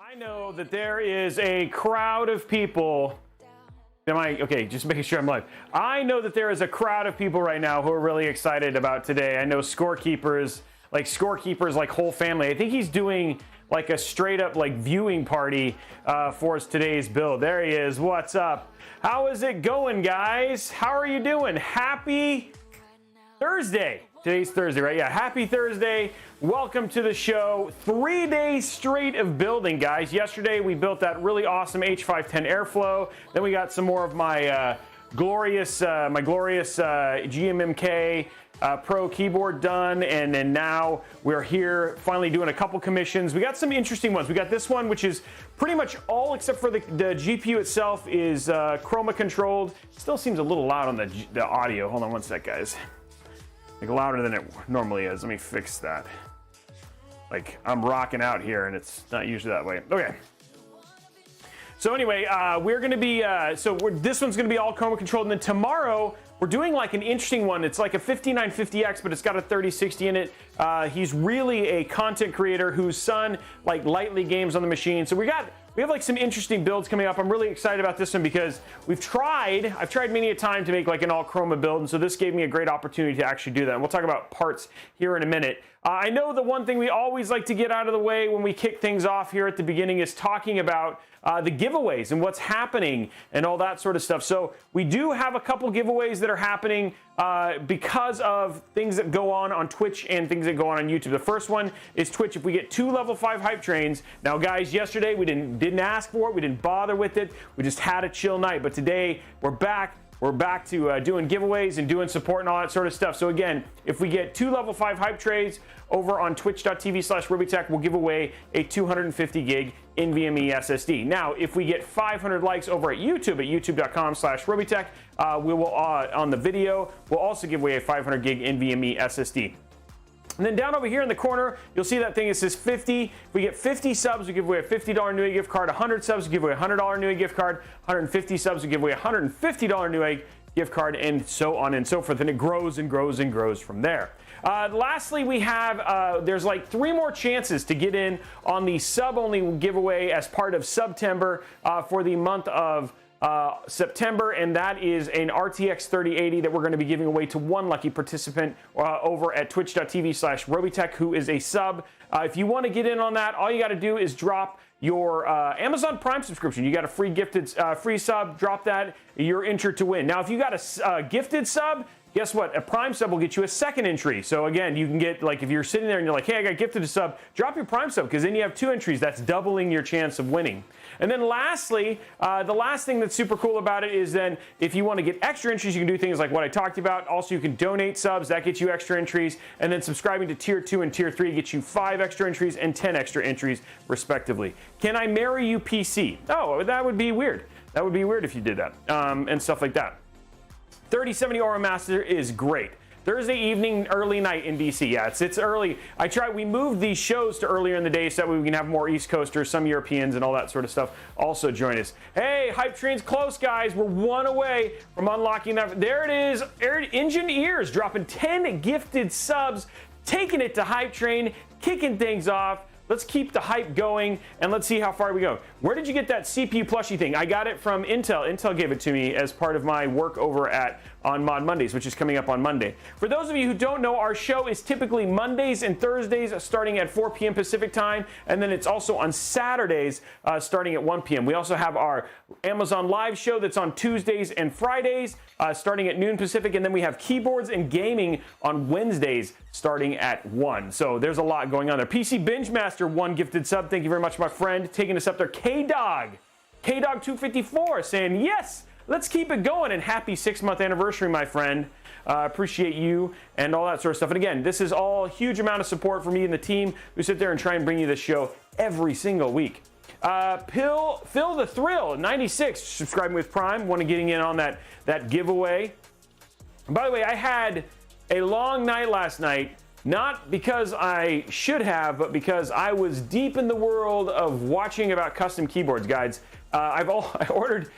I know that there is a crowd of people. Okay, just making sure I'm live. I know that there is a crowd of people right now who are really excited about today. I know scorekeepers like whole family. I think he's doing like a straight up like viewing party for us today's build. There he is. What's up? How is it going, guys? How are you doing? Happy Thursday. Today's Thursday, right? Yeah, happy Thursday. Welcome to the show. 3 days straight of building, guys. Yesterday, we built that really awesome H510 Airflow. Then we got some more of my glorious GMMK Pro keyboard done. And then now we're here finally doing a couple commissions. We got some interesting ones. We got this one, which is pretty much all except for the GPU itself is Chroma controlled. Still seems a little loud on the audio. Hold on one sec, guys. Like louder than it normally is. Let me fix that. Like I'm rocking out here and it's not usually that way. Okay. So anyway, we're going to be, this one's going to be all Chroma controlled. And then tomorrow we're doing like an interesting one. It's like a 5950X, but it's got a 3060 in it. He's really a content creator whose son like lightly games on the machine. So we have like some interesting builds coming up. I'm really excited about this one because I've tried many a time to make like an all Chroma build. And so this gave me a great opportunity to actually do that. And we'll talk about parts here in a minute. I know the one thing we always like to get out of the way when we kick things off here at the beginning is talking about the giveaways and what's happening and all that sort of stuff. So we do have a couple giveaways that are happening because of things that go on Twitch and things that go on YouTube. The first one is Twitch. If we get 2 level 5 hype trains. Now, guys, yesterday we didn't ask for it. We didn't bother with it. We just had a chill night. But today we're back. We're back to doing giveaways and doing support and all that sort of stuff. So again, if we get 2 level 5 hype trays over on twitch.tv/Robeytech, we'll give away a 250 gig NVMe SSD. Now, if we get 500 likes over at youtube.com/Robeytech, we will, on the video, we'll also give away a 500 gig NVMe SSD. And then down over here in the corner, you'll see that thing that says 50. If we get 50 subs, we give away a $50 Newegg gift card. 100 subs, we give away a $100 Newegg gift card. 150 subs, we give away a $150 Newegg gift card, and so on and so forth. And it grows and grows and grows from there. Lastly, we have, there's like 3 more chances to get in on the sub-only giveaway as part of September for the month of September, and that is an RTX 3080 that we're going to be giving away to one lucky participant over at twitch.tv/Robeytech, who is a sub. If you want to get in on that, all you got to do is drop your Amazon Prime subscription. You got a free gifted free sub. Drop that. You're entered to win. Now, if you got a gifted sub, guess what? A Prime sub will get you a second entry. So again, you can get, like, if you're sitting there and you're like, hey, I got gifted a sub, drop your Prime sub, because then you have 2 entries. That's doubling your chance of winning. And then lastly, the last thing that's super cool about it is then if you want to get extra entries, you can do things like what I talked about. Also, you can donate subs. That gets you extra entries. And then subscribing to Tier 2 and Tier 3 gets you 5 extra entries and 10 extra entries, respectively. Can I marry you, PC? Oh, that would be weird. That would be weird if you did that, and stuff like that. 3070 Aura Master is great. Thursday evening, early night in DC. Yeah, it's early. We moved these shows to earlier in the day so that way we can have more East Coasters, some Europeans, and all that sort of stuff also join us. Hey, hype train's close, guys. We're 1 away from unlocking that. There it is. Engine Ears dropping 10 gifted subs, taking it to hype train, kicking things off. Let's keep the hype going, and let's see how far we go. Where did you get that CPU plushie thing? I got it from Intel. Intel gave it to me as part of my work over on Mod Mondays, which is coming up on Monday. For those of you who don't know, our show is typically Mondays and Thursdays starting at 4 p.m. Pacific time, and then it's also on Saturdays starting at 1 p.m. We also have our Amazon Live show that's on Tuesdays and Fridays starting at noon Pacific, and then we have keyboards and gaming on Wednesdays starting at 1. So there's a lot going on there. PC Binge Master, 1 gifted sub. Thank you very much, my friend. Taking us up there. K-Dog 254 saying, yes, let's keep it going, and happy 6-month anniversary, my friend. Appreciate you and all that sort of stuff. And again, this is all a huge amount of support for me and the team who sit there and try and bring you this show every single week. Phil the Thrill 96 subscribing with Prime. Want to getting in on that giveaway. And by the way, I had a long night last night. Not because I should have, but because I was deep in the world of watching about custom keyboards, guys. I ordered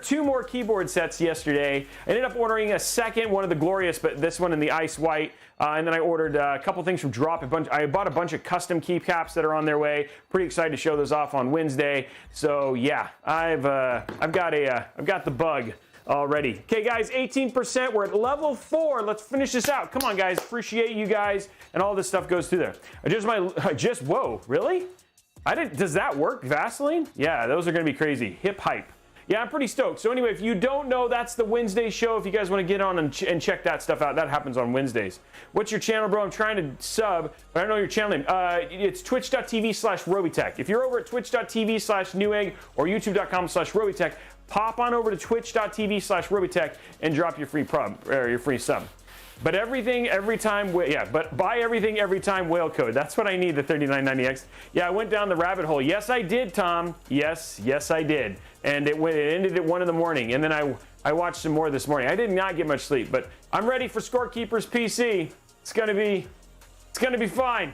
2 more keyboard sets yesterday. I ended up ordering a second, one of the Glorious, but this one in the ice white. And then I ordered a couple things from Drop. I bought a bunch of custom keycaps that are on their way. Pretty excited to show those off on Wednesday. So yeah, I've got the bug already. Okay, guys, 18%. We're at level 4. Let's finish this out. Come on, guys. Appreciate you guys, and all this stuff goes through there. Whoa, really? Does that work? Vaseline? Yeah, those are gonna be crazy. Hip hype. Yeah, I'm pretty stoked. So anyway, if you don't know, that's the Wednesday show. If you guys want to get on and check that stuff out, that happens on Wednesdays. What's your channel, bro? I'm trying to sub, but I don't know your channel name. It's twitch.tv/Robeytech. If you're over at twitch.tv/Newegg or youtube.com/Robeytech, pop on over to twitch.tv/Robeytech and drop your free sub. But everything, every time, but buy everything every time whale code. That's what I need, the 3990X. Yeah, I went down the rabbit hole. Yes, I did, Tom. Yes, I did. And it ended at 1 in the morning. And then I watched some more this morning. I did not get much sleep, but I'm ready for Scorekeeper's PC. It's gonna be fine.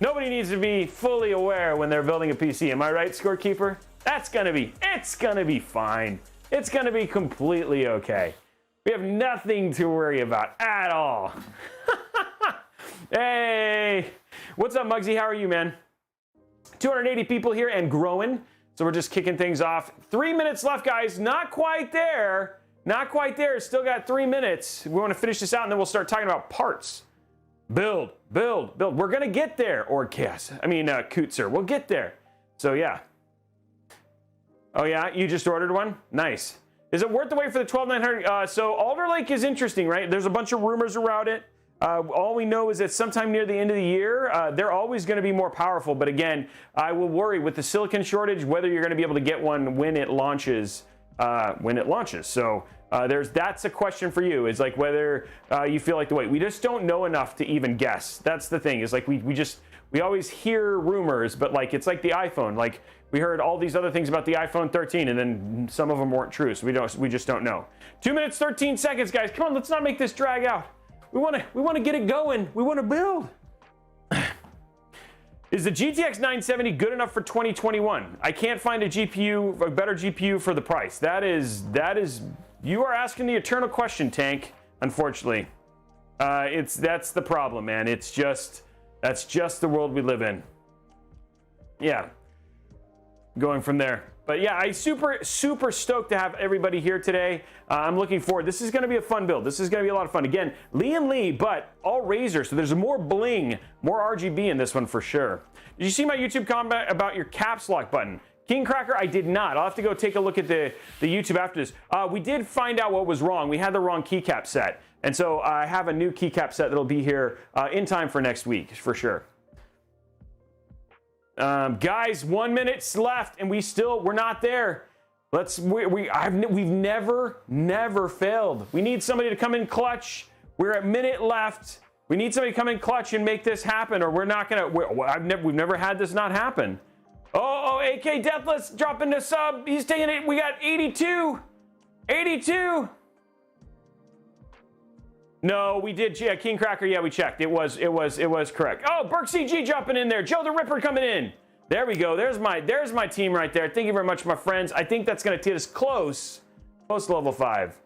Nobody needs to be fully aware when they're building a PC. Am I right, Scorekeeper? It's gonna be fine. It's gonna be completely okay. We have nothing to worry about at all. Hey, what's up, Muggsy? How are you, man? 280 people here and growing. So we're just kicking things off. 3 minutes left, guys. Not quite there. Not quite there. Still got 3 minutes. We want to finish this out, and then we'll start talking about parts. Build. We're going to get there. Or Kootser. We'll get there. So, yeah. Oh, yeah? You just ordered one? Nice. Is it worth the wait for the 12900? So Alder Lake is interesting, right? There's a bunch of rumors around it. All we know is that sometime near the end of the year, they're always going to be more powerful. But again, I will worry with the silicon shortage whether you're going to be able to get one when it launches. So that's a question for you. Is like whether you feel like the wait. We just don't know enough to even guess. That's the thing. Is like we always hear rumors, but like it's like the iPhone. Like we heard all these other things about the iPhone 13, and then some of them weren't true. So we just don't know. 2 minutes 13 seconds, guys. Come on, let's not make this drag out. We want to get it going. We want to build. Is the GTX 970 good enough for 2021? I can't find a better GPU for the price. That is. You are asking the eternal question, Tank. Unfortunately, that's the problem, man. That's just the world we live in. Yeah. Going from there. But yeah, I super stoked to have everybody here today. I'm looking forward. This is going to be a fun build. This is going to be a lot of fun. Again, Lian Lee, but all Razer. So there's more bling, more RGB in this one for sure. Did you see my YouTube comment about your caps lock button? King Cracker, I did not. I'll have to go take a look at the YouTube after this. We did find out what was wrong. We had the wrong keycap set. And so I have a new keycap set that'll be here in time for next week for sure. Guys, 1 minute left, and we're not there. We've never failed. We need somebody to come in clutch. We're at minute left. We need somebody to come in clutch and make this happen, or we're not gonna. We've never had this not happen. Oh, AK Deathless dropping the sub. He's taking it. We got 82. 82. No, we did. Yeah, King Cracker. Yeah, we checked. It was correct. Oh, Burke CG jumping in there. Joe the Ripper coming in. There we go. There's my team right there. Thank you very much, my friends. I think that's going to get us close to level 5.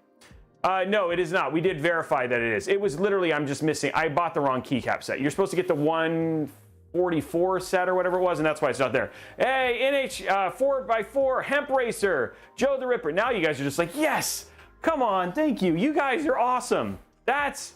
No, it is not. We did verify that it is. It was literally, I'm just missing. I bought the wrong keycap set. You're supposed to get the 144 set or whatever it was, and that's why it's not there. Hey, NH 4x4 Hemp Racer, Joe the Ripper. Now you guys are just like, yes, come on, thank you. You guys are awesome. That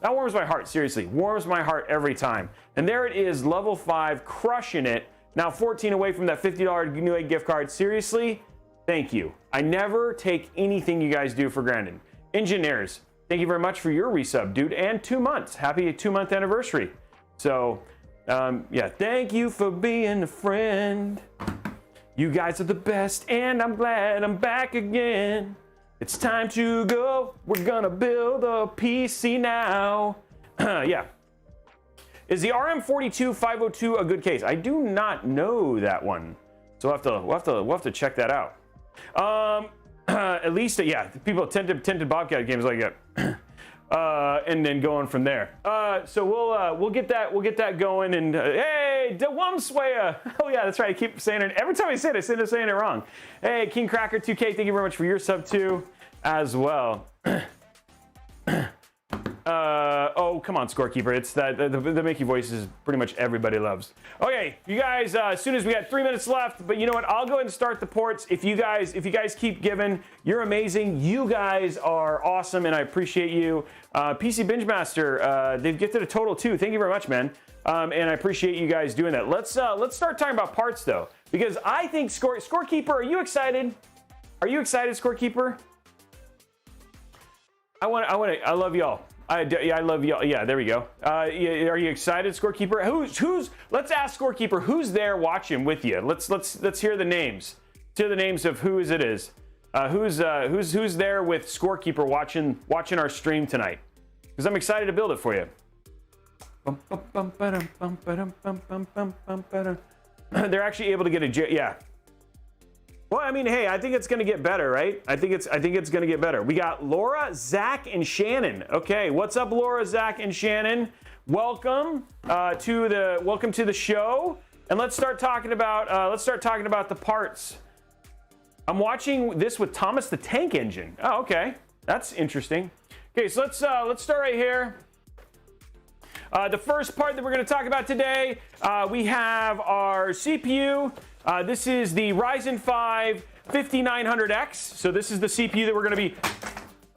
warms my heart, seriously. Warms my heart every time. And there it is, level 5, crushing it. Now 14 away from that $50 Newegg gift card. Seriously, thank you. I never take anything you guys do for granted. Engineers, thank you very much for your resub, dude. And 2 months. Happy 2-month anniversary. So, yeah, thank you for being a friend. You guys are the best, and I'm glad I'm back again. It's time to go. We're gonna build a PC now. Yeah. Is the RM42502 a good case? I do not know that one, so we'll have to check that out. At least, yeah, people tinted Bobcat games like that. and then going from there. So we'll get that going. And hey, Dewumswaya. Oh yeah, that's right. I keep saying it every time I say it. I end up saying it wrong. Hey, King Cracker 2K, thank you very much for your sub too, as well. Oh, come on, Scorekeeper. It's that the Mickey voice is pretty much everybody loves. Okay, you guys, as soon as we got 3 minutes left, but you know what? I'll go ahead and start the ports. If you guys keep giving, you're amazing. You guys are awesome, and I appreciate you. PC Binge Master, they've gifted a total too. Thank you very much, man. And I appreciate you guys doing that. Let's start talking about parts though, because I think Scorekeeper, are you excited? Are you excited, Scorekeeper? I love y'all. I love y'all. Yeah, there we go. Are you excited, Scorekeeper? Who's? Let's ask Scorekeeper. Who's there watching with you? Let's hear the names. Let's hear the names of who it is. Who's there with Scorekeeper watching our stream tonight? Because I'm excited to build it for you. They're actually able to get a yeah. Well, I mean, hey, I think it's going to get better, right? I think it's going to get better. We got Laura, Zach, and Shannon. Okay, what's up, Laura, Zach, and Shannon? Welcome to the show, and let's start talking about the parts. I'm watching this with Thomas the Tank Engine. Oh, okay, that's interesting. Okay, so let's start right here. The first part that we're going to talk about today, we have our CPU. This is the Ryzen 5 5900X. So this is the CPU that we're going to be.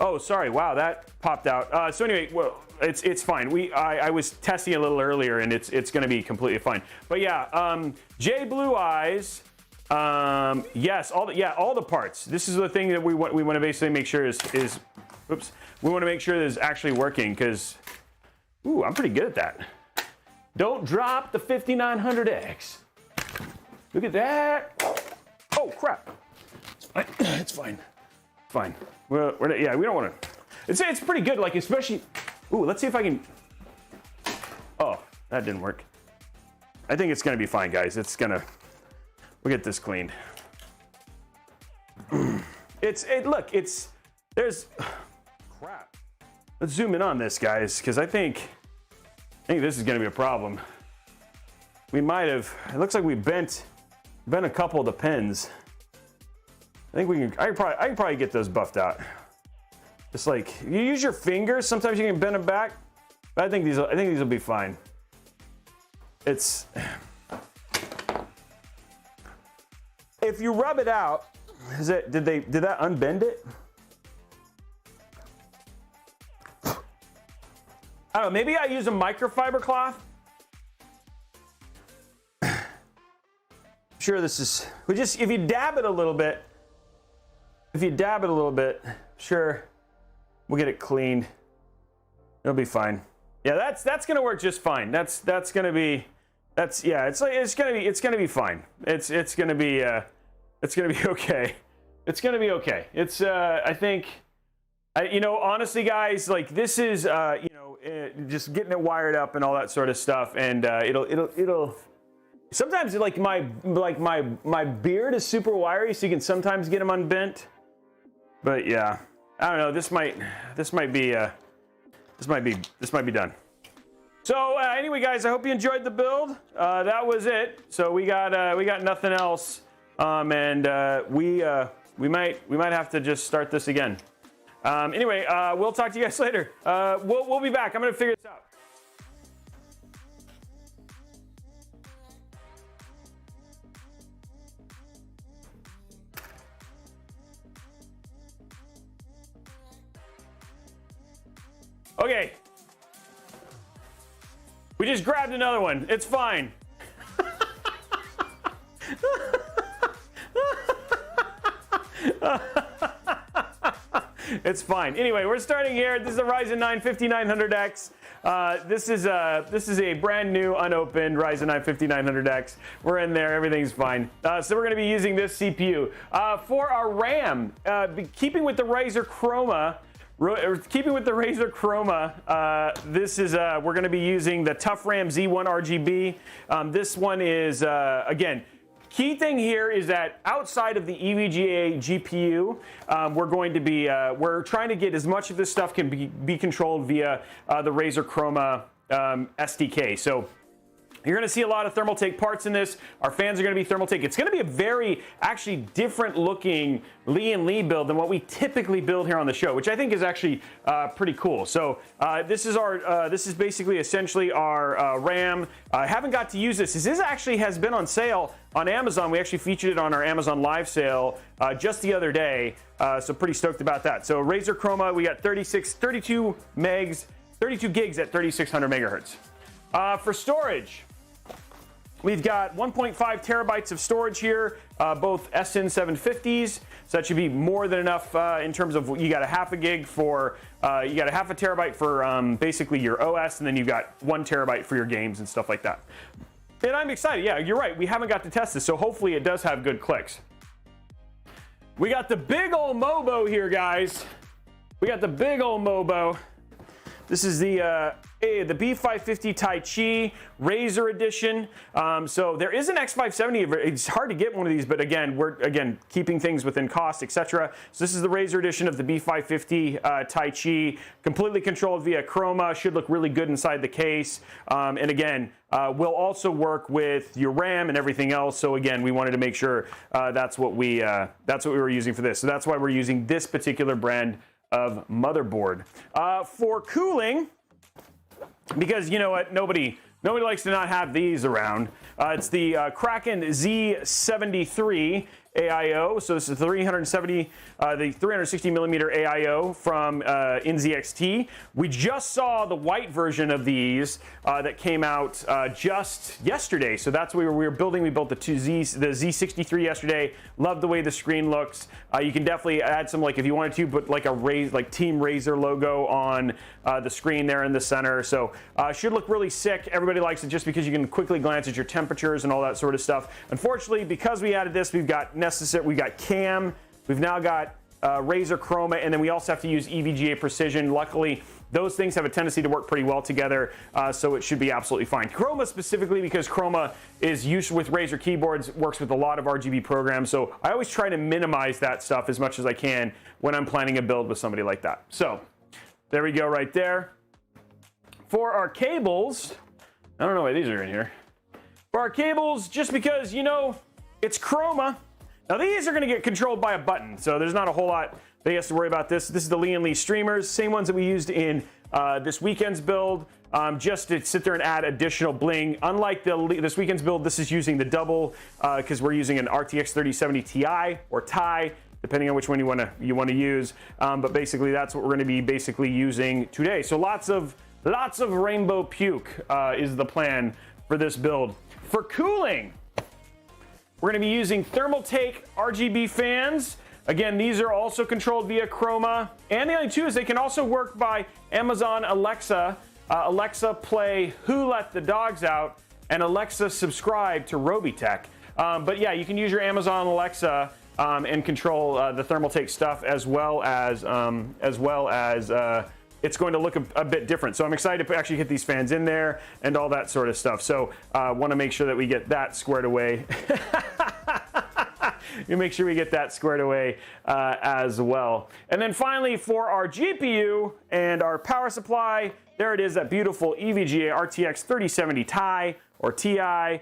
Oh, sorry. Wow, that popped out. So anyway, well, it's fine. I was testing a little earlier, and it's going to be completely fine. But yeah, J Blue Eyes. Yes, all the parts. This is the thing that we want to basically make sure is oops. We want to make sure that it's actually working because. Ooh, I'm pretty good at that. Don't drop the 5900X. Look at that. Oh, crap. It's fine. Fine. Well, yeah, we don't want to. It's pretty good, like, especially. Ooh, let's see if I can. Oh, that didn't work. I think it's going to be fine, guys. We'll get this cleaned. Look, there's. Crap. Let's zoom in on this, guys, because I think this is going to be a problem. We might have. It looks like we bent a couple of the pins. I think we can. I can probably get those buffed out. Just like you use your fingers. Sometimes you can bend them back. But I think these will be fine. It's if you rub it out. Did that unbend it? I don't know, maybe I use a microfiber cloth. Sure, this is, if you dab it a little bit, sure, we'll get it cleaned. It'll be fine. Yeah, that's gonna work just fine. It's gonna be fine. It's gonna be okay. It's gonna be okay. It's I think. Honestly, guys, like this is, just getting it wired up and all that sort of stuff, and it'll. Sometimes, like my beard is super wiry, so you can sometimes get them unbent. But yeah, I don't know. This might be done. So anyway, guys, I hope you enjoyed the build. That was it. So we got nothing else, and we might have to just start this again. Anyway, we'll talk to you guys later. We'll be back. I'm going to figure this out. Okay. We just grabbed another one. It's fine. It's fine. Anyway, we're starting here. This is a Ryzen 9 5900X. This is a brand new unopened Ryzen 9 5900X. We're in there. Everything's fine. So we're going to be using this CPU for our RAM. Keeping with the Razer Chroma. This is we're going to be using the Tough RAM Z1 RGB. This one is again. Key thing here is that outside of the EVGA GPU, we're trying to get as much of this stuff can be controlled via the Razer Chroma SDK. So you're going to see a lot of Thermaltake parts in this. Our fans are going to be Thermaltake. It's going to be a very, actually, different looking Lian build than what we typically build here on the show, which I think is actually pretty cool. So this is basically essentially our RAM. I haven't got to use this. This actually has been on sale on Amazon. We actually featured it on our Amazon live sale just the other day. So pretty stoked about that. So Razer Chroma, we got 32 gigs at 3600 megahertz. For storage, we've got 1.5 terabytes of storage here, both SN750s. So that should be more than enough in terms of you got a half a gig for, you got a half a terabyte for basically your OS, and then you've got 1 terabyte for your games and stuff like that. And I'm excited. Yeah, you're right. We haven't got to test this, so hopefully it does have good clicks. We got the big old Mobo here, guys. We got the big old Mobo. This is the B550 Tai Chi Razer edition. So there is an X570. It's hard to get one of these, but again, we're keeping things within cost, etc. So this is the Razer edition of the B550 Tai Chi, completely controlled via Chroma. Should look really good inside the case. And again, will also work with your RAM and everything else. So again, we wanted to make sure that's what we were using for this. So that's why we're using this particular brand of motherboard. For cooling, because you know what, nobody likes to not have these around. It's the Kraken Z73 AIO. So this is the 360 millimeter AIO from NZXT. We just saw the white version of these that came out just yesterday. So that's what we were building. We built the Z63 yesterday. Love the way the screen looks. You can definitely add some, like if you wanted to, put like a Team Razer logo on the screen there in the center. So should look really sick. Everybody likes it just because you can quickly glance at your temperatures and all that sort of stuff. Unfortunately, because we added this, we've got CAM, we've now got Razer Chroma, and then we also have to use EVGA Precision. Luckily, those things have a tendency to work pretty well together, so it should be absolutely fine. Chroma specifically, because Chroma is used with Razer keyboards, works with a lot of RGB programs, so I always try to minimize that stuff as much as I can when I'm planning a build with somebody like that. So there we go right there. For our cables, I don't know why these are in here. For our cables, just because, you know, it's Chroma. Now these are going to get controlled by a button, so there's not a whole lot that you have to worry about this. This is the Lian streamers, same ones that we used in this weekend's build, just to sit there and add additional bling. Unlike this weekend's build, this is using the double, because we're using an RTX 3070 Ti or Ti, depending on which one you want to use. But basically, that's what we're going to be basically using today. So lots of rainbow puke is the plan for this build. For cooling, we're going to be using Thermaltake RGB fans. Again, these are also controlled via Chroma. And the other two is they can also work by Amazon Alexa. Alexa, play Who Let the Dogs Out, and Alexa, subscribe to Robeytech. But yeah, you can use your Amazon Alexa and control the Thermaltake stuff, as well as it's going to look a bit different. So I'm excited to actually get these fans in there and all that sort of stuff. So want to make sure that we get that squared away. You make sure we get that squared away as well. And then finally, for our GPU and our power supply, there it is, that beautiful EVGA RTX 3070 Ti or Ti.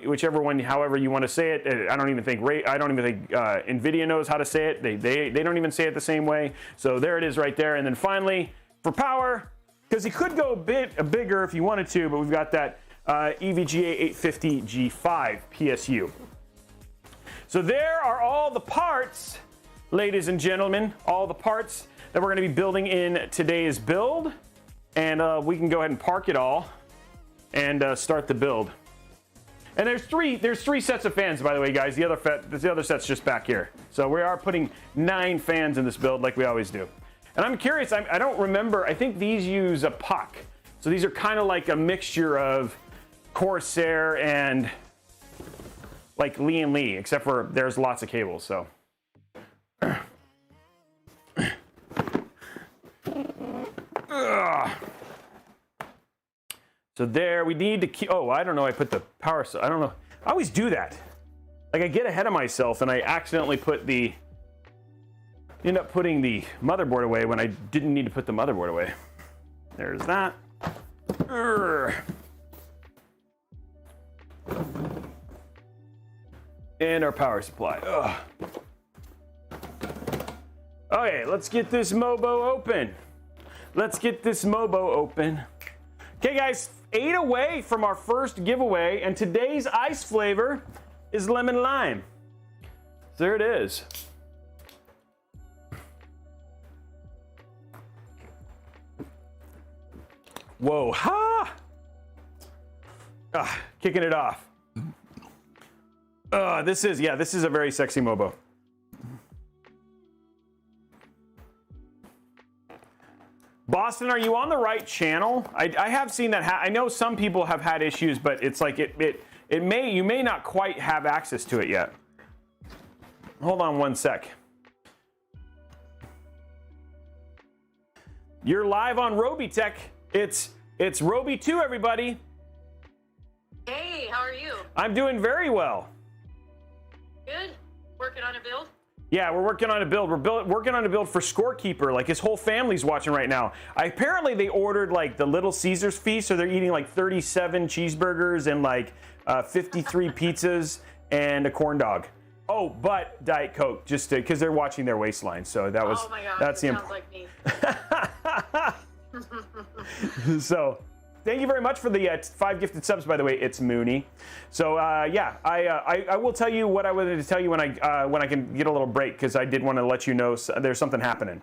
Whichever one, however you want to say it. I don't even think NVIDIA knows how to say it. They don't even say it the same way. So there it is right there. And then finally, for power, because you could go a bit bigger if you wanted to, but we've got that EVGA 850 G5 PSU. So there are all the parts, ladies and gentlemen, all the parts that we're going to be building in today's build. And we can go ahead and park it all and start the build. And there's three sets of fans, by the way, guys. The other set's just back here. So we are putting 9 fans in this build like we always do. And I'm curious, I don't remember, I think these use a puck. So these are kind of like a mixture of Corsair and like Lian, except for there's lots of cables, so. So there, we need to keep, oh, I don't know, I put the power, I don't know. I always do that. like I get ahead of myself and I accidentally end up putting the motherboard away when I didn't need to put the motherboard away. There's that. And our power supply. Ugh. Okay, let's get this Mobo open. Let's get this Mobo open. Okay guys, 8 away from our first giveaway, and today's ice flavor is lemon lime. There it is. Whoa, ha! Kicking it off. This is a very sexy Mobo. Boston, are you on the right channel? I have seen that. I know some people have had issues, but it's like you may not quite have access to it yet. Hold on one sec. You're live on Robeytech. It's Robey2, everybody. Hey, how are you? I'm doing very well. Good. Working on a build? Yeah, we're working on a build. We're working on a build for Scorekeeper. Like his whole family's watching right now. Apparently they ordered like the Little Caesars feast, so they're eating like 37 cheeseburgers and like 53 pizzas and a corn dog. Oh, but Diet Coke, just because they're watching their waistline. So that was, oh my God, that's the sounds like me. So thank you very much for the 5 gifted subs, by the way. It's Mooney. So yeah, I will tell you what I wanted to tell you when I can get a little break, because I did want to let you know there's something happening.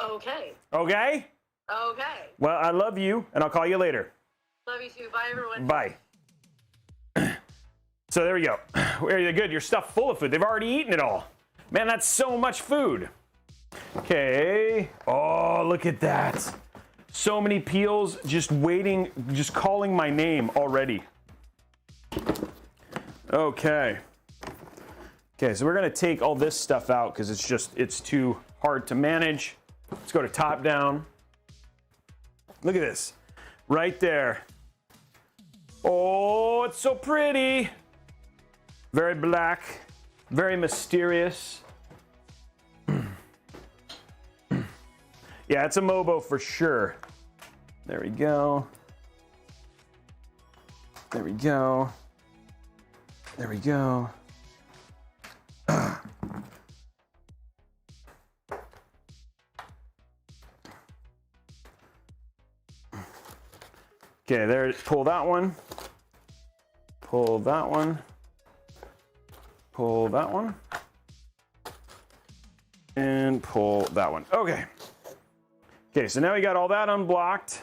Okay. Okay? Okay. Well, I love you, and I'll call you later. Love you too. Bye, everyone. Bye. So there we go. Very good. You're stuffed full of food. They've already eaten it all. Man, that's so much food. Okay. Oh, look at that. So many peels just waiting, just calling my name already. Okay. Okay, so we're gonna take all this stuff out because it's too hard to manage. Let's go to top down. Look at this, right there. Oh, it's so pretty. Very black, very mysterious. Yeah, it's a Mobo for sure. There we go. There we go. There we go. Okay, there, pull that one. Pull that one. Pull that one. And pull that one. Okay. Okay, so now we got all that unblocked.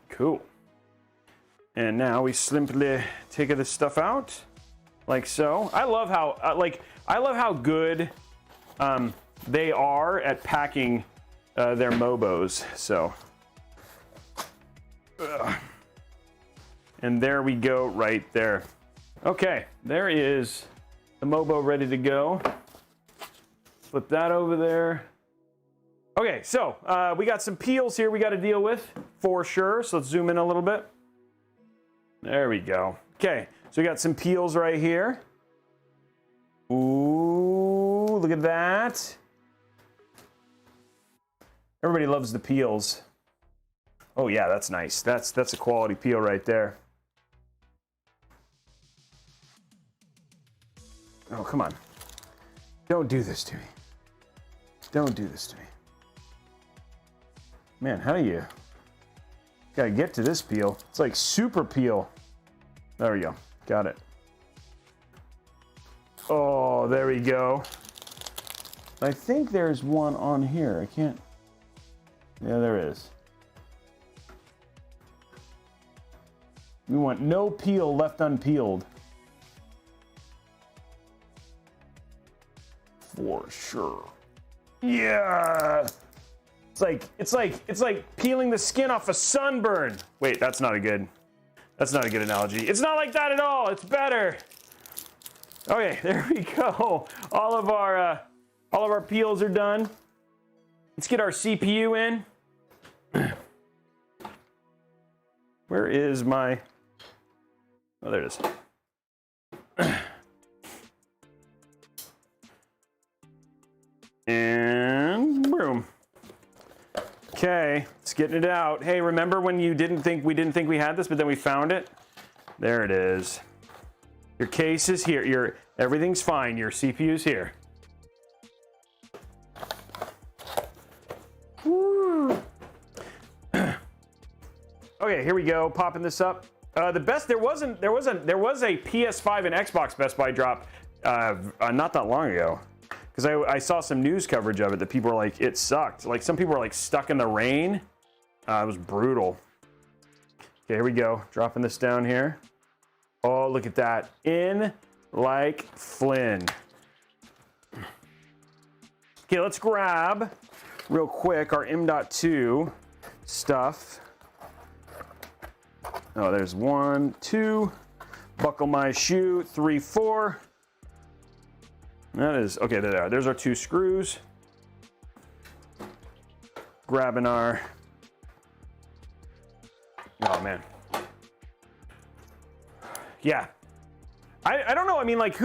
Cool. And now we simply take this stuff out, like so. I love how, I love how good they are at packing their Mobos. So, and there we go, right there. Okay, there is the Mobo ready to go. Flip that over there. Okay, so we got some peels here we got to deal with for sure. So let's zoom in a little bit. There we go. Okay, so we got some peels right here. Ooh, look at that. Everybody loves the peels. Oh yeah, that's nice. That's a quality peel right there. Oh, come on. Don't do this to me. Don't do this to me. Man, how do you... Gotta get to this peel. It's like super peel. There we go. Got it. Oh, there we go. I think there's one on here. I can't... Yeah, there is. We want no peel left unpeeled. For sure. Yeah. It's like peeling the skin off a sunburn. Wait, that's not a good analogy. It's not like that at all. It's better. Okay, there we go. All of our peels are done. Let's get our CPU in. Where is my Oh, there it is. And boom. Okay, it's getting it out. Hey, remember when we didn't think we had this, but then we found it? There it is. Your case is here. Everything's fine. Your CPU's here. Woo. Okay, here we go. Popping this up. The best there was a PS5 and Xbox Best Buy drop not that long ago, because I saw some news coverage of it that people were like, it sucked. Like some people were like stuck in the rain. It was brutal. Okay, here we go. Dropping this down here. Oh, look at that. In like Flynn. Okay, let's grab real quick our M.2 stuff. Oh, there's 1, 2. Buckle my shoe. 3, 4. That is, okay, there they are. There's our 2 screws. Grabbing our, oh man. Yeah. I don't know, I mean, like,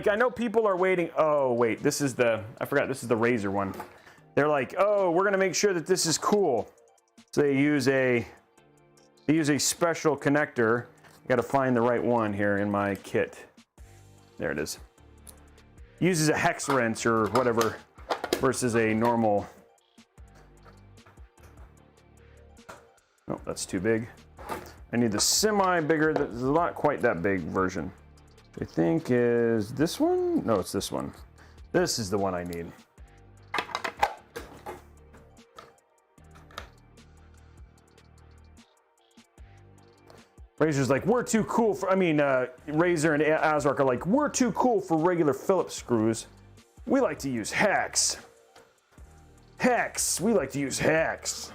I know people are waiting. Oh, wait, this is the, I forgot, this is the Razer one. They're like, oh, we're gonna make sure that this is cool. So they use a special connector. I gotta find the right one here in my kit. There it is. Uses a hex wrench or whatever versus a normal. Oh, that's too big. I need the semi bigger, there's not quite that big version. I think is this one? No, it's this one. This is the one I need. Razer's like, we're too cool for, Razer and ASRock are like, we're too cool for regular Phillips screws. We like to use hex. Hex, we like to use hex.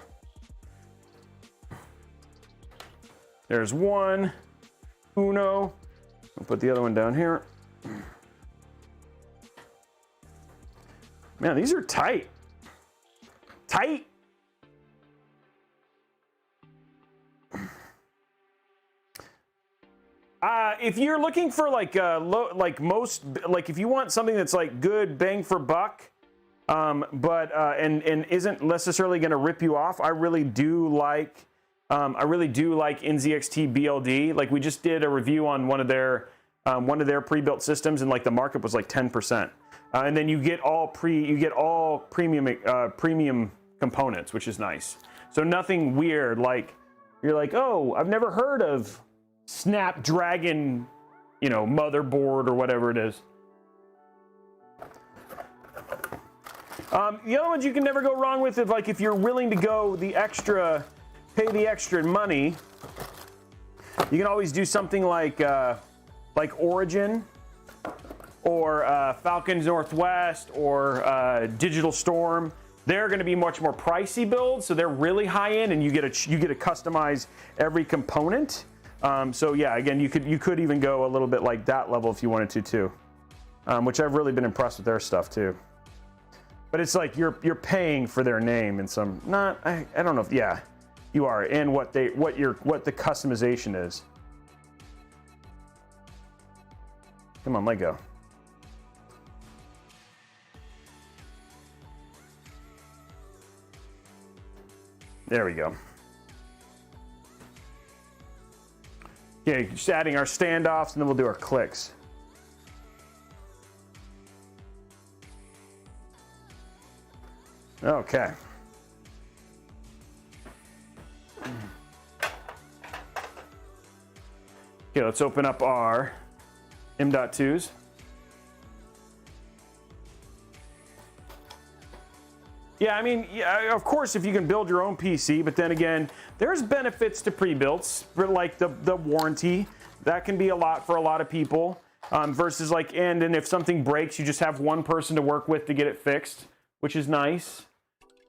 There's one, uno. I'll put the other one down here. Man, these are tight. Tight. If you're looking for like if you want something that's like good bang for buck, and isn't necessarily going to rip you off, I really do like NZXT BLD. Like we just did a review on one of their pre-built systems, and like the markup was like 10%, and then you get all premium components, which is nice. So nothing weird like you're like, oh, I've never heard of Snapdragon, motherboard or whatever it is. The other ones you can never go wrong with is like if you're willing to go the extra, pay the extra money, you can always do something like Origin or Falcons Northwest or Digital Storm. They're going to be much more pricey builds, so they're really high end, and you get to customize every component. So yeah, again, you could even go a little bit like that level if you wanted to too, which I've really been impressed with their stuff too. But it's like you're paying for their name and some I don't know if, yeah, you are, and what the customization is. Come on, let go. There we go. Okay, just adding our standoffs, and then we'll do our clicks. Okay. Okay, let's open up our M.2s. Yeah, I mean, yeah, of course, if you can build your own PC, but then again, there's benefits to pre-builts, for like the warranty. That can be a lot for a lot of people, versus like, and if something breaks, you just have one person to work with to get it fixed, which is nice.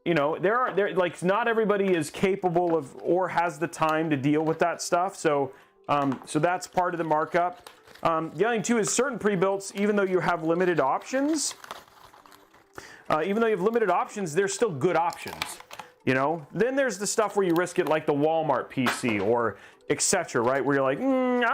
Like not everybody is capable of or has the time to deal with that stuff. So that's part of the markup. The other thing too is certain pre-builts, even though you have limited options, there's still good options. Then there's the stuff where you risk it, like the Walmart PC, or etc., right? Where you're like, I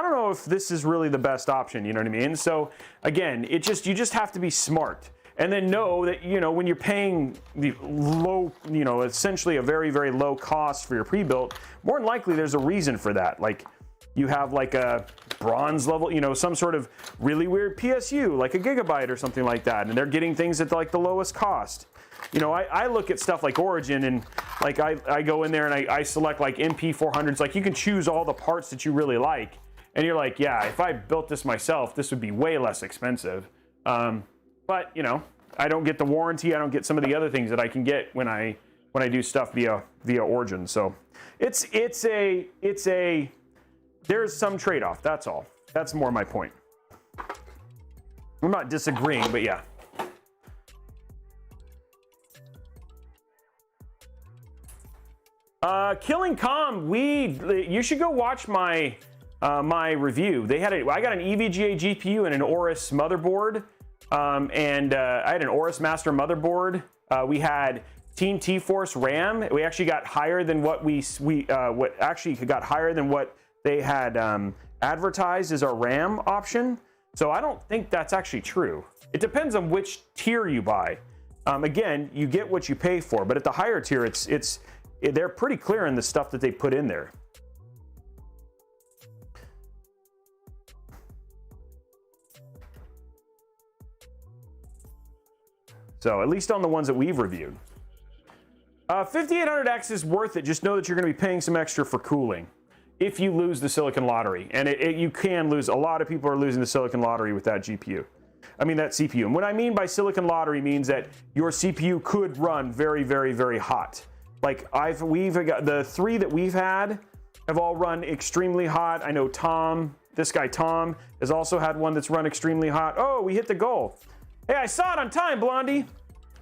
don't know if this is really the best option, you know what I mean? So again, you just have to be smart. And then know that, you know, when you're paying the low, you know, essentially a very, very low cost for your pre-built, more than likely there's a reason for that. Like you have like a bronze level, you know, some sort of really weird PSU, like a gigabyte or something like that. And they're getting things at like the lowest cost. You know, I look at stuff like Origin and like I go in there and I select like MP400s. Like you can choose all the parts that you really like. And you're like, yeah, if I built this myself, this would be way less expensive. But you know, I don't get the warranty. I don't get some of the other things that I can get when I do stuff via Origin. So it's a there's some trade-off. That's all. That's more my point. I'm not disagreeing, but yeah. Killing Calm, you should go watch my my review. I got an EVGA GPU and an Aorus motherboard. I had an Aorus Master motherboard. We had Team T-Force RAM. We actually got higher than what got higher than what they had advertised as our RAM option. So I don't think that's actually true. It depends on which tier you buy. Again, you get what you pay for, but at the higher tier, they're pretty clear in the stuff that they put in there. So at least on the ones that we've reviewed. 5800X is worth it. Just know that you're going to be paying some extra for cooling if you lose the Silicon Lottery. And you can lose. A lot of people are losing the Silicon Lottery with that GPU. I mean, that CPU. And what I mean by Silicon Lottery means that your CPU could run very, very, very hot. Like we've got the 3 that we've had have all run extremely hot. I know this guy Tom, has also had one that's run extremely hot. Oh, we hit the goal. Hey, I saw it on time, Blondie.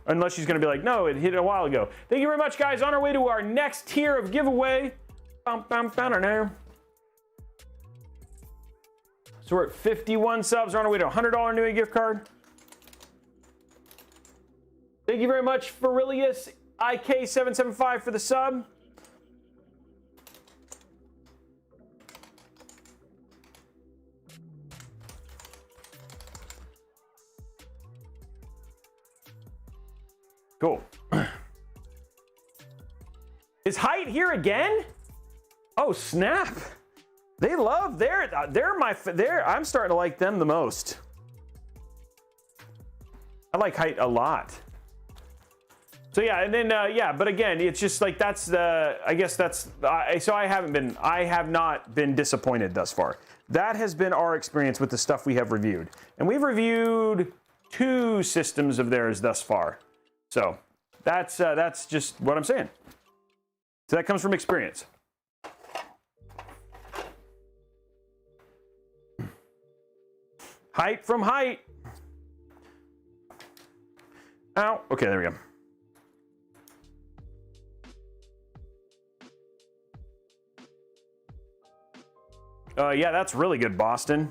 Unless she's gonna be like, no, it hit a while ago. Thank you very much, guys. On our way to our next tier of giveaway. So we're at 51 subs. We're on our way to a $100 new gift card. Thank you very much, Ferilius IK775 for the sub. Cool. Is Height here again? Oh, snap. They love I'm starting to like them the most. I like Height a lot. So yeah, and then yeah, but again, it's just like I guess that's so I have not been disappointed thus far. That has been our experience with the stuff we have reviewed. And we've reviewed 2 systems of theirs thus far. So that's just what I'm saying. So that comes from experience. Height from Height. Ow. Okay, there we go. Yeah, that's really good, Boston.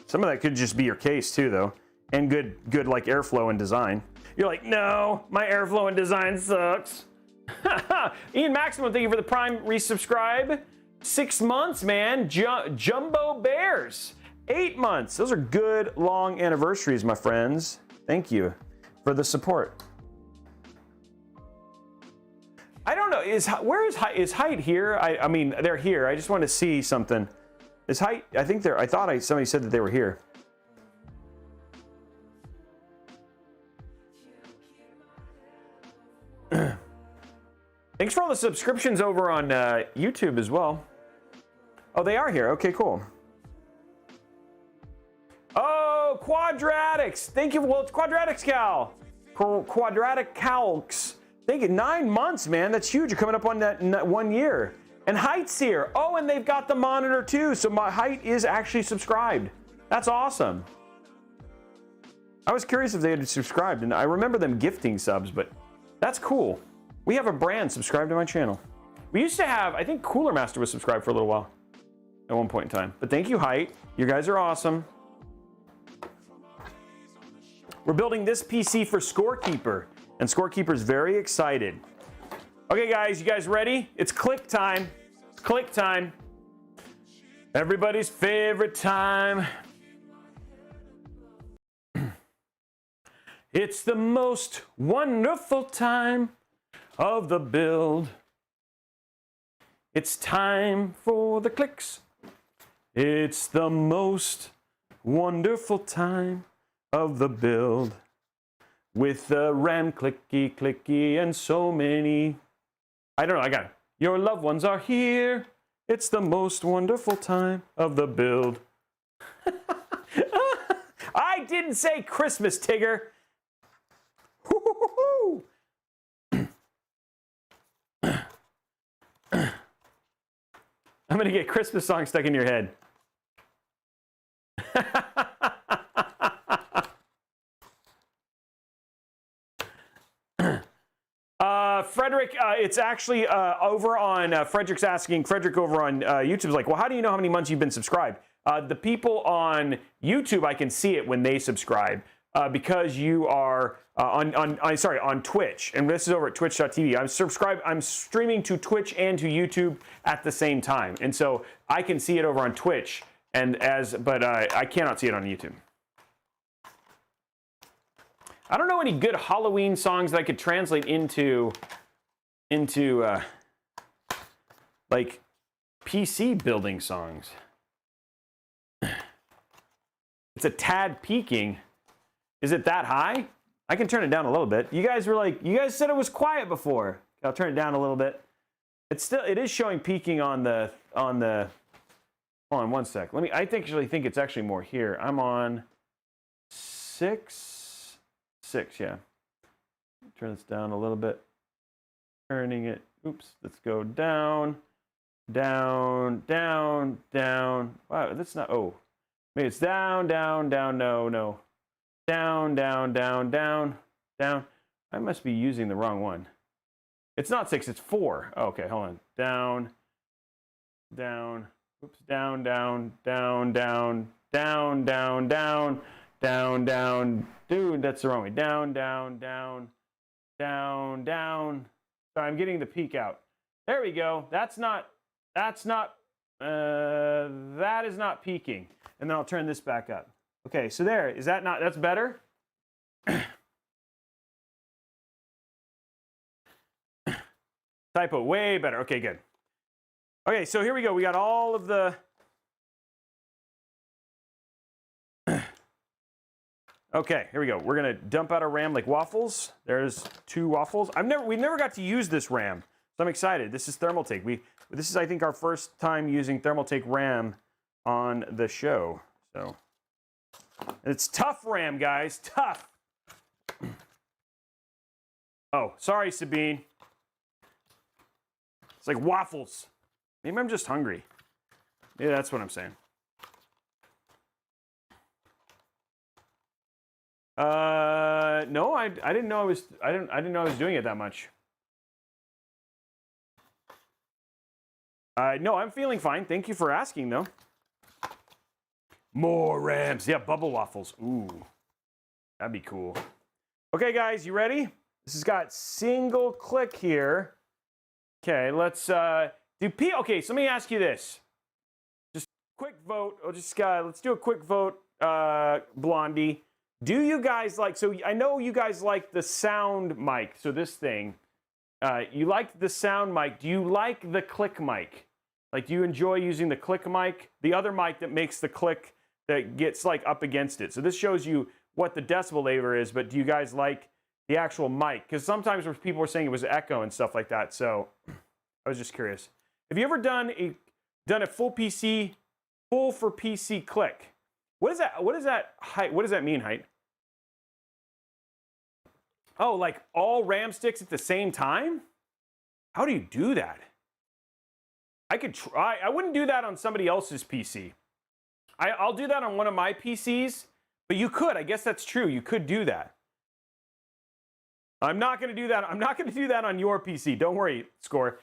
Some of that could just be your case too, though, and good like airflow and design. You're like, no, my airflow and design sucks. Ian Maximum, thank you for the Prime resubscribe. 6 months, man. Jumbo Bears, 8 months. Those are good long anniversaries, my friends. Thank you for the support. I don't know. Is Height here? I mean, they're here. I just want to see something. Is Height? I think they're. I thought somebody said that they were here. Thanks for all the subscriptions over on YouTube as well. Oh, they are here. Okay, cool. Oh, Quadratics. Thank you. Well, it's Quadratics Cal. Quadratic Calcs. Thank you. 9 months, man. That's huge. You're coming up on that 1 year. And Height's here. Oh, and they've got the monitor too. So my Height is actually subscribed. That's awesome. I was curious if they had subscribed, and I remember them gifting subs, but that's cool. We have a brand subscribed to my channel. We used to have, I think Cooler Master was subscribed for a little while at one point in time. But thank you, Height. You guys are awesome. We're building this PC for Scorekeeper, and Scorekeeper's very excited. Okay, guys, you guys ready? It's click time. It's click time. Everybody's favorite time. It's the most wonderful time of the build. It's time for the clicks. It's the most wonderful time of the build. With the RAM clicky clicky and so many. I don't know, I got it. Your loved ones are here. It's the most wonderful time of the build. I didn't say Christmas, Tigger. I'm gonna get Christmas songs stuck in your head. Frederick, it's actually over on, Frederick's asking, Frederick over on YouTube's like, well, how do you know how many months you've been subscribed? The people on YouTube, I can see it when they subscribe because you are on Twitch, and this is over at twitch.tv. I'm streaming to Twitch and to YouTube at the same time, and so I can see it over on Twitch, but I cannot see it on YouTube. I don't know any good Halloween songs that I could translate into like PC building songs. It's a tad peaking. Is it that high? I can turn it down a little bit. You guys said it was quiet before. I'll turn it down a little bit. It is showing peaking on the, hold on one sec. I actually think it's actually more here. I'm on 6, yeah. Turn this down a little bit. Turning it, oops, let's go down, down, down, down. Wow, that's not, oh. Maybe it's down, down, down, no. Down, down, down, down, down. I must be using the wrong one. It's not 6, it's 4. Oh, okay, hold on. Down, down, oops, down, down, down, down, down, down, down, down, down. Dude, that's the wrong way. Down, down, down, down, down. Sorry, I'm getting the peak out. There we go. That is not peaking. And then I'll turn this back up. Okay, so that's better? Typo, way better. Okay, good. Okay, so here we go. We got all of the... Okay, here we go. We're gonna dump out our RAM like waffles. There's 2 waffles. We've never got to use this RAM, so I'm excited. This is Thermaltake. This is, I think, our first time using Thermaltake RAM on the show. So it's tough RAM, guys. Tough. Oh, sorry, Sabine. It's like waffles. Maybe I'm just hungry. Yeah, that's what I'm saying. No, I didn't know I didn't know I was doing it that much. No, I'm feeling fine. Thank you for asking, though. More RAMs. Yeah, bubble waffles. Ooh, that'd be cool. Okay, guys, you ready? This has got single click here. Okay, let's do P. Okay, so let me ask you this. Just quick vote. Let's do a quick vote, Blondie. Do you guys like, so I know you guys like the sound mic, so this thing. You like the sound mic. Do you like the click mic? Like, do you enjoy using the click mic? The other mic that makes the click that gets like up against it. So this shows you what the decibel level is, but do you guys like the actual mic? Because sometimes people were saying it was echo and stuff like that, so I was just curious. Have you ever done a full for PC click? What is that? What is that height? What does that mean, height? Oh, like all RAM sticks at the same time? How do you do that? I could try. I wouldn't do that on somebody else's PC. I'll do that on one of my PCs, but you could. I guess that's true. You could do that. I'm not going to do that. I'm not going to do that on your PC. Don't worry, Score.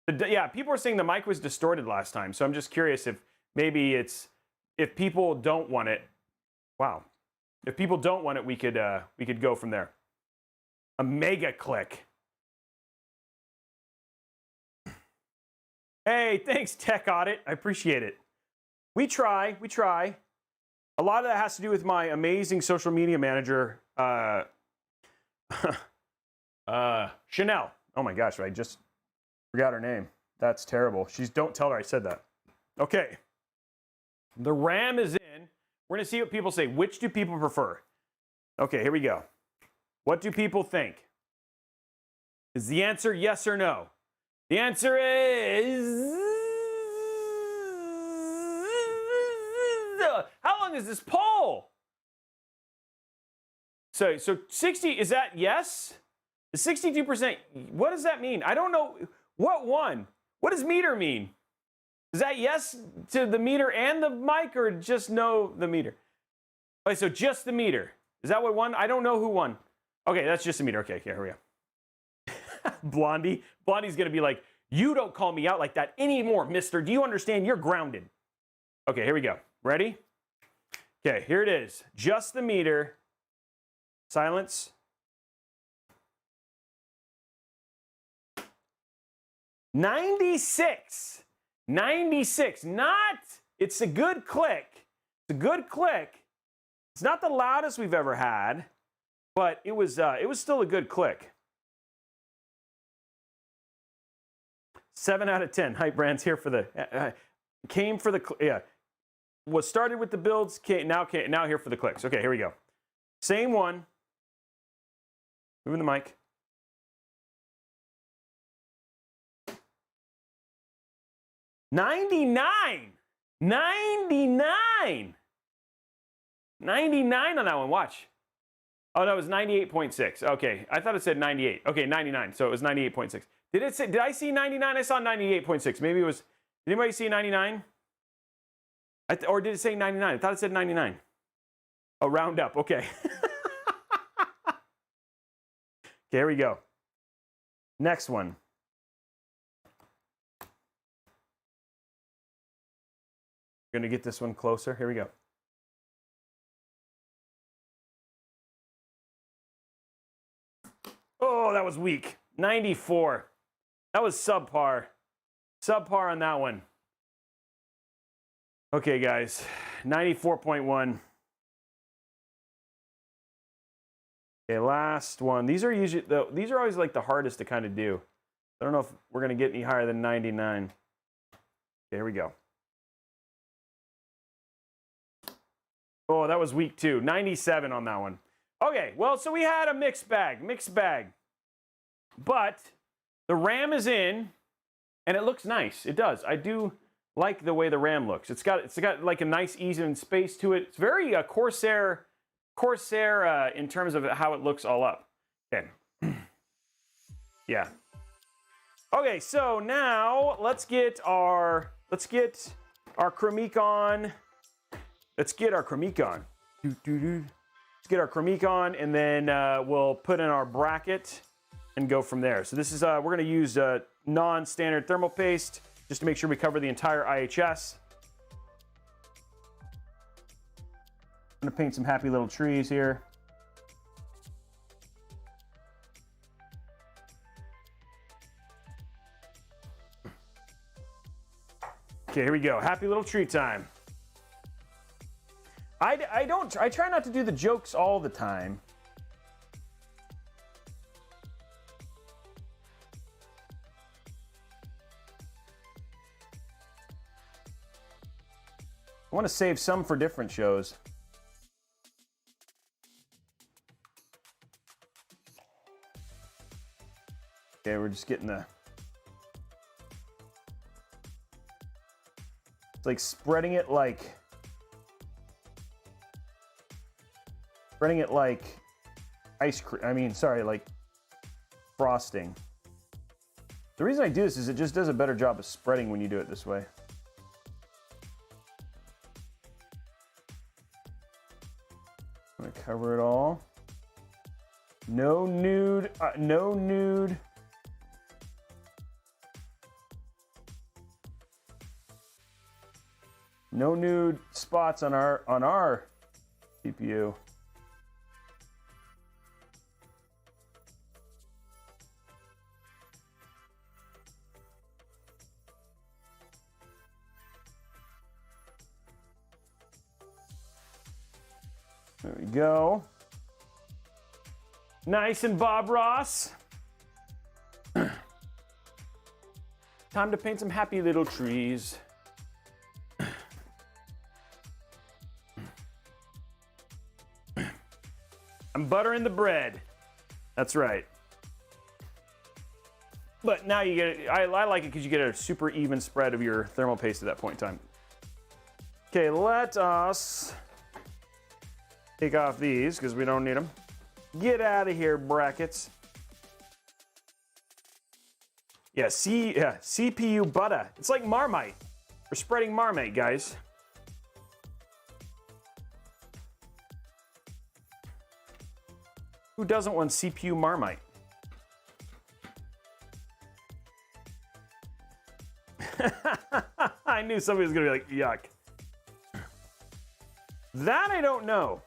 Yeah, people were saying the mic was distorted last time, so I'm just curious if maybe if people don't want it. Wow. If people don't want it, we could go from there. A mega click. Hey, thanks, Tech Audit. I appreciate it. We try. A lot of that has to do with my amazing social media manager, Chanel. Oh my gosh, I just forgot her name. That's terrible. Don't tell her I said that. Okay. The RAM is in. We're gonna see what people say. Which do people prefer? Okay, here we go. What do people think? Is the answer yes or no? The answer is... How long is this poll? So 60, is that yes? The 62%, what does that mean? I don't know. What won? What does meter mean? Is that yes to the meter and the mic, or just no the meter? Okay, so just the meter. Is that what won? I don't know who won. Okay, that's just the meter. Okay, here we go. Blondie's gonna be like, you don't call me out like that anymore, mister. Do you understand? You're grounded. Okay, here we go. Ready? Okay, here it is. Just the meter. Silence. $96. Not, it's a good click. It's a good click. It's not the loudest we've ever had, but it was still a good click. 7 out of 10. Hype Brands here for the, came for the, yeah. Was started with the builds, now here for the clicks. Okay, here we go. Same one. Moving the mic. $99 on that one. Watch. Oh, that was 98.6. Okay, I thought it said 98. Okay, 99. So it was 98.6. Did I see 99? I saw 98.6. Maybe it was. Did anybody see 99? Or did it say 99? I thought it said 99. Oh, round up. Okay. Okay, here we go. Next one. Going to get this one closer. Here we go. Oh, that was weak. 94. That was subpar. Subpar on that one. Okay, guys. 94.1. Okay, last one. These are always like the hardest to kind of do. I don't know if we're going to get any higher than 99. Okay, here we go. Oh, that was weak too. 97 on that one. Okay, well, so we had a mixed bag. But the RAM is in, and it looks nice. It does. I do like the way the RAM looks. It's got like a nice even space to it. It's very Corsair in terms of how it looks all up. Okay. Yeah. Okay, so now let's get our Chromic on. Let's get our Chromic on. Let's get our Chromic on, and then we'll put in our bracket and go from there. So this is we're going to use non-standard thermal paste just to make sure we cover the entire IHS. I'm going to paint some happy little trees here. Okay, here we go. Happy little tree time. I try not to do the jokes all the time. I want to save some for different shows. Okay, we're just getting the... It's like spreading it like ice cream. I mean, sorry, like frosting. The reason I do this is it just does a better job of spreading when you do it this way. I'm gonna cover it all. No nude, no nude. No nude spots on our CPU. There we go. Nice and Bob Ross. Time to paint some happy little trees. I'm buttering the bread. That's right. But now you get, I like it because you get a super even spread of your thermal paste at that point in time. Okay, let us take off these because we don't need them. Get out of here, brackets. Yeah, CPU butter. It's like Marmite. We're spreading Marmite, guys. Who doesn't want CPU Marmite? I knew somebody was gonna be like, yuck. That I don't know.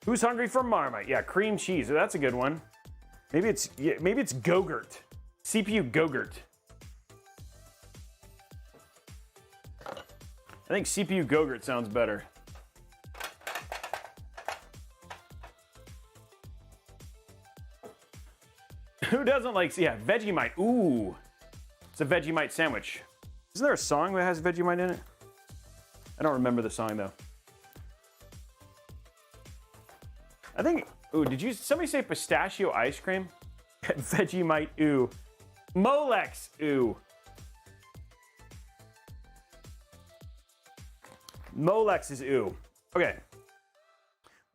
Who's hungry for Marmite? Yeah, cream cheese. That's a good one. Maybe it's Go-Gurt. CPU Go-Gurt. I think CPU Go-Gurt sounds better. Who doesn't like, yeah, Vegemite. Ooh, it's a Vegemite sandwich. Isn't there a song that has Vegemite in it? I don't remember the song though. I think, ooh, somebody say pistachio ice cream? Vegemite, ooh. Molex, ooh. Molex is ooh. Okay.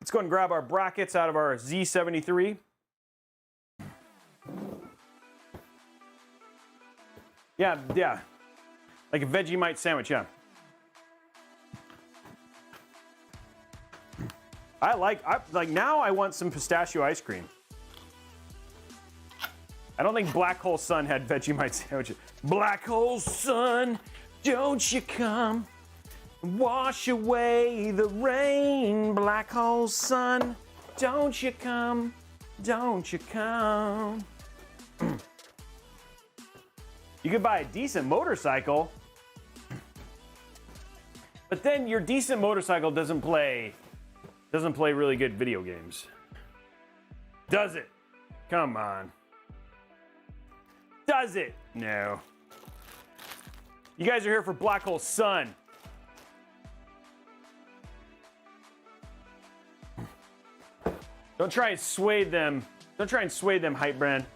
Let's go and grab our brackets out of our Z73. Yeah. Like a Vegemite sandwich, yeah. Like now I want some pistachio ice cream. I don't think Black Hole Sun had Vegemite sandwiches. Black Hole Sun, don't you come wash away the rain. Black Hole Sun, don't you come, don't you come. You could buy a decent motorcycle, but then your decent motorcycle doesn't play really good video games. Does it? Come on. Does it? No. You guys are here for Black Hole Sun. Don't try and sway them. Don't try and sway them, hype brand.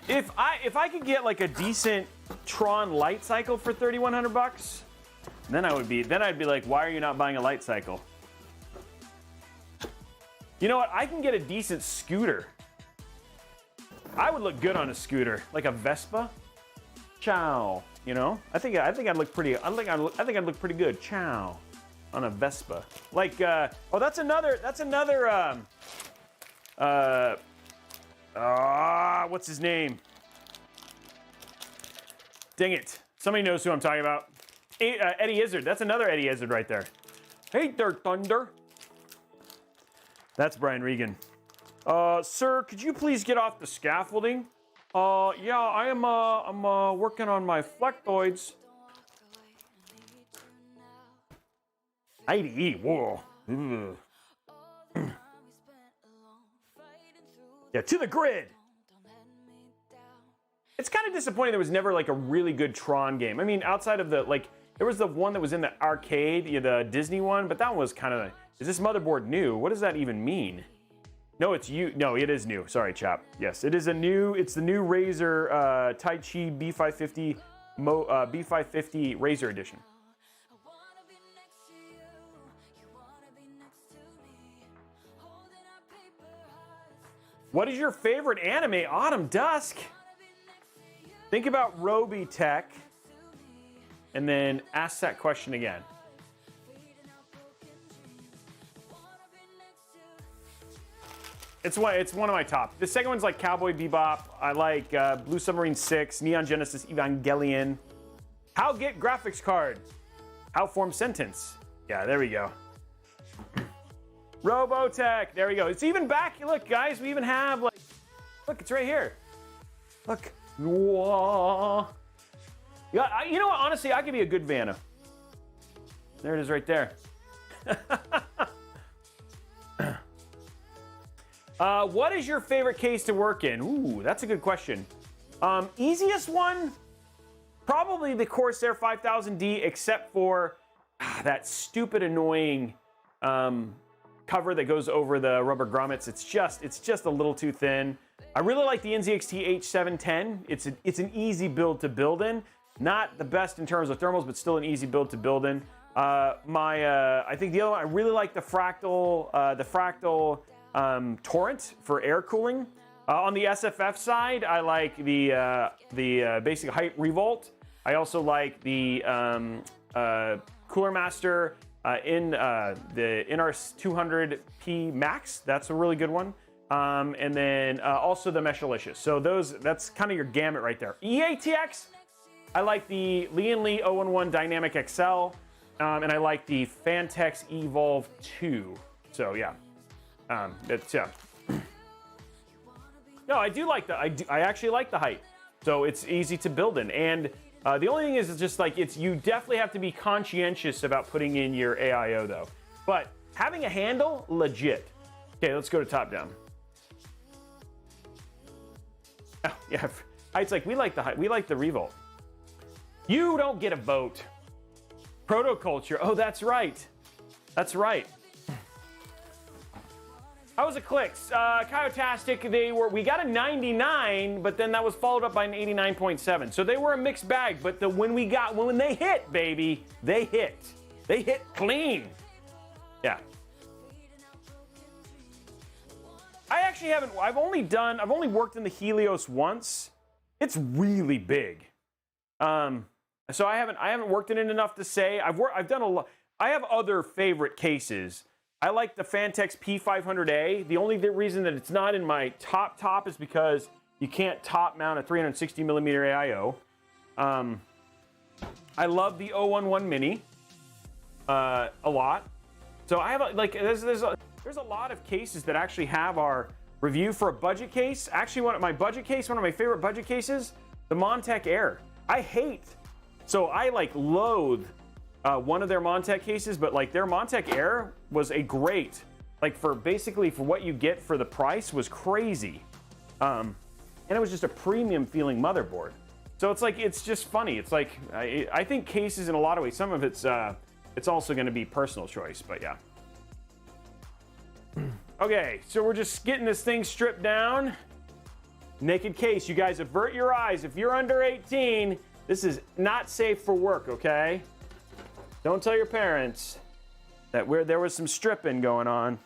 If I could get like a decent Tron light cycle for $3,100, then I'd be like, why are you not buying a light cycle? You know what? I can get a decent scooter. I would look good on a scooter, like a Vespa. Ciao. You know? I think I'd look pretty. I think I'd look pretty good. Ciao. On a Vespa. Like oh, that's another what's his name? Dang it. Somebody knows who I'm talking about. Eddie Izzard. That's another Eddie Izzard right there. Hey there, Thunder. That's Brian Regan. Sir, could you please get off the scaffolding? Yeah, I'm working on my flectoids. IDE, whoa. Yeah, to the grid. It's kind of disappointing there was never like a really good Tron game. I mean, outside of the, like, there was the one that was in the arcade, the Disney one, but that one was kind of, is this motherboard new? What does that even mean? No, it is new. Sorry, chap. Yes, it's the new Razer Tai Chi B550 B550 Razer edition. What is your favorite anime? Autumn Dusk. Think about Robeytech and then ask that question again. It's one of my top. The second one's like Cowboy Bebop. I like Blue Submarine 6, Neon Genesis Evangelion. How get graphics card? How form sentence? Yeah, there we go. Robeytech. There we go. It's even back. Look, guys, we even have like, look, it's right here. Look. Whoa. Yeah, you know what? Honestly, I could be a good Vanna. There it is right there. What is your favorite case to work in? Ooh, that's a good question. Easiest one, probably the Corsair 5000D, except for that stupid, annoying cover that goes over the rubber grommets. It's just a little too thin. I really like the NZXT H710. It's an easy build to build in. Not the best in terms of thermals, but still an easy build to build in. I think the other one, I really like the Fractal Torrent for air cooling. On the SFF side, I like the basic height revolt. I also like the Cooler Master in the NR200P Max. That's a really good one. And then also the Meshalicious. So that's kind of your gamut right there. EATX, I like the Lian Li o11 Dynamic XL, and I like the Fantex Evolve 2. So yeah, yeah. No, I do like I actually like the height. So it's easy to build in. And the only thing is, it's just like, you definitely have to be conscientious about putting in your AIO though. But having a handle, legit. Okay, let's go to top down. Oh, yeah, it's like, we like the height, we like the revolt. You don't get a vote. Protoculture, oh, that's right. That's right. How was it clicks? Kyotastic, we got a 99, but then that was followed up by an 89.7. So they were a mixed bag, but when they hit, baby, they hit. They hit clean. Yeah. I actually haven't, I've only worked in the Helios once. It's really big. So I haven't worked in it enough to say. I've done a lot. I have other favorite cases. I like the Fantex P500A. The only reason that it's not in my top is because you can't top mount a 360 millimeter AIO. I love the o11 Mini a lot. So I have like there's a lot of cases that actually have our review for a budget case. Actually, one of my favorite budget cases, the Montech Air. I hate. So I like loathe one of their Montech cases, but like their Montech Air was a great, like for what you get for the price was crazy. And it was just a premium feeling motherboard. So it's like, it's just funny. It's like, I think cases in a lot of ways, some of it's also gonna be personal choice, but yeah. Okay, so we're just getting this thing stripped down. Naked case, you guys avert your eyes. If you're under 18, this is not safe for work, okay? Don't tell your parents that there was some stripping going on.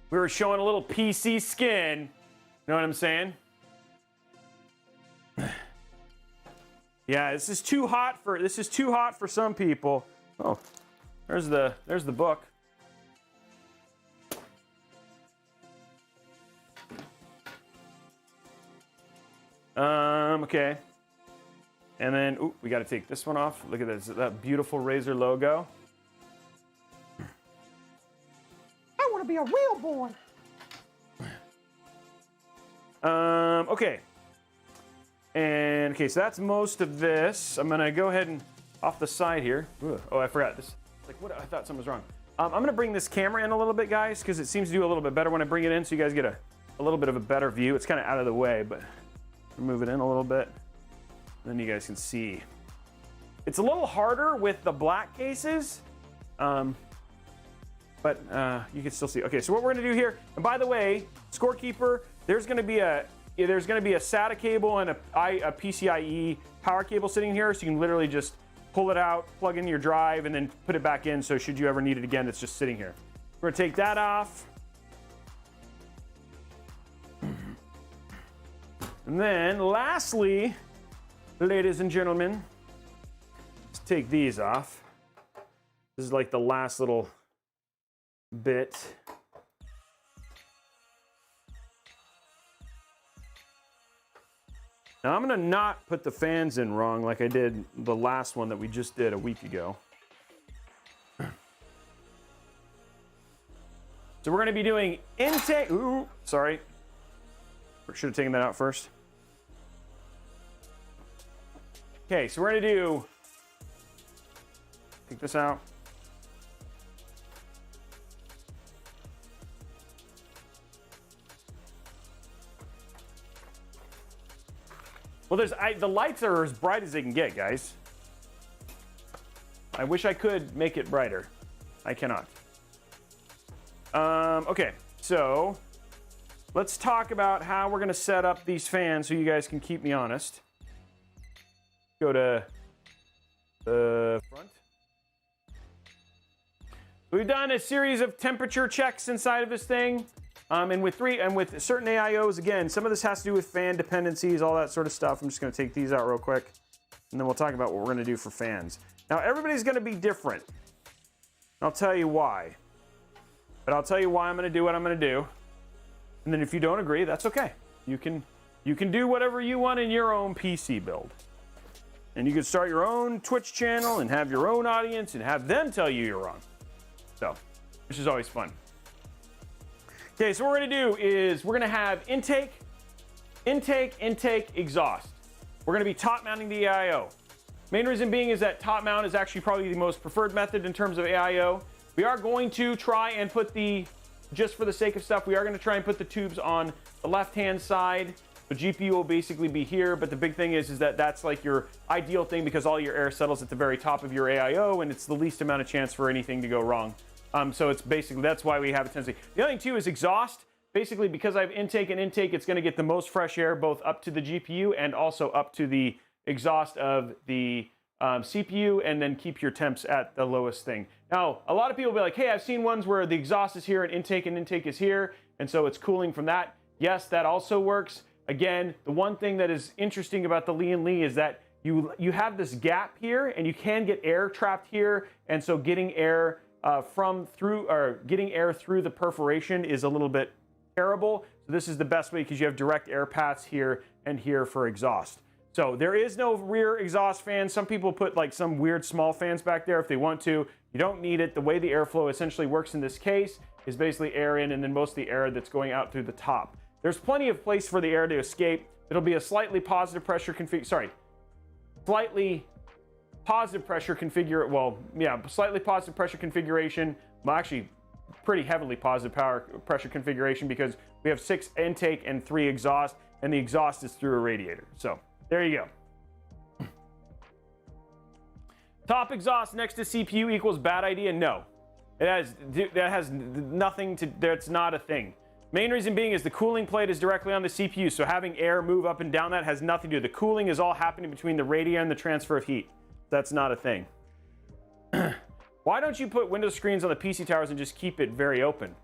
We were showing a little PC skin. You know what I'm saying? Yeah, this is too hot for some people. Oh, there's the book. Okay. And then, ooh, we got to take this one off. Look at this, that beautiful Razer logo. I want to be a real boy. Okay. And, okay, so that's most of this. I'm going to go ahead and off the side here. Ooh, oh, I forgot this. Like, what? I thought something was wrong. I'm going to bring this camera in a little bit, guys, because it seems to do a little bit better when I bring it in, so you guys get a little bit of a better view. It's kind of out of the way, but move it in a little bit. Then you guys can see. It's a little harder with the black cases, but you can still see. Okay, so what we're gonna do here, and by the way, Scorekeeper, there's gonna be a SATA cable and a PCIe power cable sitting here, so you can literally just pull it out, plug in your drive, and then put it back in, so should you ever need it again, it's just sitting here. We're gonna take that off. And then lastly, ladies and gentlemen, let's take these off. This is like the last little bit. Now I'm gonna not put the fans in wrong like I did the last one that we just did a week ago. So we're gonna be doing intake, ooh, sorry. Should have taken that out first. Okay, so we're gonna do, take this out. Well, the lights are as bright as they can get, guys. I wish I could make it brighter. I cannot. Okay, so let's talk about how we're going to set up these fans so you guys can keep me honest. Go to the front. We've done a series of temperature checks inside of this thing. And with certain AIOs, again, some of this has to do with fan dependencies, all that sort of stuff. I'm just going to take these out real quick, and then we'll talk about what we're going to do for fans. Now, everybody's going to be different. I'll tell you why. But I'll tell you why I'm going to do what I'm going to do. And then if you don't agree, that's okay. You can do whatever you want in your own PC build. And you can start your own Twitch channel and have your own audience and have them tell you you're wrong. So, which is always fun. Okay, so what we're going to do is we're going to have intake, exhaust. We're going to be top mounting the AIO. Main reason being is that top mount is actually probably the most preferred method in terms of AIO. We are going to try and put just for the sake of stuff, we are going to try and put the tubes on the left-hand side. The GPU will basically be here, but the big thing is that that's like your ideal thing because all your air settles at the very top of your AIO, and it's the least amount of chance for anything to go wrong. So it's basically, that's why we have a tendency. The other thing too is exhaust. Basically, because I have intake and intake, it's going to get the most fresh air both up to the GPU and also up to the exhaust of the CPU, and then keep your temps at the lowest thing. Now, a lot of people will be like, hey, I've seen ones where the exhaust is here and intake is here, and so it's cooling from that. Yes, that also works. Again, the one thing that is interesting about the Lian Li is that you have this gap here, and you can get air trapped here, and so getting air getting air through the perforation is a little bit terrible. So this is the best way because you have direct air paths here and here for exhaust. So there is no rear exhaust fan. Some people put like some weird small fans back there if they want to. You don't need it. The way the airflow essentially works in this case is basically air in and then most of the air that's going out through the top. There's plenty of place for the air to escape. It'll be a slightly positive pressure slightly positive pressure slightly positive pressure configuration. Well, actually, pretty heavily positive pressure configuration because we have 6 intake and 3 exhaust, and the exhaust is through a radiator. So there you go. Top exhaust next to CPU equals bad idea? No, that has nothing to. That's not a thing. Main reason being is the cooling plate is directly on the CPU, so having air move up and down that has nothing to do. The cooling is all happening between the radiator and the transfer of heat. That's not a thing. Why don't you put window screens on the PC towers and just keep it very open?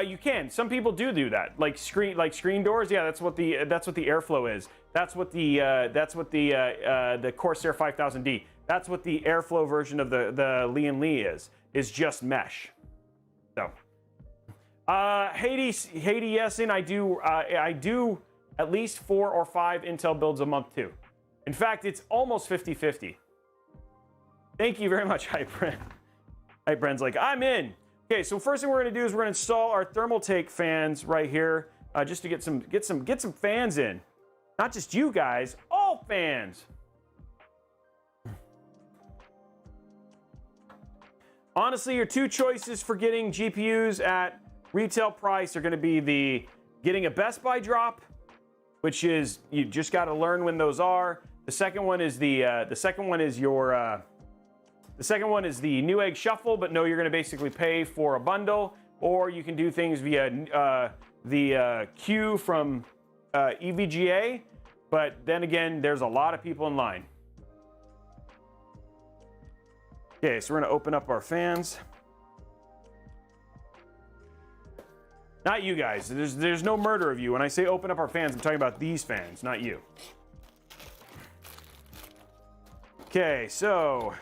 You can. Some people do that. Like screen doors. Yeah, that's what the airflow is. That's what the Corsair 5000D. That's what the airflow version of the Lian Li is just mesh. So, Haiti Yesin, I do at least 4 or 5 Intel builds a month too. In fact, it's almost 50-50. Thank you very much, Hi Brent. Hi Brent's like, I'm in. Okay, so first thing we're going to do is we're going to install our thermal take fans right here, just to get some fans in. Not just you guys, all fans. Honestly, your 2 choices for getting GPUs at retail price are going to be getting a Best Buy drop, which is you just got to learn when those are. The second one is the Newegg Shuffle, but no, you're going to basically pay for a bundle, or you can do things via the Q from EVGA, but then again, there's a lot of people in line. Okay, so we're going to open up our fans. Not you guys. There's no murder of you. When I say open up our fans, I'm talking about these fans, not you. Okay, so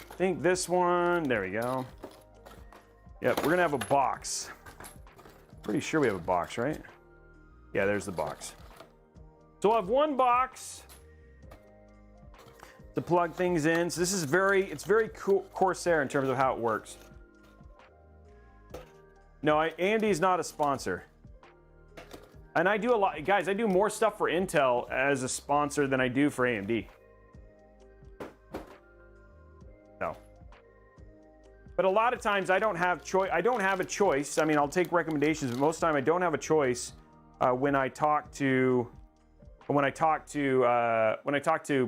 I think this one, there we go. Yep, we're gonna have a box. Pretty sure we have a box, right? Yeah, there's the box. So I'll have one box to plug things in. So this is it's very cool, Corsair in terms of how it works. No, Andy's not a sponsor. And I do a lot, guys, I do more stuff for Intel as a sponsor than I do for AMD. So. But a lot of times I don't have a choice. I mean, I'll take recommendations, but most of the time I don't have a choice when I talk to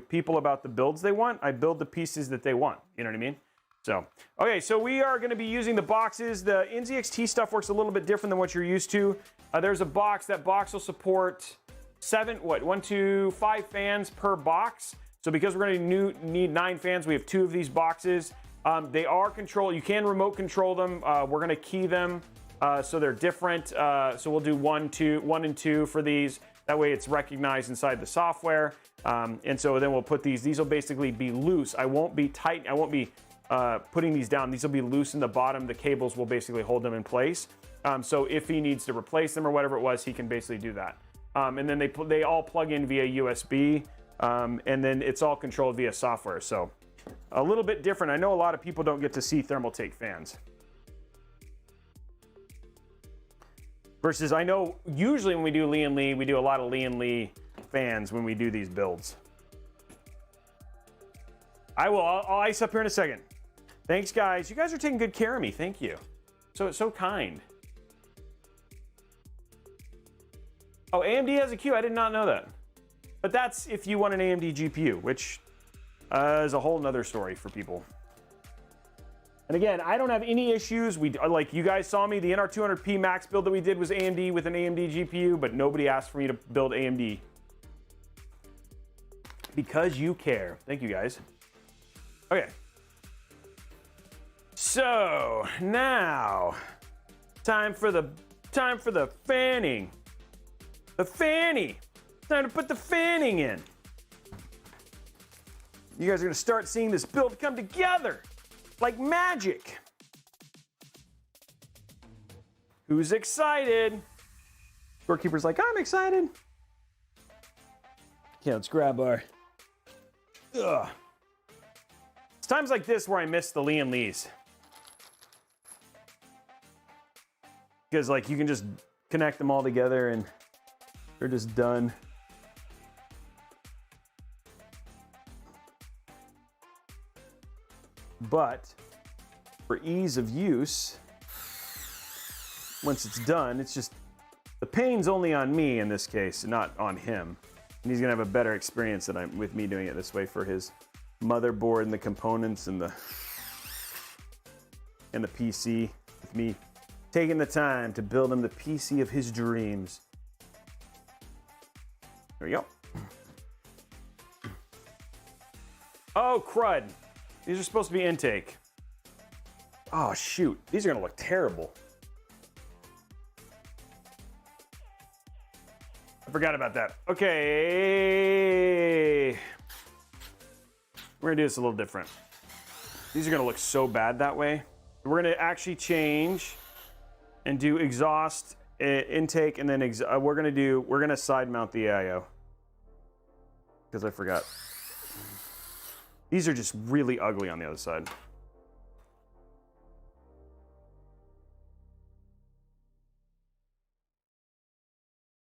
people about the builds they want. I build the pieces that they want. You know what I mean? So, okay, so we are going to be using the boxes. The NZXT stuff works a little bit different than what you're used to. There's a box. That box will support 5 fans per box. So because we're going to need 9 fans, we have 2 of these boxes. They are controlled. You can remote control them. We're going to key them so they're different. So we'll do 1 and 2 for these. That way it's recognized inside the software. And so then we'll put these. These will basically be loose. I won't be tight. I won't be putting these down. These will be loose in the bottom. The cables will basically hold them in place. So if he needs to replace them or whatever it was, he can basically do that. And then they all plug in via USB. And then it's all controlled via software. So a little bit different. I know a lot of people don't get to see Thermaltake fans. Versus I know usually when we do Lian Li, we do a lot of Lian Li fans when we do these builds. I'll ice up here in a second. Thanks, guys. You guys are taking good care of me. Thank you. So kind. Oh, AMD has a queue. I did not know that. But that's if you want an AMD GPU, which is a whole nother story for people. And again, I don't have any issues. Like you guys saw me, the NR200P Max build that we did was AMD with an AMD GPU, but nobody asked for me to build AMD. Because you care. Thank you, guys. Okay. So now, time for the fanning. The fanny. Time to put the fanning in. You guys are gonna start seeing this build come together like magic. Who's excited? Scorekeeper's like, I'm excited. Okay, let's grab our. Ugh. It's times like this where I miss the Lian Lis. Because like you can just connect them all together and they're just done. But for ease of use, once it's done, it's just, the pain's only on me in this case, not on him. And he's gonna have a better experience than with me doing it this way for his motherboard and the components and the PC, with me taking the time to build him the PC of his dreams. There we go. Oh, crud. These are supposed to be intake. Oh, shoot. These are gonna look terrible. I forgot about that. Okay. We're gonna do this a little different. These are gonna look so bad that way. We're gonna actually change and do exhaust, intake, and then we're gonna side mount the AIO. Because I forgot. These are just really ugly on the other side.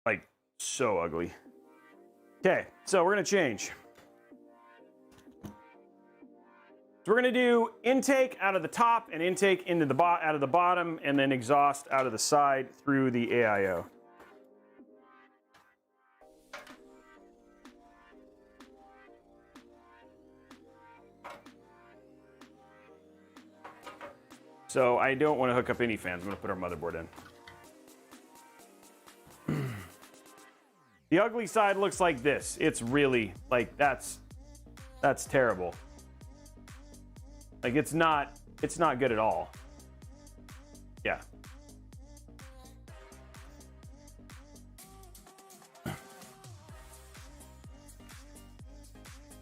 Like, so ugly. Okay, so we're gonna change. So we're gonna do intake out of the top and intake into the out of the bottom, and then exhaust out of the side through the AIO. So I don't want to hook up any fans. I'm going to put our motherboard in. The ugly side looks like this. It's really, like, that's terrible. Like, it's not good at all. Yeah.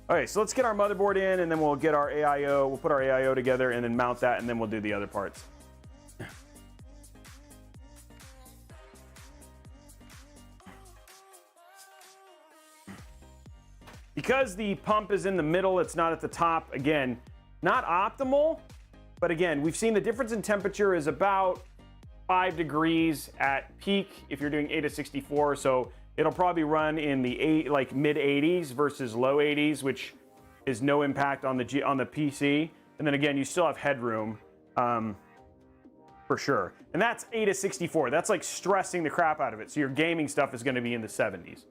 Okay, so let's get our motherboard in, and then we'll get our AIO. We'll put our AIO together and then mount that, and then we'll do the other parts. Because the pump is in the middle, it's not at the top. Again, not optimal, but again, we've seen the difference in temperature is about 5 degrees at peak if you're doing 8 to 64. So it'll probably run in the mid 80s versus low 80s, which is no impact on the PC. And then again, you still have headroom for sure. And that's 8 to 64. That's like stressing the crap out of it. So your gaming stuff is going to be in the 70s.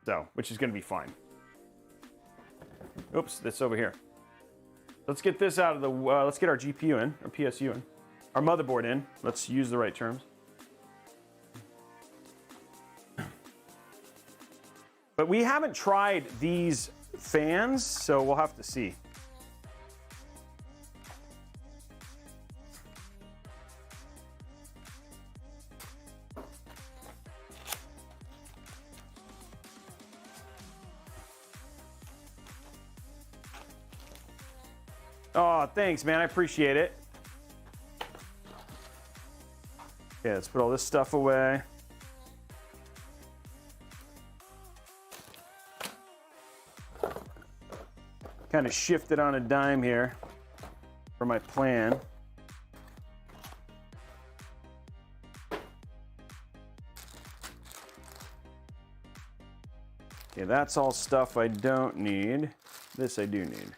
So, which is going to be fine. Oops, that's over here. Let's get this out of the, let's get our GPU in, our PSU in, our motherboard in. Let's use the right terms. But we haven't tried these fans, so we'll have to see. Oh, thanks, man. I appreciate it. Okay, let's put all this stuff away. Kind of shifted on a dime here for my plan. Okay, that's all stuff I don't need. This I do need.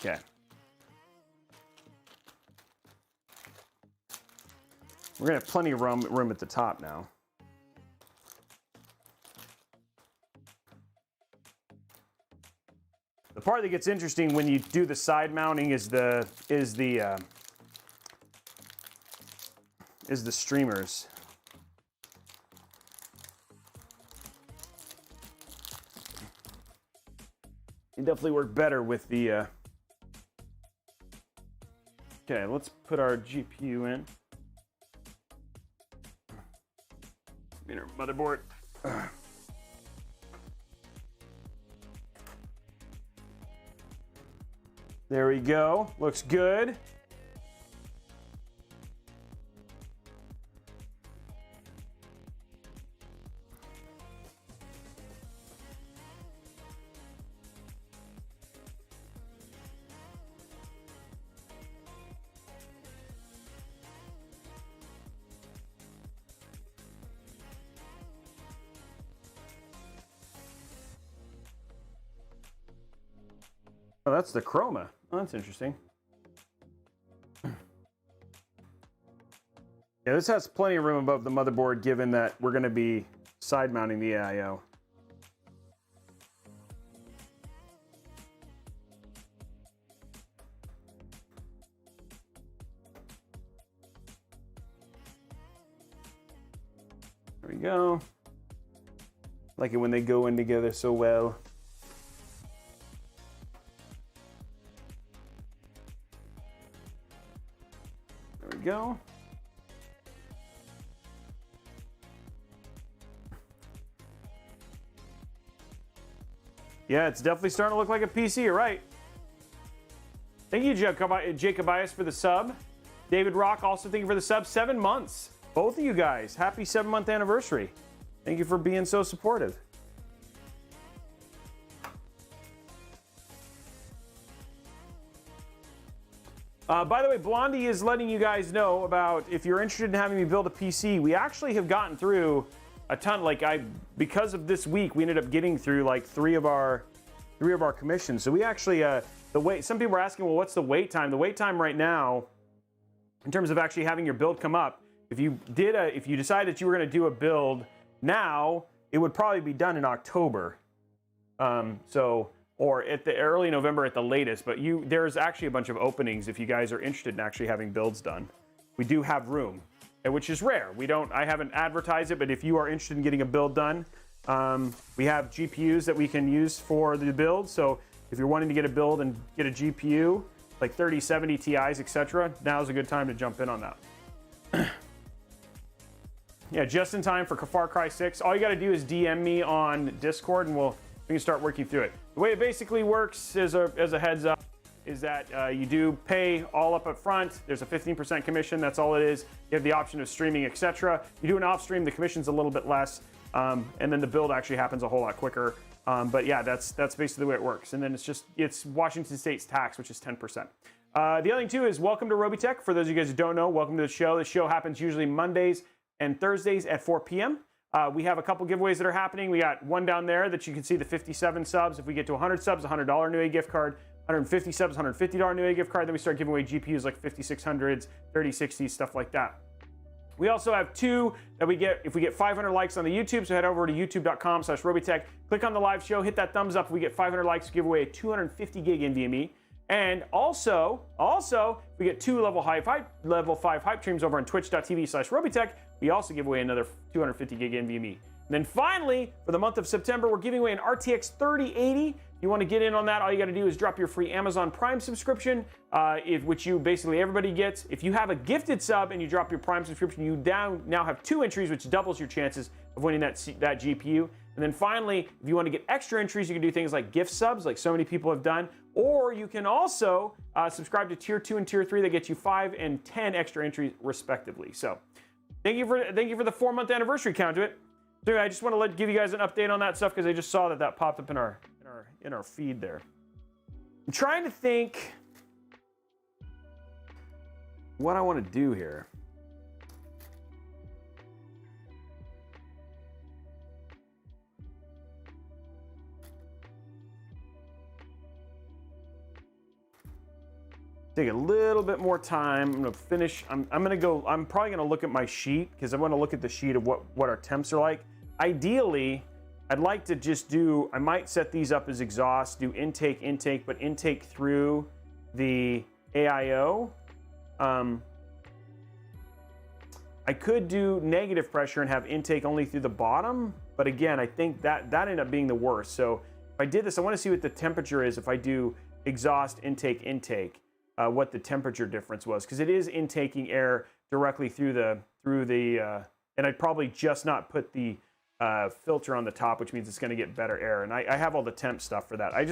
Okay. We're gonna have plenty of room at the top now. The part that gets interesting when you do the side mounting is the streamers. You definitely work better with the. Okay, let's put our GPU in. In our motherboard. There we go. Looks good. Oh, that's the Chroma. Oh, that's interesting. Yeah, this has plenty of room above the motherboard, given that we're going to be side mounting the AIO. There we go. Like it when they go in together so well. Go. Yeah, it's definitely starting to look like a PC. You're right. Thank you, Jacobias, for the sub. David Rock, also thank you for the sub. 7 months. Both of you guys. Happy 7-month anniversary. Thank you for being so supportive. By the way, Blondie is letting you guys know about if you're interested in having me build a PC. We actually have gotten through a ton. Because of this week, we ended up getting through like three of our commissions. So we actually some people are asking, well, what's the wait time? The wait time right now, in terms of actually having your build come up, if you decided that you were going to do a build now, it would probably be done in October. Or at the early November at the latest, but there's actually a bunch of openings if you guys are interested in actually having builds done. We do have room, which is rare. I haven't advertised it, but if you are interested in getting a build done, we have GPUs that we can use for the build. So if you're wanting to get a build and get a GPU, like 3070 Ti's, etc., now's a good time to jump in on that. Yeah, just in time for Far Cry 6. All you got to do is DM me on Discord, and we can start working through it. The way it basically works, as a heads up, is that you do pay all up front. There's a 15% commission. That's all it is. You have the option of streaming, etc. You do an off stream, the commission's a little bit less, and then the build actually happens a whole lot quicker. But yeah, that's basically the way it works. And then it's Washington State's tax, which is 10%. The other thing too is welcome to Robeytech. For those of you guys who don't know, welcome to the show. The show happens usually Mondays and Thursdays at 4 p.m. We have a couple giveaways that are happening. We got one down there that you can see the 57 subs. If we get to 100 subs, $100 new A gift card. 150 subs, $150 new A gift card. Then we start giving away GPUs like 5600s, 3060s, stuff like that. We also have two that we get if we get 500 likes on the YouTube. So head over to youtube.com/Robeytech. Click on the live show, hit that thumbs up. If we get 500 likes, we give away a 250 gig NVMe. And also, if we get two level 5 hype streams over on twitch.tv/Robeytech, we also give away another 250 gig NVMe. And then finally, for the month of September, we're giving away an RTX 3080. You want to get in on that, all you got to do is drop your free Amazon Prime subscription, which you basically everybody gets. If you have a gifted sub and you drop your Prime subscription, you now have 2 entries, which doubles your chances of winning that GPU. And then finally, if you want to get extra entries, you can do things like gift subs, like so many people have done, or you can also subscribe to Tier 2 and Tier 3 that gets you 5 and 10 extra entries respectively. So thank you for the 4-month anniversary count to it. So I just want to give you guys an update on that stuff because I just saw that popped up in our feed there. I'm trying to think what I want to do here. Take a little bit more time. I'm gonna finish. I'm probably gonna look at my sheet because I want to look at the sheet of what our temps are like. Ideally, I'd like to just do, I might set these up as exhaust, do intake, but intake through the AIO. I could do negative pressure and have intake only through the bottom, but again, I think that ended up being the worst. So if I did this, I want to see what the temperature is if I do exhaust, intake, what the temperature difference was, because it is intaking air directly through the, and I'd probably just not put the filter on the top, which means it's going to get better air. And I have all the temp stuff for that. I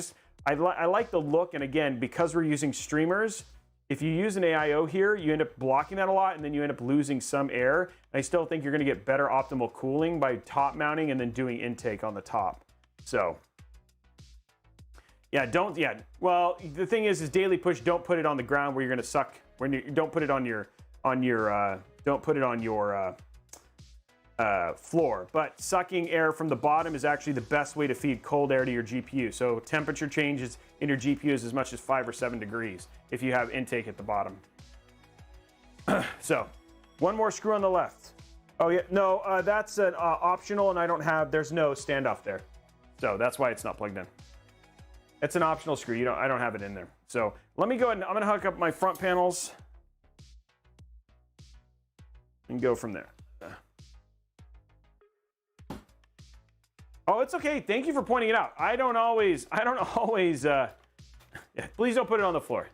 like the look, and again, because we're using streamers, if you use an AIO here, you end up blocking that a lot, and then you end up losing some air. And I still think you're going to get better optimal cooling by top mounting and then doing intake on the top. So yeah, well, the thing is daily push, don't put it on the ground where you're going to suck. Don't put it on your floor, but sucking air from the bottom is actually the best way to feed cold air to your GPU. So temperature changes in your GPU is as much as 5 or 7 degrees if you have intake at the bottom. So one more screw on the left. Oh yeah, no, that's an optional, and there's no standoff there. So that's why it's not plugged in. It's an optional screw. I don't have it in there. So let me go ahead and I'm gonna hook up my front panels and go from there. Oh, it's okay. Thank you for pointing it out. I don't always, yeah, please don't put it on the floor.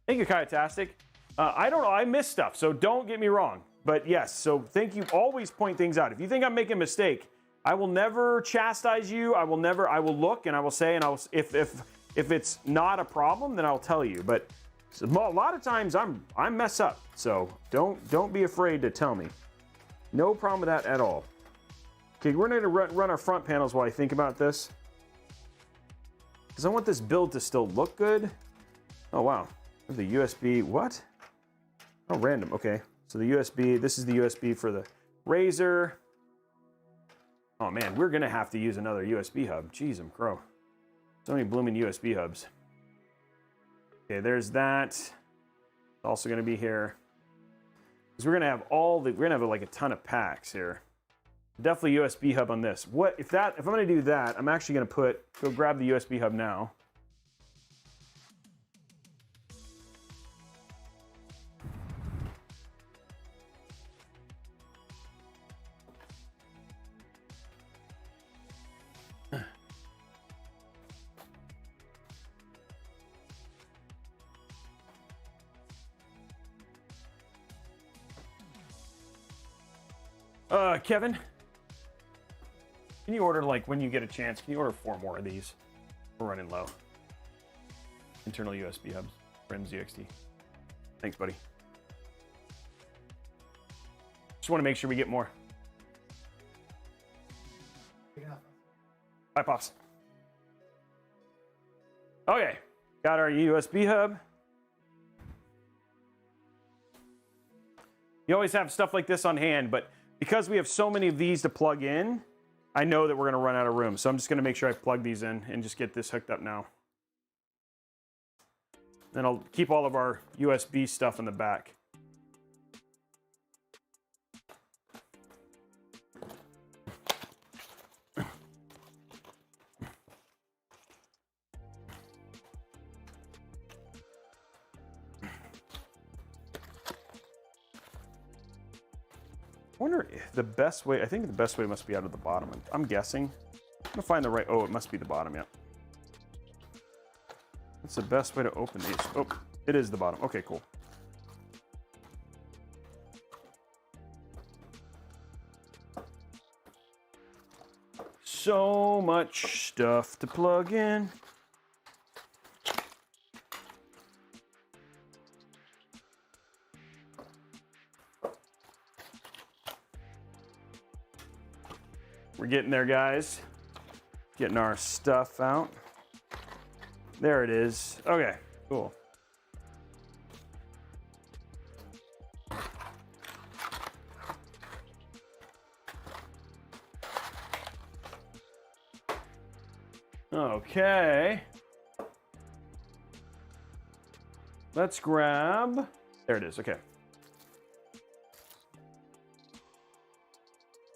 Thank you, Kyotastic. I don't know, I miss stuff, so don't get me wrong. But yes, so thank you. Always point things out. If you think I'm making a mistake, I will never chastise you. I will look and I will say, and if it's not a problem, then I'll tell you. But a lot of times I mess up, so don't be afraid to tell me. No problem with that at all. Okay, we're going to run our front panels while I think about this, because I want this build to still look good. Oh wow, the USB, what? Oh, random. Okay, so the USB, this is the USB for the Razer. Oh man, we're gonna have to use another USB hub. Jeez, I'm crow. So many blooming USB hubs. Okay, there's that. It's also gonna be here, because we're gonna have like a ton of packs here. Definitely USB hub on this. If I'm gonna do that, I'm actually gonna go grab the USB hub now. Kevin, can you order, like, when you get a chance, can you order 4 more of these? We're running low. Internal USB hubs for MZXT. Thanks, buddy. Just want to make sure we get more. Bye, Pops. Okay, got our USB hub. You always have stuff like this on hand, but because we have so many of these to plug in, I know that we're going to run out of room. So I'm just going to make sure I plug these in and just get this hooked up now. Then I'll keep all of our USB stuff in the back. I wonder if the best way, I think the best way must be out of the bottom. I'm guessing. I'm gonna find the right, oh, it must be the bottom, yeah. That's the best way to open these. Oh, it is the bottom. Okay, cool. So much stuff to plug in. We're getting there, guys. Getting our stuff out. There it is. Okay, cool. Okay. Let's grab, there it is, okay.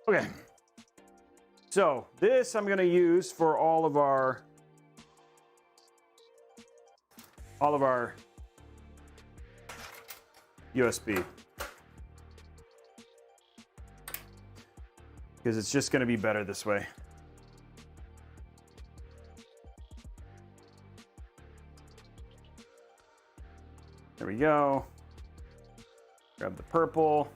Okay. So this I'm going to use for all of our USB. Because it's just going to be better this way. There we go. Grab the purple.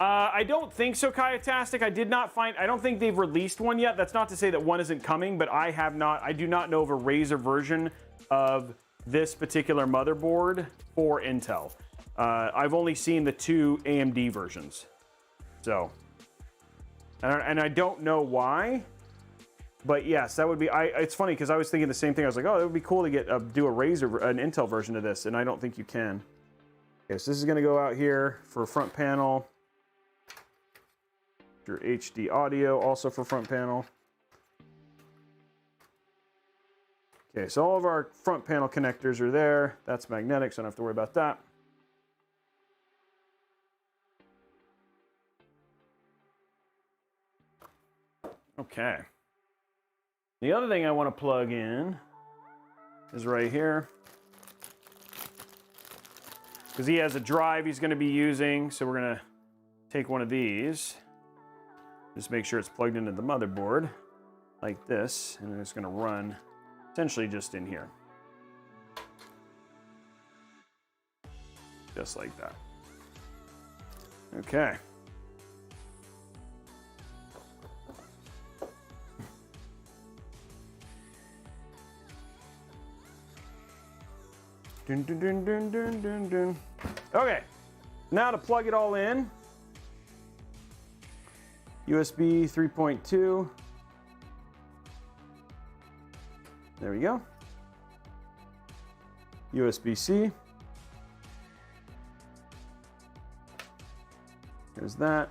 I don't think so, Kyatastic. I don't think they've released one yet. That's not to say that one isn't coming, but I do not know of a Razer version of this particular motherboard for Intel. I've only seen the two AMD versions. So, and I don't know why, but yes, that would be, it's funny because I was thinking the same thing. I was like, oh, it would be cool to get, do a Razer, an Intel version of this, and I don't think you can. Okay, so this is gonna go out here for front panel. Your HD audio also for front panel. Okay, so all of our front panel connectors are there. That's magnetic, so I don't have to worry about that. Okay. The other thing I want to plug in is right here. Because he has a drive he's going to be using, so we're going to take one of these. Just make sure it's plugged into the motherboard like this, and it's going to run essentially just in here. Just like that. Okay. Dun, dun, dun, dun, dun, dun, dun. Okay, now to plug it all in. USB 3.2. There we go. USB-C. There's that.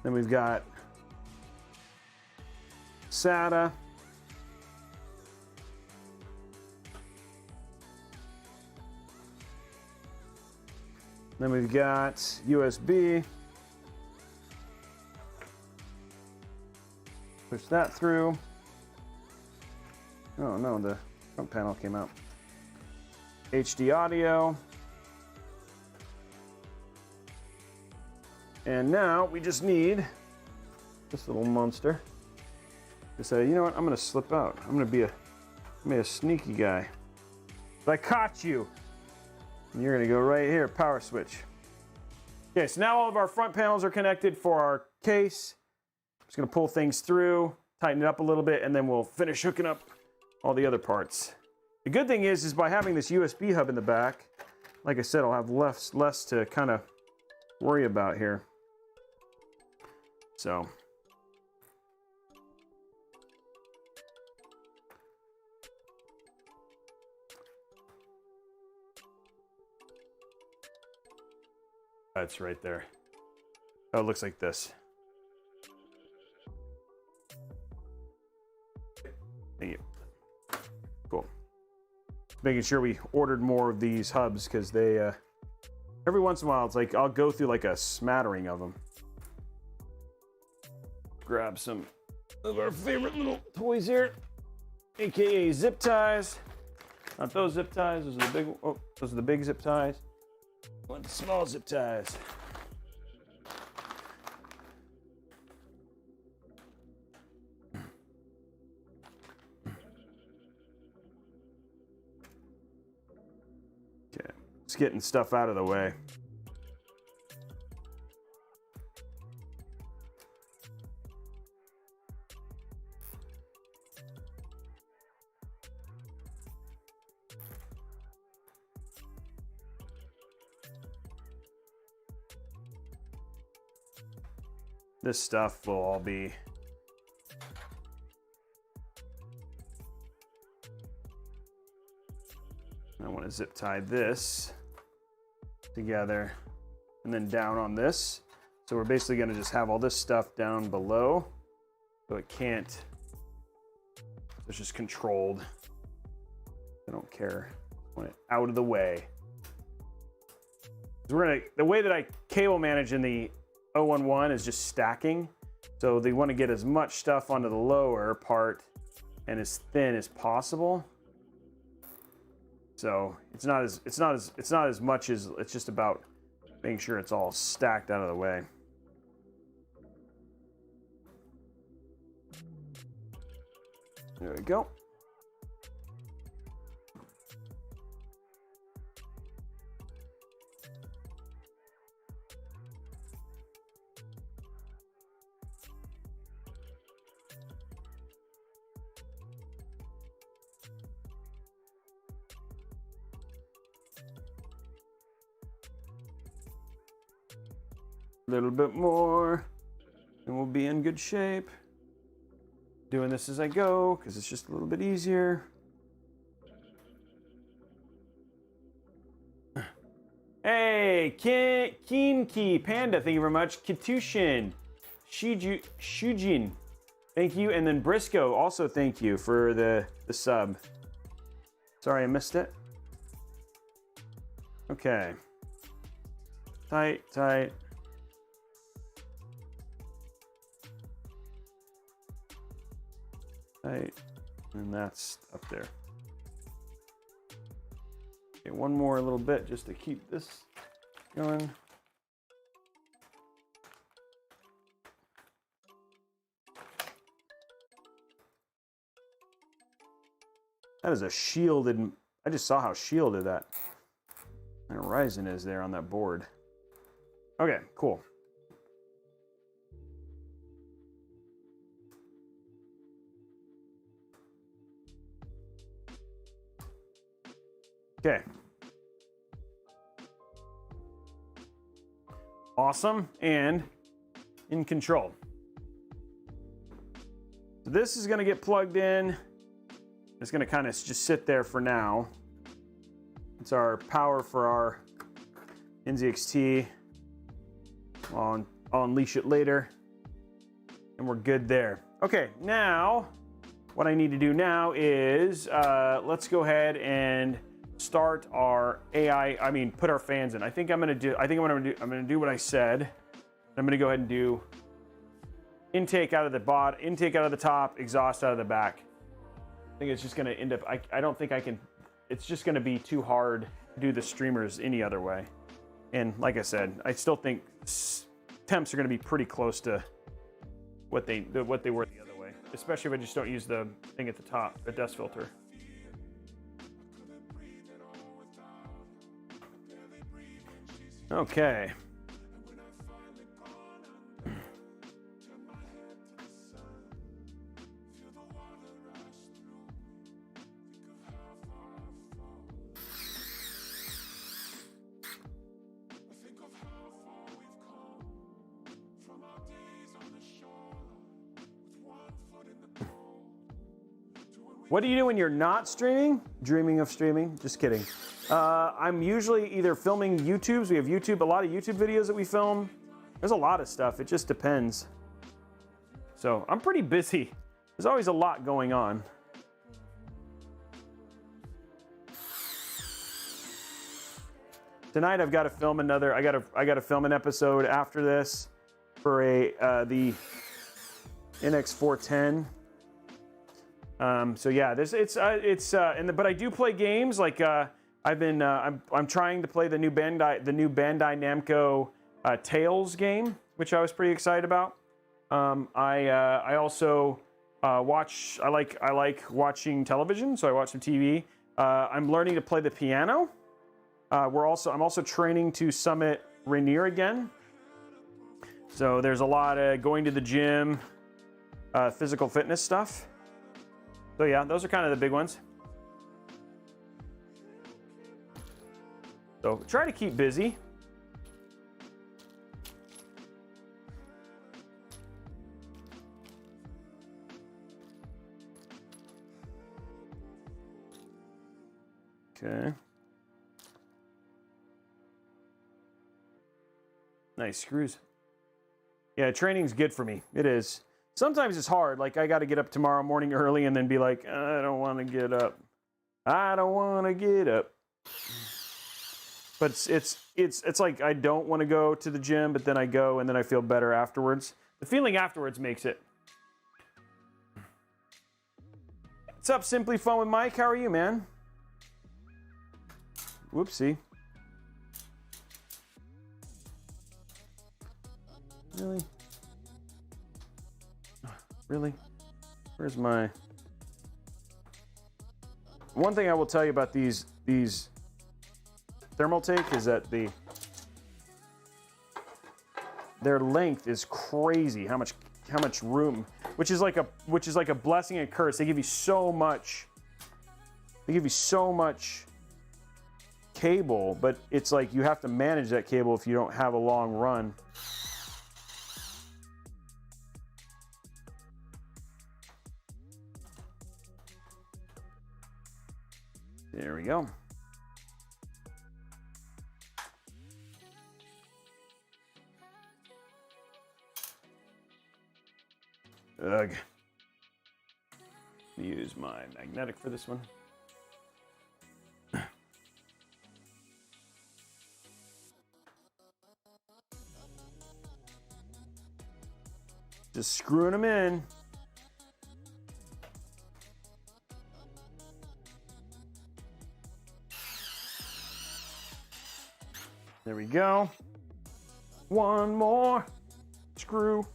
Then we've got SATA. Then we've got USB. Push that through. Oh no, the front panel came out. HD audio. And now we just need this little monster to say, you know what, I'm gonna slip out. I'm gonna be a sneaky guy. But I caught you. And you're gonna go right here, power switch. Okay, so now all of our front panels are connected for our case. Just gonna pull things through, tighten it up a little bit, and then we'll finish hooking up all the other parts. The good thing is by having this USB hub in the back, like I said, I'll have less to kind of worry about here. So, That's right there. Oh, it looks like this. Thank you. Cool. Making sure we ordered more of these hubs because they, every once in a while, it's like I'll go through like a smattering of them. Grab some of our favorite little toys here, aka zip ties. Not those zip ties. Those are the big. Oh, those are the big zip ties. I want the small zip ties. Okay, just getting stuff out of the way. This stuff will all be I want to zip tie this together and then down on this. So we're basically going to just have all this stuff down below so it can't, it's just controlled. I don't care. I want it out of the way. So we're going to, the way that I cable manage in the o11 is just stacking. So they want to get as much stuff onto the lower part and as thin as possible. So it's not as much as, it's just about making sure it's all stacked out of the way. There we go. A little bit more and we'll be in good shape. Doing this as I go because it's just a little bit easier. Hey, Kinki Panda, thank you very much. Katushin, Shujin, thank you. And then Briscoe, also thank you for the sub. Sorry I missed it. Okay. Tight, tight. Right, and that's up there. Okay, one more little bit just to keep this going. That is a shielded, I just saw how shielded that horizon is there on that board. Okay, cool. Okay. Awesome and in control. So this is going to get plugged in. It's going to kind of just sit there for now. It's our power for our NZXT. I'll unleash it later. And we're good there. Okay, now what I need to do now is let's go ahead and start our put our fans in. I'm gonna do what I said. I'm gonna go ahead and do intake out of the bottom, intake out of the top, exhaust out of the back. I think it's just gonna end up, I don't think I can, it's just gonna be too hard to do the streamers any other way. And like I said, I still think temps are gonna be pretty close to what they were the other way, especially if I just don't use the thing at the top, the dust filter. Okay. What do you do when you're not streaming? Dreaming of streaming? Just kidding. I'm usually either filming YouTubes. We have a lot of YouTube videos that we film. There's a lot of stuff. It just depends. So I'm pretty busy. There's always a lot going on. Tonight I've got to film another. I got to film an episode after this for the NX410. So yeah, but I do play games. Like I'm trying to play the new Bandai Namco Tales game, which I was pretty excited about. I also watch. I like watching television, so I watch some TV. I'm learning to play the piano. I'm also training to summit Rainier again. So there's a lot of going to the gym, physical fitness stuff. So yeah, those are kind of the big ones. So try to keep busy. Okay. Nice screws. Yeah, training's good for me. It is. Sometimes it's hard. Like I got to get up tomorrow morning early and then be like, I don't want to get up. I don't want to get up. But it's like I don't want to go to the gym, but then I go and then I feel better afterwards. The feeling afterwards makes it. What's up, Simply Fun with Mike? How are you, man? Whoopsie. Really? Really? Where's my... One thing I will tell you about these Thermaltake is that their length is crazy. How much room, which is like a blessing and a curse. They give you so much. They give you so much cable, but it's like you have to manage that cable if you don't have a long run. There we go. Ugh. Use my magnetic for this one. Just screwing them in. There we go. One more screw.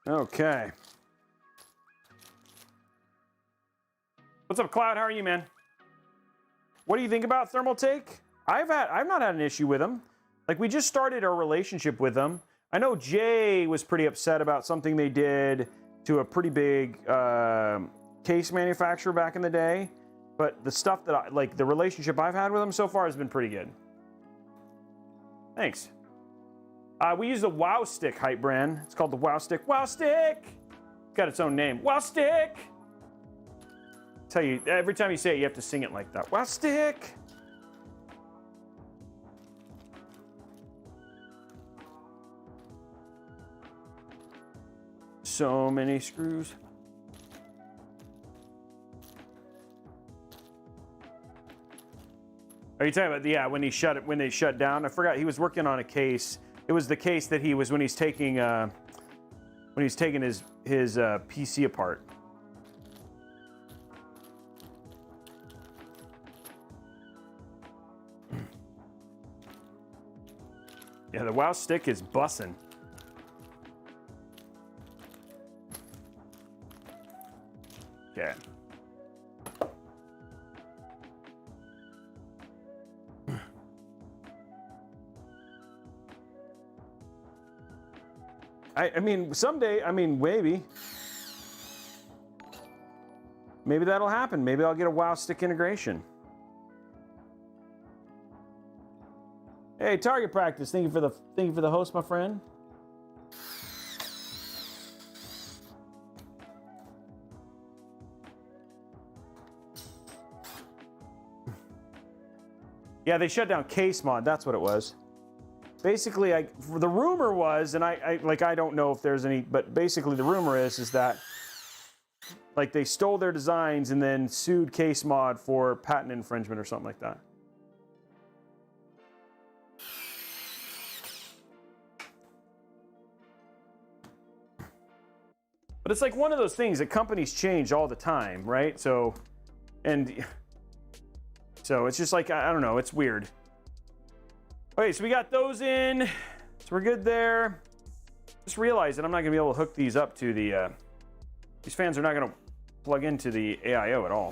Okay. What's up, Cloud? How are you, man? What do you think about Thermaltake? I've not had an issue with them. Like, we just started our relationship with them. I know Jay was pretty upset about something they did to a pretty big case manufacturer back in the day. But the stuff that the relationship I've had with them so far has been pretty good. Thanks. We use the Wow Stick hype brand. It's called the Wow Stick. Wow Stick! Got its own name. Wow Stick! Tell you, every time you say it, you have to sing it like that. Wow Stick! So many screws. Are you talking about when they shut down? I forgot he was working on a case. It was the case that he was when he's taking his PC apart. Yeah, the Wow Stick is bussin'. Okay. I mean, someday, maybe that'll happen. Maybe I'll get a Wow Stick integration. Hey, target practice. Thank you for the host, my friend. Yeah, they shut down case mod. That's what it was. Basically, the rumor was, and I don't know if there's any, but basically the rumor is that like they stole their designs and then sued case mod for patent infringement or something like that. But it's like one of those things that companies change all the time, right? So it's just like, I don't know, it's weird. Okay, so we got those in. So we're good there. Just realized that I'm not gonna be able to hook these up to the, these fans are not gonna plug into the AIO at all.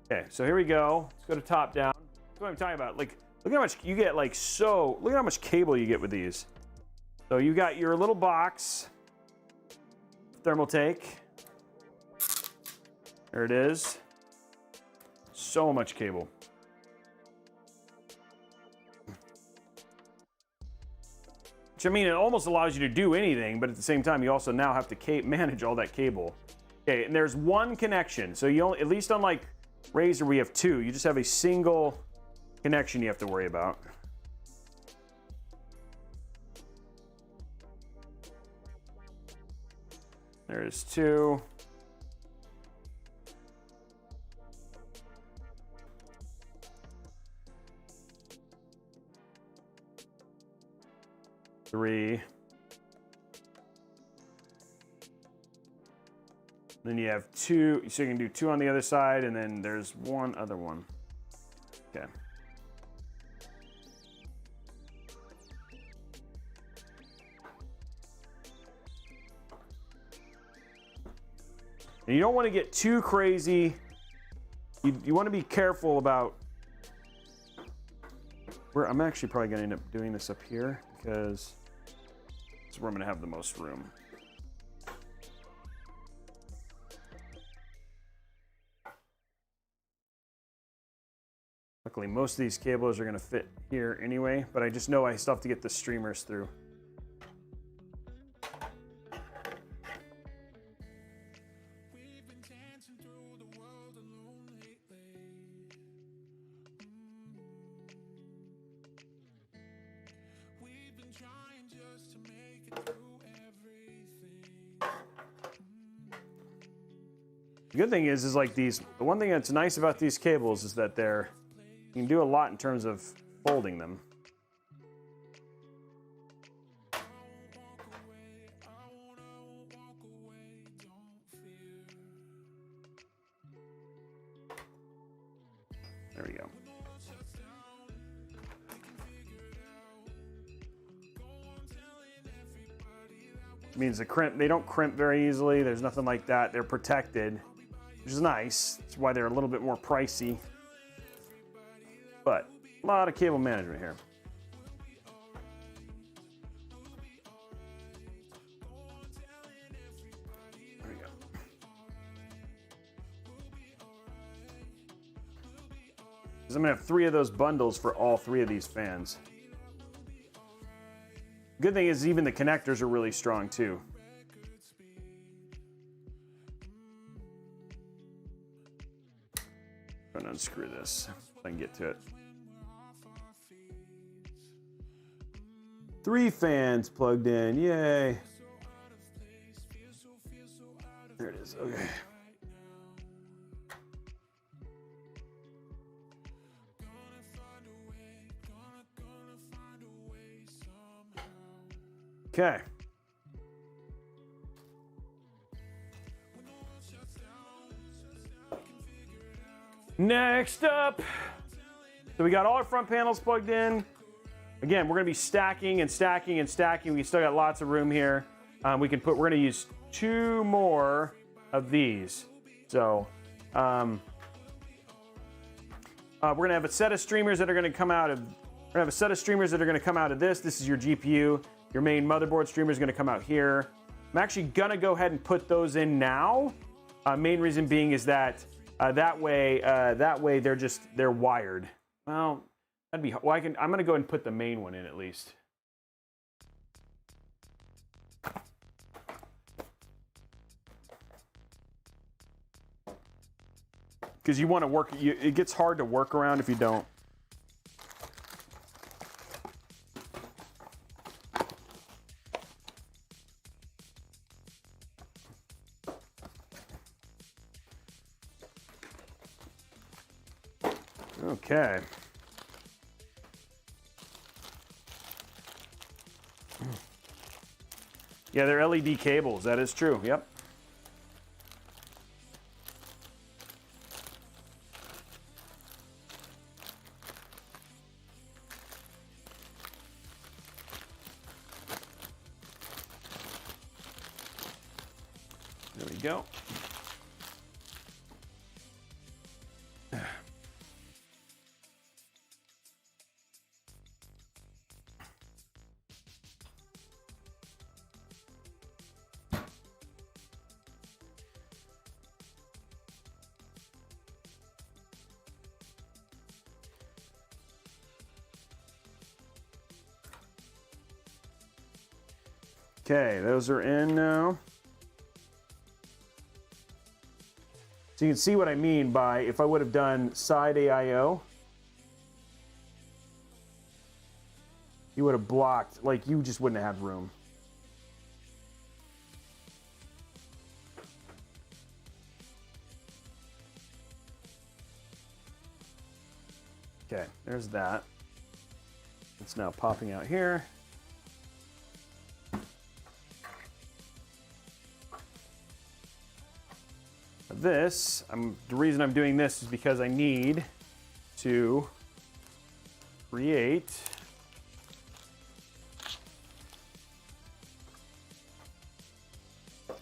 Okay, so here we go. Let's go to top down. That's what I'm talking about. Like, look at how much you get, look at how much cable you get with these. So you got your little box, thermal take. There it is. So much cable. Which, I mean, it almost allows you to do anything, but at the same time, you also now have to manage all that cable. Okay, and there's one connection. So you only, at least unlike Razer, we have two. You just have a single connection you have to worry about. There's two. Three. Then you have two, so you can do two on the other side, and then there's one other one. Okay. And you don't want to get too crazy. You want to be careful about where I'm actually probably going to end up doing this up here because it's where I'm going to have the most room. Luckily, most of these cables are going to fit here anyway, but I just know I still have to get the streamers through. The good thing is like these, the one thing that's nice about these cables is that you can do a lot in terms of folding them. There we go. It means they don't crimp very easily. There's nothing like that. They're protected, which is nice. That's why they're a little bit more pricey. But a lot of cable management here. There we go. Because I'm gonna have 3 of those bundles for all 3 of these fans. Good thing is even the connectors are really strong too. I'm gonna unscrew this if I can get to it. 3 fans plugged in, yay. There it is, okay. Okay. Next up, so we got all our front panels plugged in. Again, we're gonna be stacking and stacking and stacking. We still got lots of room here. We're gonna use 2 more of these. So, we're gonna have a set of streamers that are gonna come out of. We're gonna have a set of streamers that are gonna come out of this. This is your GPU. Your main motherboard streamer is gonna come out here. I'm actually gonna go ahead and put those in now. Main reason being is that that way they're wired. Well, That'd be, well, I'm going to go ahead and put the main one in at least. Because you want to work, it gets hard to work around if you don't. Okay. Yeah, they're LED cables. That is true. Yep. There we go. Okay, those are in now. So you can see what I mean by if I would have done side AIO, you would have blocked, like you just wouldn't have had room. Okay, there's that. It's now popping out here. This, the reason I'm doing this is because I need to create a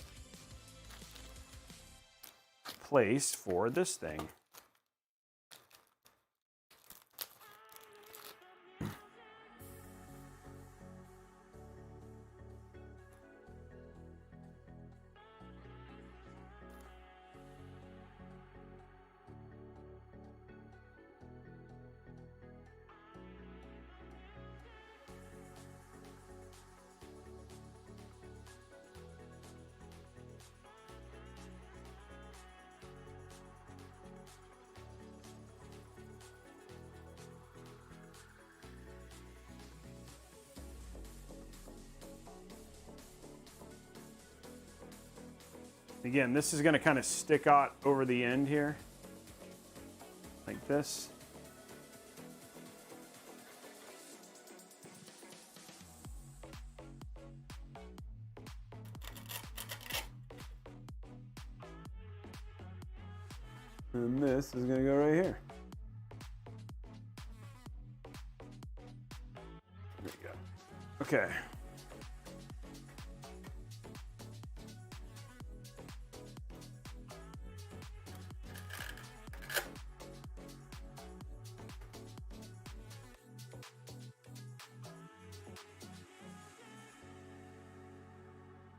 place for this thing. Again, this is going to kind of stick out over the end here, like this. And this is going to go right here. There we go. Okay.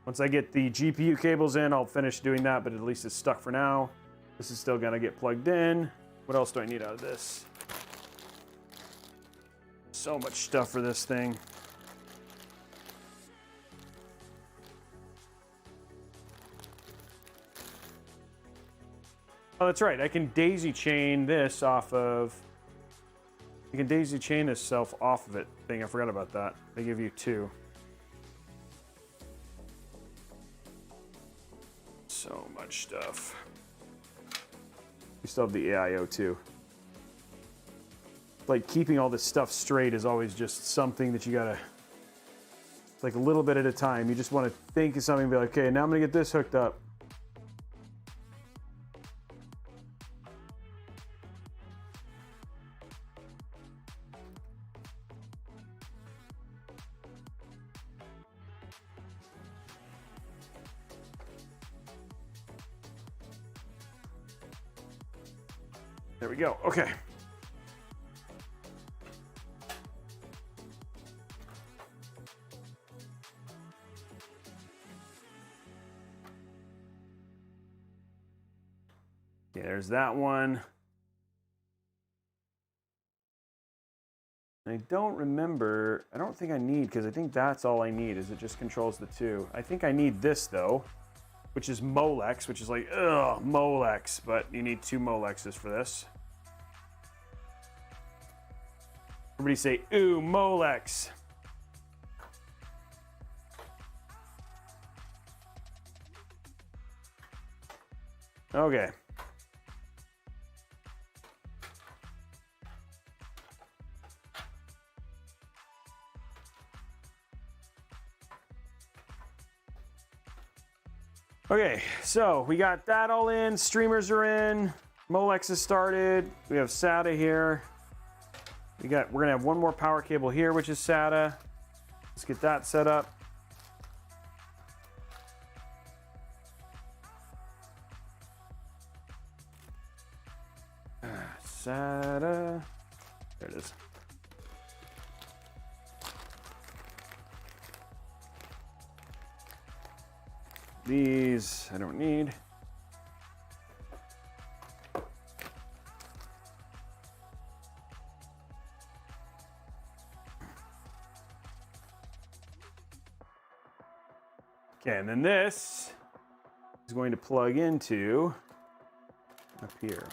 Once I get the GPU cables in, I'll finish doing that, but at least it's stuck for now. This is still gonna get plugged in. What else do I need out of this? So much stuff for this thing. Oh, that's right. I can daisy chain this off of... You can daisy chain this self off of it thing. I forgot about that. They give you two. So much stuff. We still have the AIO too. Like keeping all this stuff straight is always just something that you gotta, like a little bit at a time. You just want to think of something and be like, okay, now I'm gonna get this hooked up. There we go. Okay. Okay, there's that one. I don't remember, I don't think I need, because I think that's all I need, is it just controls the two. I think I need this though, which is Molex, which is like, ugh, Molex, but you need 2 Molexes for this. Everybody say, ooh, Molex. Okay. Okay, so we got that all in, streamers are in, Molex is started, we have SATA here. We're gonna have one more power cable here, which is SATA. Let's get that set up. SATA, there it is. These I don't need. Okay, and then this is going to plug into up here.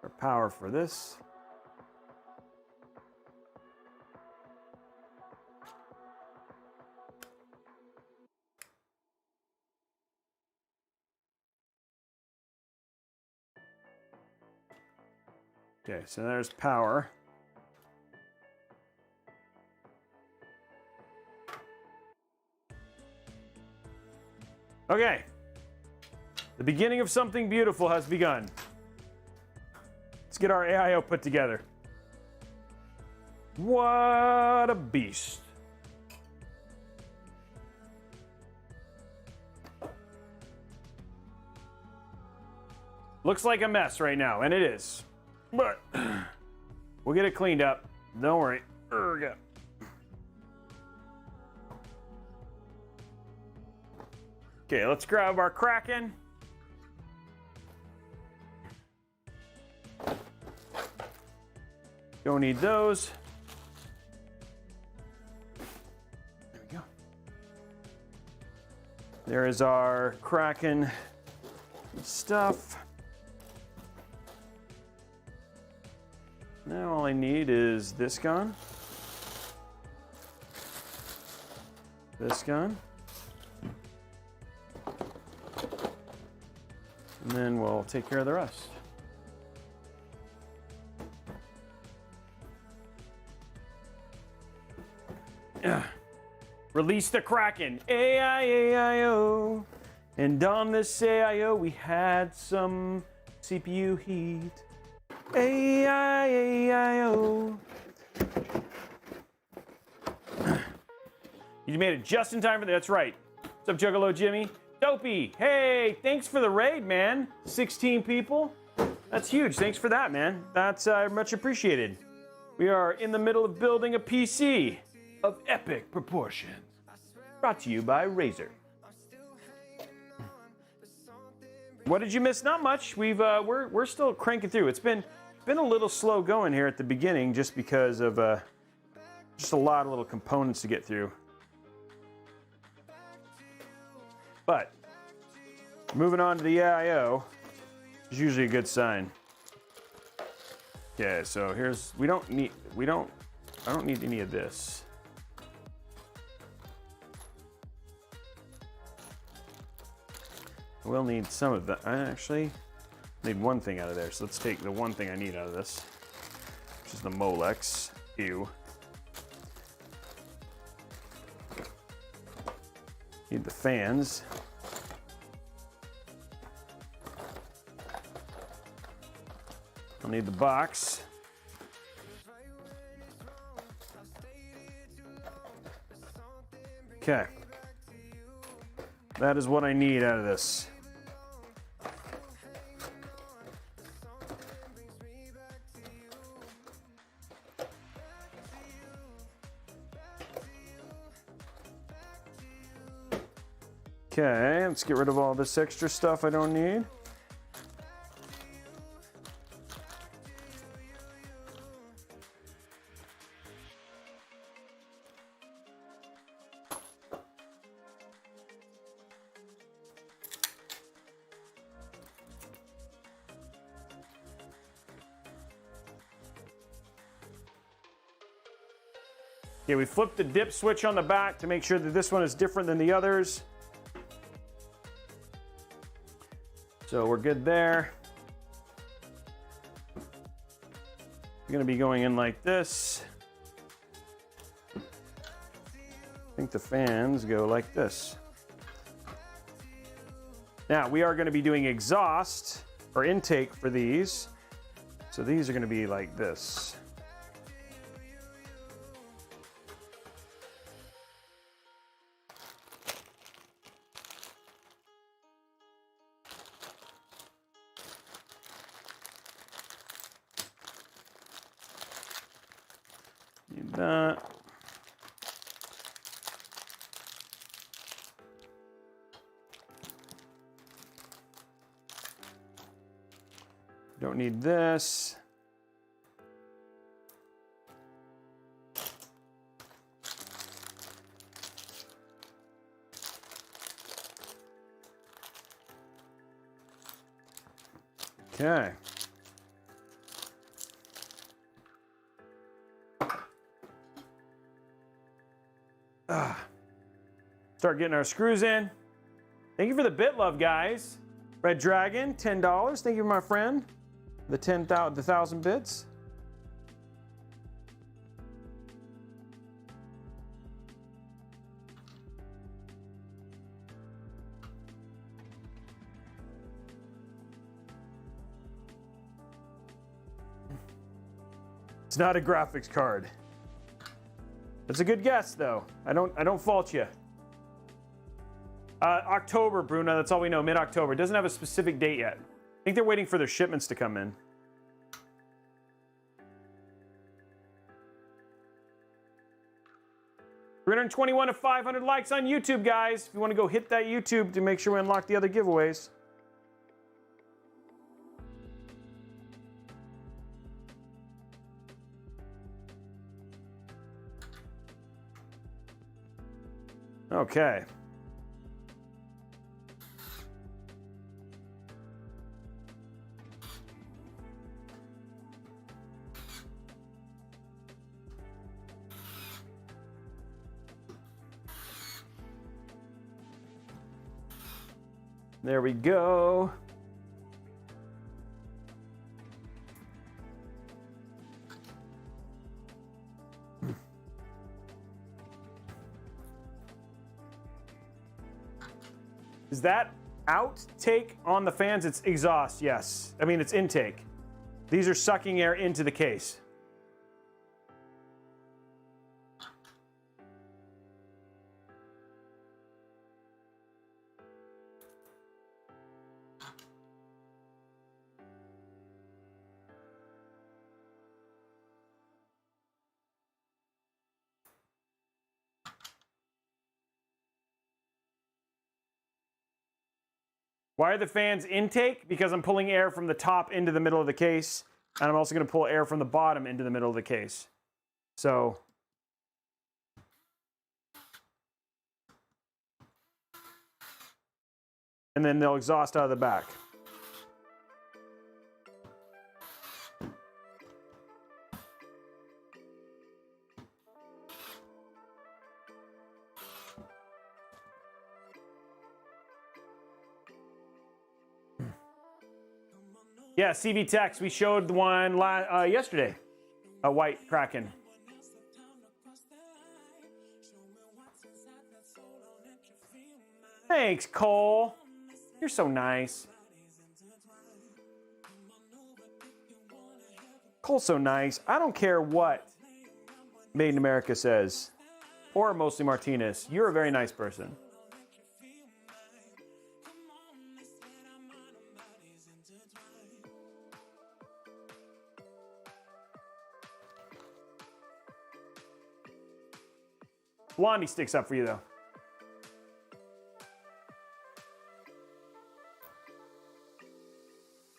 Our power for this. Okay, so there's power. Okay, the beginning of something beautiful has begun. Let's get our AIO put together. What a beast. Looks like a mess right now, and it is. But we'll get it cleaned up. Don't worry. Erga. Okay, let's grab our Kraken. Don't need those. There we go. There is our Kraken stuff. Now all I need is this gun, this gun, and then we'll take care of the rest. Release the Kraken, AIO, and on this AIO we had some CPU heat. AIO. You made it just in time for that. That's right. What's up, Juggalo Jimmy? Dopey. Hey, thanks for the raid, man. 16 people. That's huge. Thanks for that, man. That's much appreciated. We are in the middle of building a PC of epic proportions. Brought to you by Razer. What did you miss? Not much. We're still cranking through. It's been a little slow going here at the beginning just because of just a lot of little components to get through. But moving on to the AIO is usually a good sign. Okay, so here's I don't need any of this. We'll need some of that. I actually need one thing out of there, so let's take the one thing I need out of this, which is the Molex. Ew. Need the fans. I'll need the box. Okay. That is what I need out of this. Okay, let's get rid of all this extra stuff I don't need. Okay, we flipped the dip switch on the back to make sure that this one is different than the others. So we're good there. We're gonna be going in like this. I think the fans go like this. Now we are gonna be doing exhaust or intake for these. So these are gonna be like this. Need that. Don't need this. Okay. Start getting our screws in. Thank you for the bit love, guys. Red Dragon, $10. Thank you, my friend. The 1,000 bits. It's not a graphics card. That's a good guess, though. I don't fault you. October, Bruno. That's all we know. Mid-October. It doesn't have a specific date yet. I think they're waiting for their shipments to come in. We're 321 to 500 likes on YouTube, guys. If you want to go hit that YouTube to make sure we unlock the other giveaways. Okay. There we go. Is that outtake on the fans? It's exhaust, yes. I mean, it's intake. These are sucking air into the case. Why are the fans intake? Because I'm pulling air from the top into the middle of the case, and I'm also going to pull air from the bottom into the middle of the case. So, and then they'll exhaust out of the back. Yeah, CV Techs, we showed the one yesterday. A white Kraken. Thanks, Cole. You're so nice. Cole's so nice. I don't care what Made in America says, or Mostly Martinez. You're a very nice person. Blondie sticks up for you, though.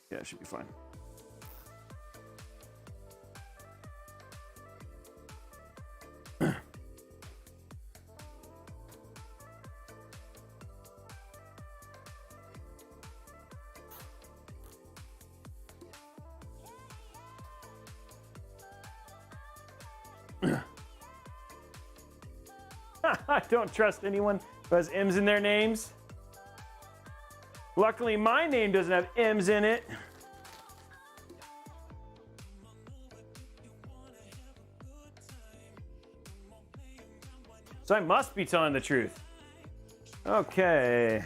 Yeah, it should be fine. I don't trust anyone who has M's in their names. Luckily, my name doesn't have M's in it. So I must be telling the truth. Okay.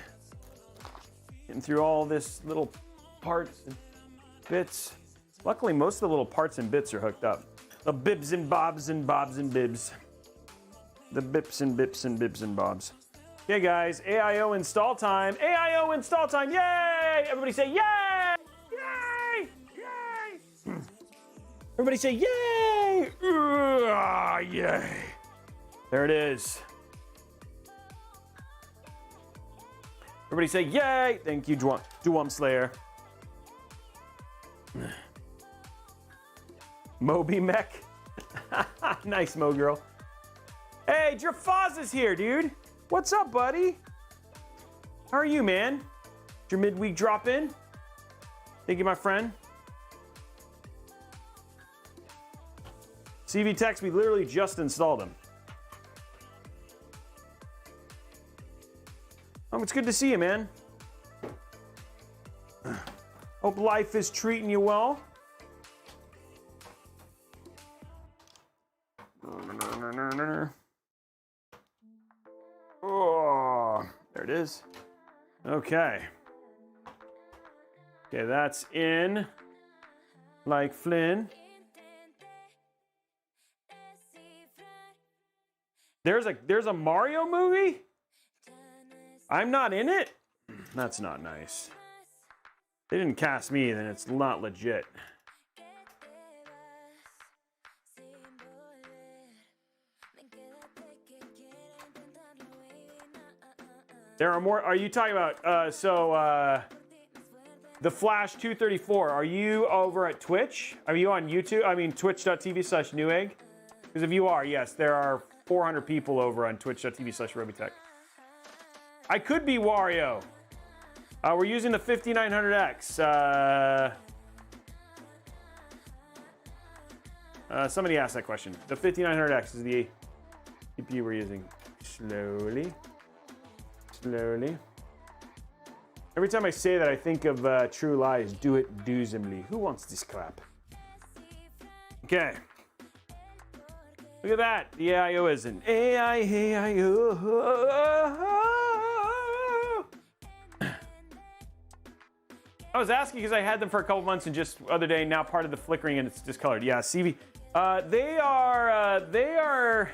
Getting through all this little parts and bits. Luckily, most of the little parts and bits are hooked up. The bibs and bobs and bobs and bibs. The bips and bips and bibs and bobs. Okay, guys, AIO install time. AIO install time, yay! Everybody say yay! Yay! Yay! Everybody say yay! Yay! There it is. Everybody say yay! Thank you, Dwam Slayer. Moby Mech. Nice, Mo girl. Hey, Drafaz is here, dude. What's up, buddy? How are you, man? Your midweek drop in? Thank you, my friend. CV Techs, we literally just installed them. Oh, it's good to see you, man. Hope life is treating you well. Oh, there it is. Okay. Okay, that's in. Like Flynn. There's a Mario movie? I'm not in it? That's not nice. They didn't cast me, then it's not legit. There are more. Are you talking about, the Flash 234, are you over at Twitch? Are you on YouTube? I mean, twitch.tv/Newegg? Because if you are, yes, there are 400 people over on twitch.tv/Robeytech. I could be Wario. We're using the 5900X. Somebody asked that question. The 5900X is the CPU we're using. Slowly. Slowly. Every time I say that, I think of True Lies. Do it doozimly. Who wants this crap? Okay. Look at that. The AIO is an AIO. I was asking because I had them for a couple months and just the other day, now part of the flickering and it's discolored. Yeah, CV. They are,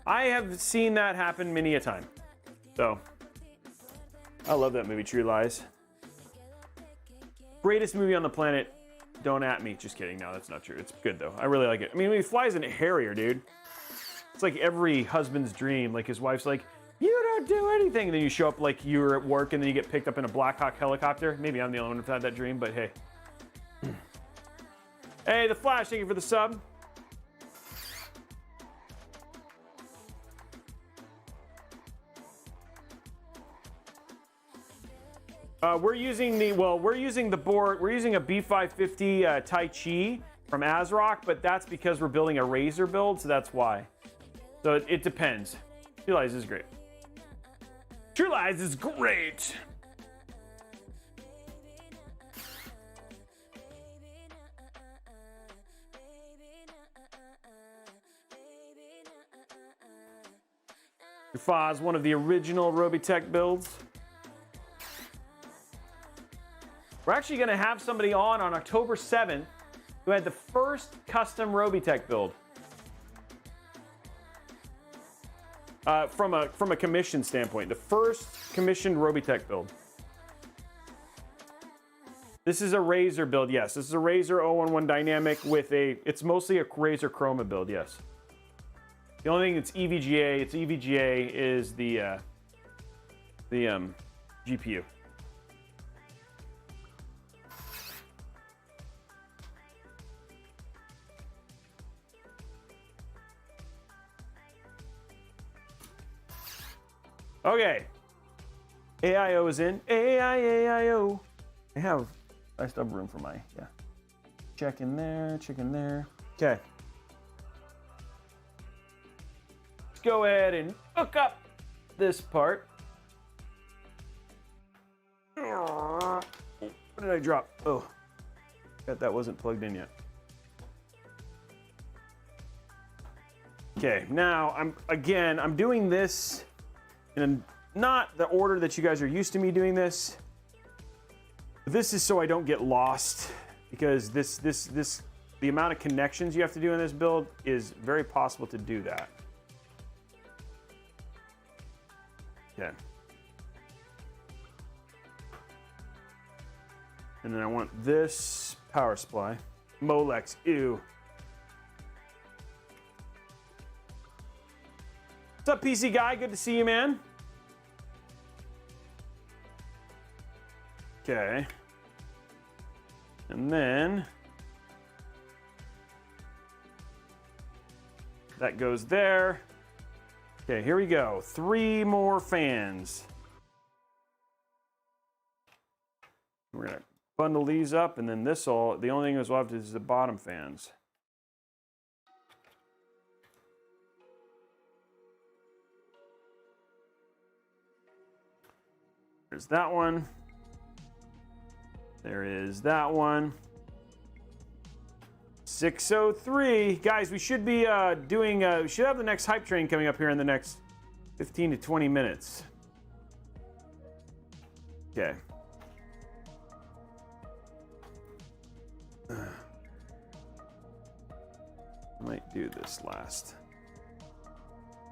I have seen that happen many a time. So, I love that movie, True Lies. Greatest movie on the planet. Don't at me. Just kidding. No, that's not true. It's good though. I really like it. I mean, he flies in a Harrier, dude. It's like every husband's dream. Like his wife's like, you don't do anything. And then you show up like you're at work and then you get picked up in a Black Hawk helicopter. Maybe I'm the only one who's had that dream, but hey. Hey, The Flash, thank you for the sub. We're using the board. We're using a B550 Tai Chi from ASRock, but that's because we're building a Razer build, so that's why. So it depends. True Lies is great. True Lies is great. Foz, one of the original Robeytech builds. We're actually going to have somebody on October 7th who had the first custom Robeytech build. From a commission standpoint, the first commissioned Robeytech build. This is a Razer build, yes. This is a Razer o11 Dynamic with it's mostly a Razer Chroma build, yes. The only thing that's EVGA is the GPU. Okay. AIO is in. AIO. I still have room for my, yeah. Check in there, check in there. Okay. Let's go ahead and hook up this part. What did I drop? Oh, that wasn't plugged in yet. Okay, now I'm doing this in not the order that you guys are used to me doing this. This is so I don't get lost, because the amount of connections you have to do in this build is very possible to do that. Okay. And then I want this power supply. Molex, ew. What's up, PC guy? Good to see you, man. Okay. And then that goes there. Okay, here we go. 3 more fans. We're gonna bundle these up, and then the only thing is we'll have to is the bottom fans. There's that one. There is that one. 603. Guys, we should be we should have the next hype train coming up here in the next 15 to 20 minutes. Okay. I might do this last.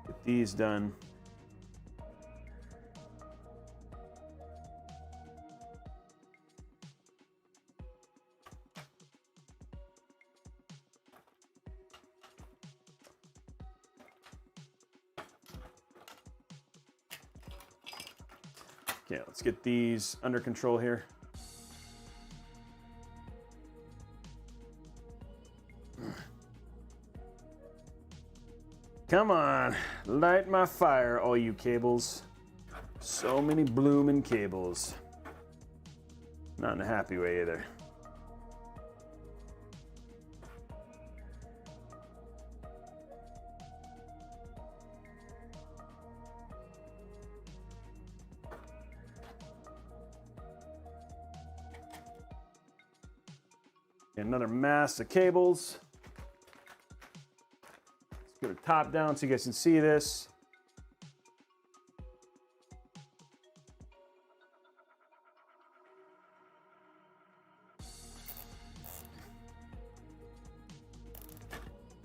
Get these done. Okay, let's get these under control here. Come on, light my fire, all you cables. So many blooming cables. Not in a happy way either. Another mass of cables. Let's get it top down so you guys can see this.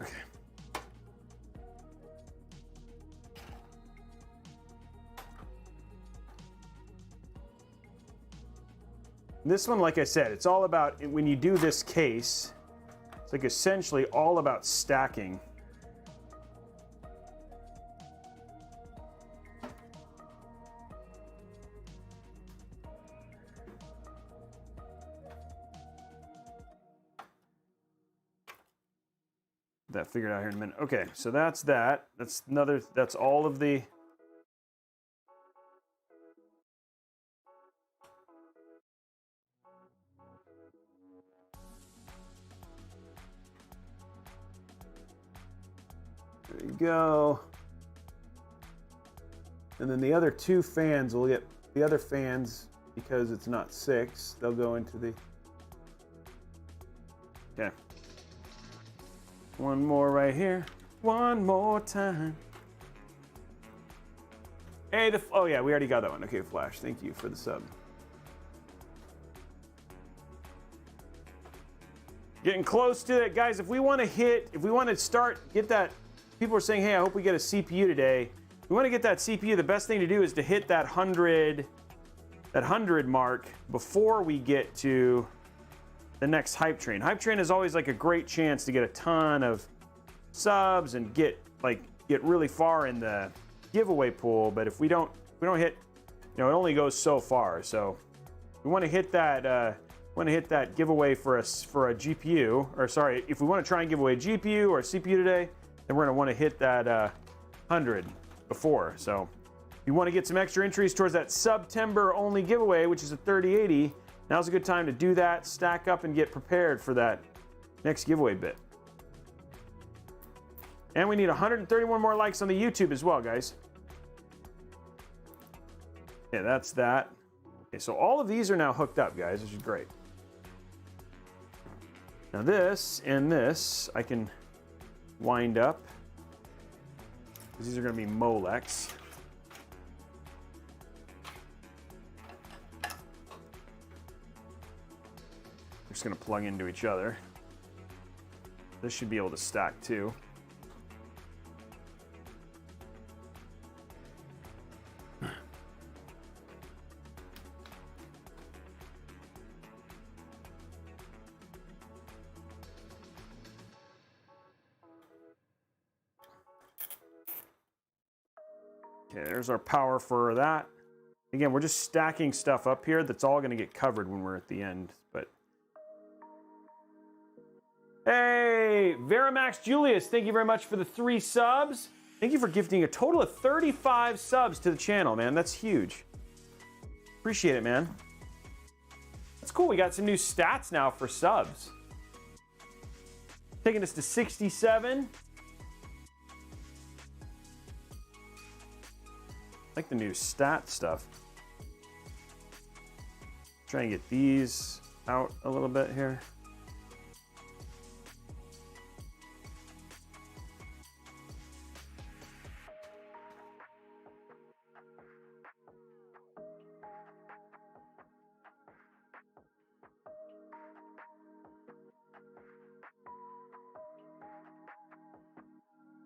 Okay. This one, like I said, it's all about, when you do this case, it's like essentially all about stacking. That figured out here in a minute. Okay, so that's that. That's all of the. There you go. And then the other 2 fans will get the other fans, because it's not 6. They'll go into the. Okay. One more right here. One more time. Hey, oh yeah, we already got that one. Okay, Flash, thank you for the sub. Getting close to it, guys. If we want to get that. People are saying, hey, I hope we get a CPU today. If we want to get that CPU, the best thing to do is to hit that 100 mark before we get to the next hype train. Hype train is always like a great chance to get a ton of subs and get really far in the giveaway pool. But if we don't hit, it only goes so far. So we want to hit that giveaway for a GPU, or sorry, if we want to try and give away a GPU or a CPU today, then we're going to want to hit that 100 before. So if you want to get some extra entries towards that September only giveaway, which is a 3080, now's a good time to do that, stack up, and get prepared for that next giveaway bit. And we need 131 more likes on the YouTube as well, guys. Okay, that's that. Okay, so all of these are now hooked up, guys, which is great. Now this and this I can wind up, because these are going to be Molex. They're just going to plug into each other. This should be able to stack too. Okay, there's our power for that. Again, we're just stacking stuff up here that's all going to get covered when we're at the end. But hey, Veramax Julius, thank you very much for the 3 subs. Thank you for gifting a total of 35 subs to the channel, man. That's huge. Appreciate it, man. That's cool. We got some new stats now for subs. Taking us to 67. I like the new stat stuff. Try and get these out a little bit here.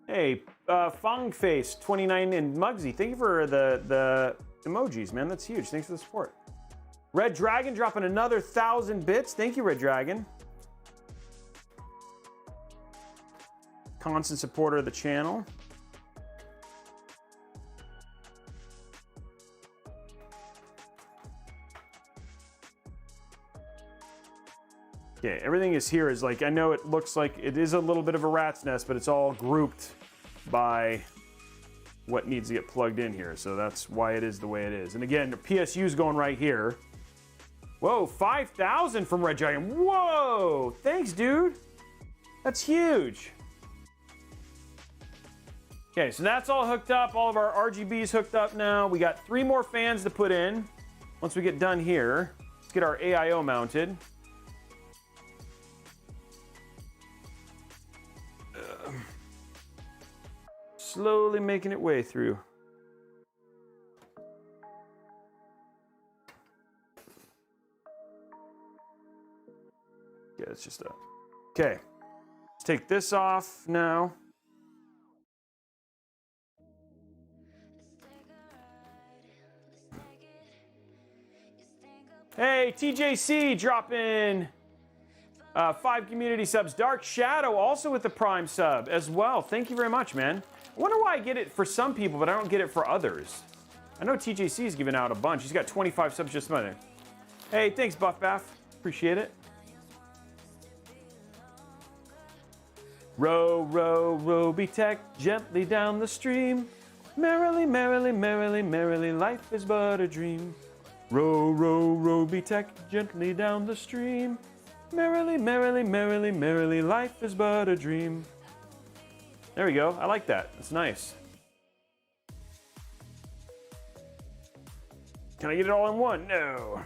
Hey, Fongface29 and Muggsy, thank you for the emojis, man. That's huge. Thanks for the support. Red Dragon dropping another 1,000 bits. Thank you, Red Dragon. Constant supporter of the channel. Okay, everything is here is like, I know it looks like it is a little bit of a rat's nest, but it's all grouped by what needs to get plugged in here. So that's why it is the way it is. And again, the PSU is going right here. Whoa, 5,000 from Red Dragon. Whoa, thanks, dude. That's huge. Okay, so that's all hooked up. All of our RGBs hooked up now. We got 3 more fans to put in. Once we get done here, let's get our AIO mounted. Slowly making it way through. Yeah, it's just a... Okay, let's take this off now. Hey, TJC, drop in 5 community subs. Dark Shadow also with the Prime sub as well. Thank you very much, man. I wonder why I get it for some people, but I don't get it for others. I know TJC's giving out a bunch. He's got 25 subs just a minute. Hey, thanks, Buff Baff. Appreciate it. Row, row, Robeytech, gently down the stream. Merrily, merrily, merrily, merrily, life is but a dream. Row, row, Robeytech, gently down the stream. Merrily, merrily, merrily, merrily, life is but a dream. There we go. I like that. That's nice. Can I get it all in one? No.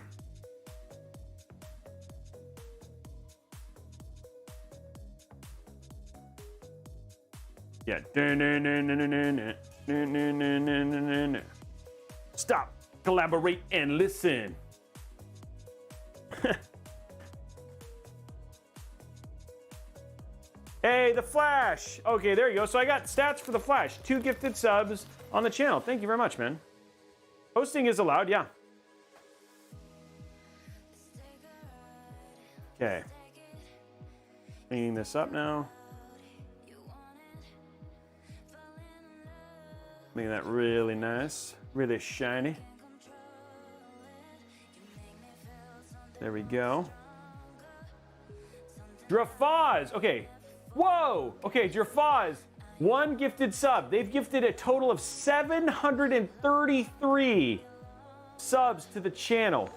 Yeah. Stop, collaborate, and listen. Hey, the Flash. Okay, there you go. So I got stats for the Flash. 2 gifted subs on the channel. Thank you very much, man. Hosting is allowed, yeah. Okay. Cleaning this up now. Making that really nice, really shiny. There we go. Drafaz. Okay. Whoa! Okay, Jerfaz, 1 gifted sub. They've gifted a total of 733 subs to the channel.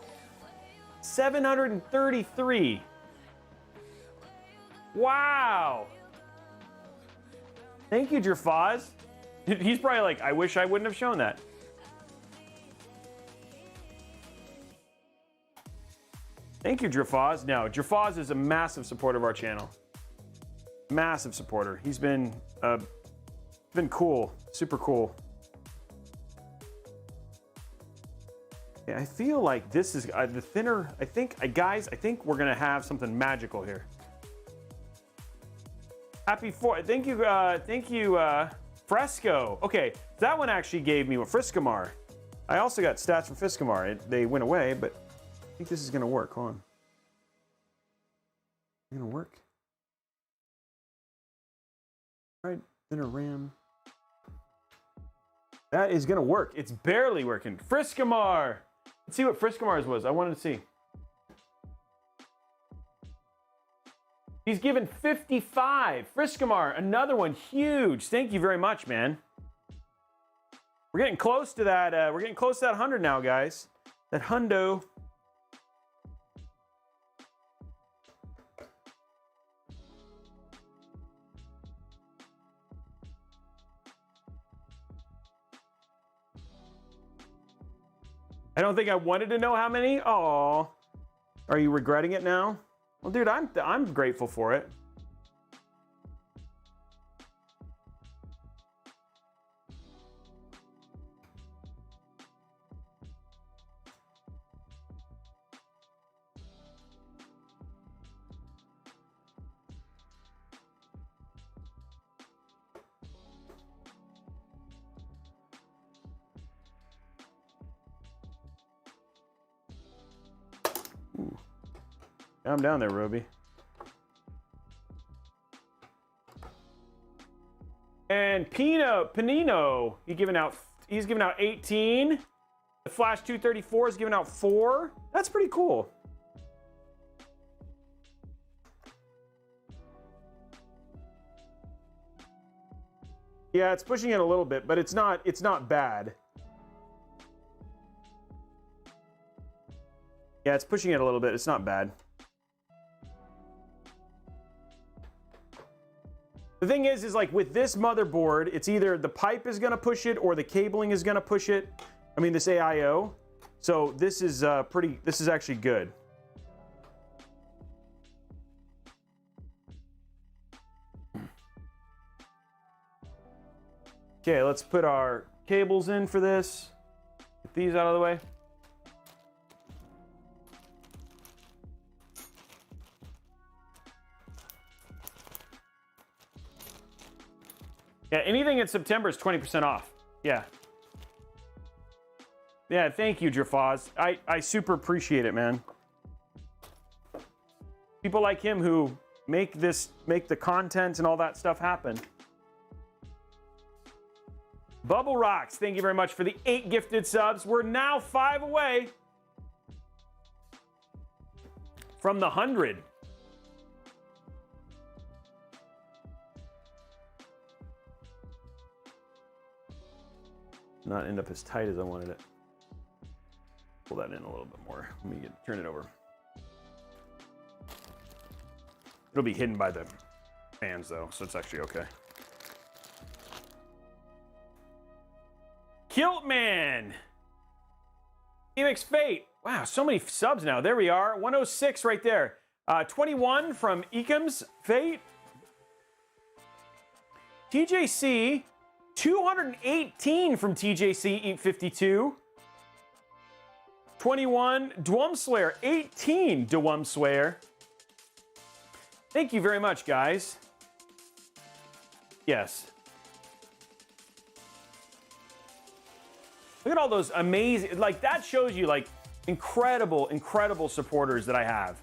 733. Wow! Thank you, Jerfaz. He's probably like, I wish I wouldn't have shown that. Thank you, Drafaz. No, Drafaz is a massive supporter of our channel. Massive supporter. He's been cool, super cool. Yeah, I feel like this is the thinner. I think, guys, I think we're gonna have something magical here. Happy thank you, Fresco. Okay, that one actually gave me what Friscomar. I also got stats from Friscomar. They went away, but I think this is gonna work. Hold on. Gonna work. All right, thinner RAM. That is gonna work. It's barely working. Friscomar. Let's see what Friscomar's was. I wanted to see. He's given 55. Friscomar, another one, huge. Thank you very much, man. We're getting close to that. We're getting close to that 100 now, guys. That hundo. I don't think I wanted to know how many. Oh, are you regretting it now? Well, dude, I'm grateful for it. Ooh. Calm down there, Robey. And Panino, he's giving out 18. The Flash 234 is giving out 4. That's pretty cool. Yeah, it's pushing it a little bit, but it's not bad. Yeah, it's pushing it a little bit. It's not bad. The thing is like with this motherboard, it's either the pipe is going to push it or the cabling is going to push it. I mean, this AIO. So this is this is actually good. Okay, let's put our cables in for this. Get these out of the way. Yeah, anything in September is 20% off. Yeah. Yeah, thank you, Drafaz. I super appreciate it, man. People like him who make the content and all that stuff happen. Bubble Rocks, thank you very much for the 8 gifted subs. We're now 5 away from the 100. Not end up as tight as I wanted it. Pull that in a little bit more. Let me turn it over. It'll be hidden by the fans though, so it's actually okay. Kiltman! Emix Fate. Wow, so many subs now. There we are. 106 right there. 21 from Ekams Fate. TJC. 218 from TJC Eat 52. 21 Dwumslayer. 18 Dwumslayer. Thank you very much, guys. Yes. Look at all those amazing, like that shows you like incredible supporters that I have.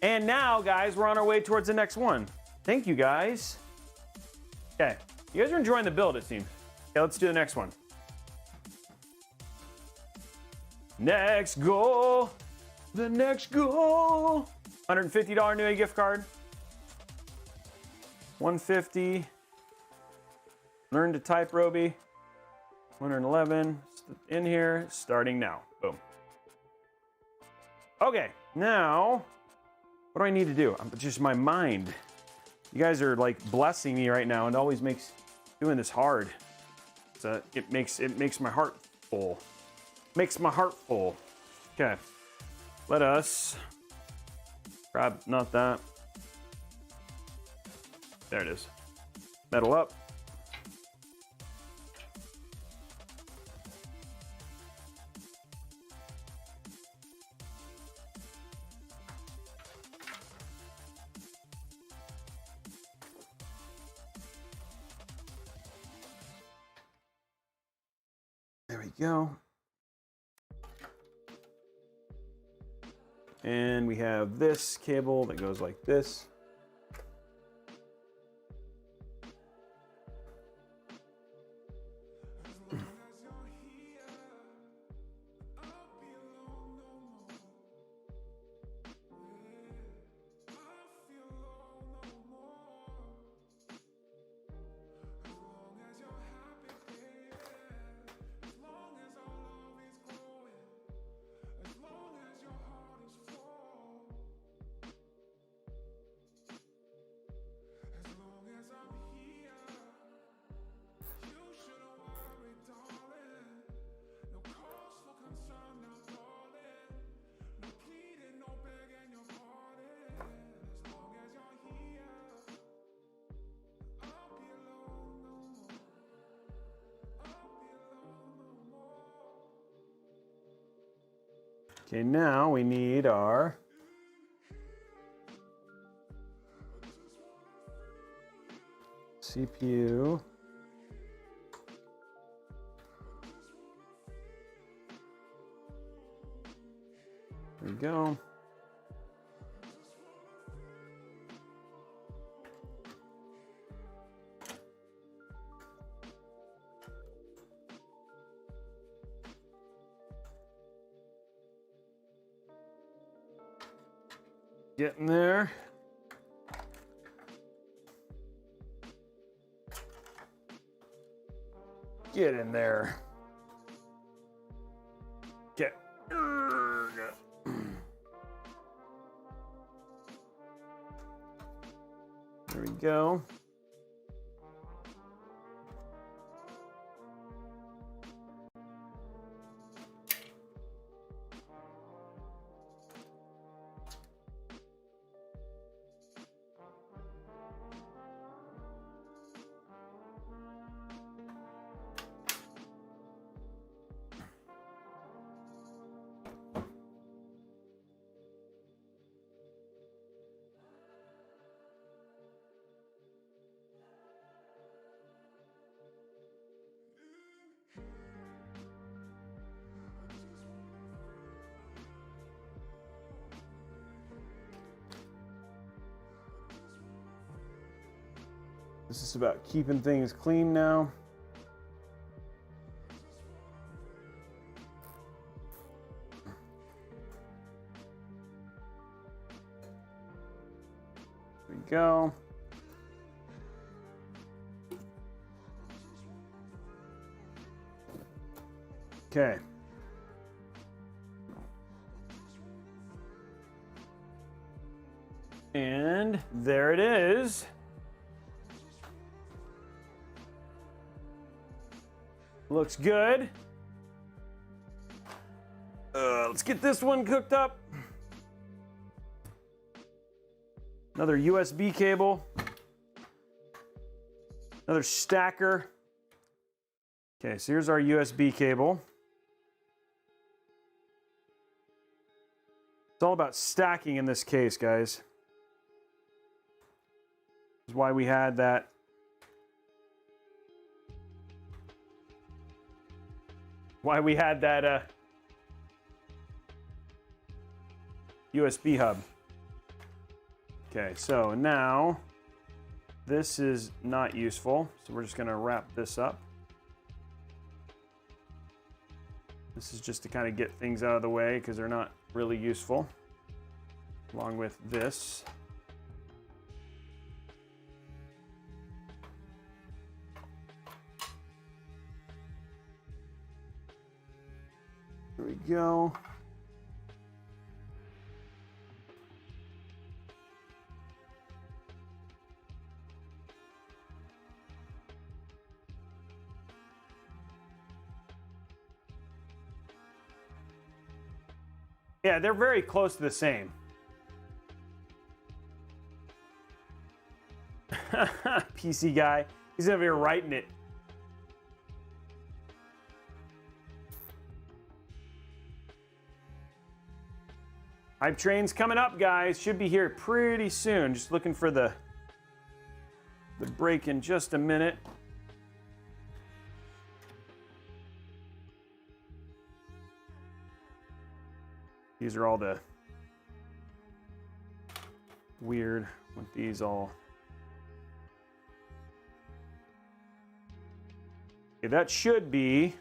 And now, guys, we're on our way towards the next one. Thank you, guys. Okay. You guys are enjoying the build, it seems. Okay, let's do the next one. Next goal. The next goal. $150 new gift card. 150. Learn to type, Robey. 111. In here. Starting now. Boom. Okay, now, what do I need to do? Just my mind. You guys are like blessing me right now, and it always makes doing this hard. So it makes my heart full. Makes my heart full. Okay. let us grab, not that. There it is. Metal up. There we go. And we have this cable that goes like this. Okay, now we need our CPU. There we go. Getting there. Get in there. Get. There we go. This is about keeping things clean now. There we go. Okay. And there it is. Looks good. Let's get this one cooked up. Another USB cable. Another stacker. Okay, so here's our USB cable. It's all about stacking in this case, guys. This is why we had that USB hub. Okay, so now this is not useful, so we're just going to wrap this up. This is just to kind of get things out of the way because they're not really useful, along with this. There we go. Yeah, they're very close to the same. PC guy, he's over here writing it. Hype train's coming up, guys. Should be here pretty soon. Just looking for the break in just a minute. These are all the weird with these all. Okay, that should be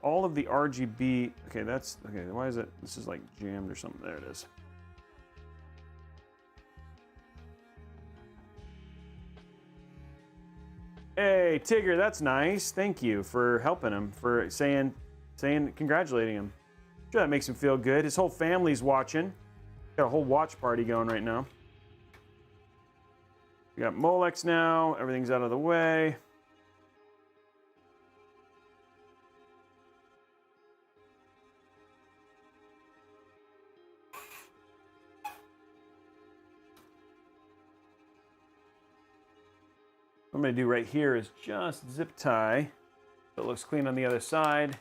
all of the RGB. Okay, that's okay. Why is it? This is like jammed or something. There it is. Hey, Tigger, that's nice. Thank you for helping him, for saying, congratulating him. Sure, that makes him feel good. His whole family's watching. Got a whole watch party going right now. We got Molex now. Everything's out of the way. What I'm going to do right here is just zip tie so it looks clean on the other side.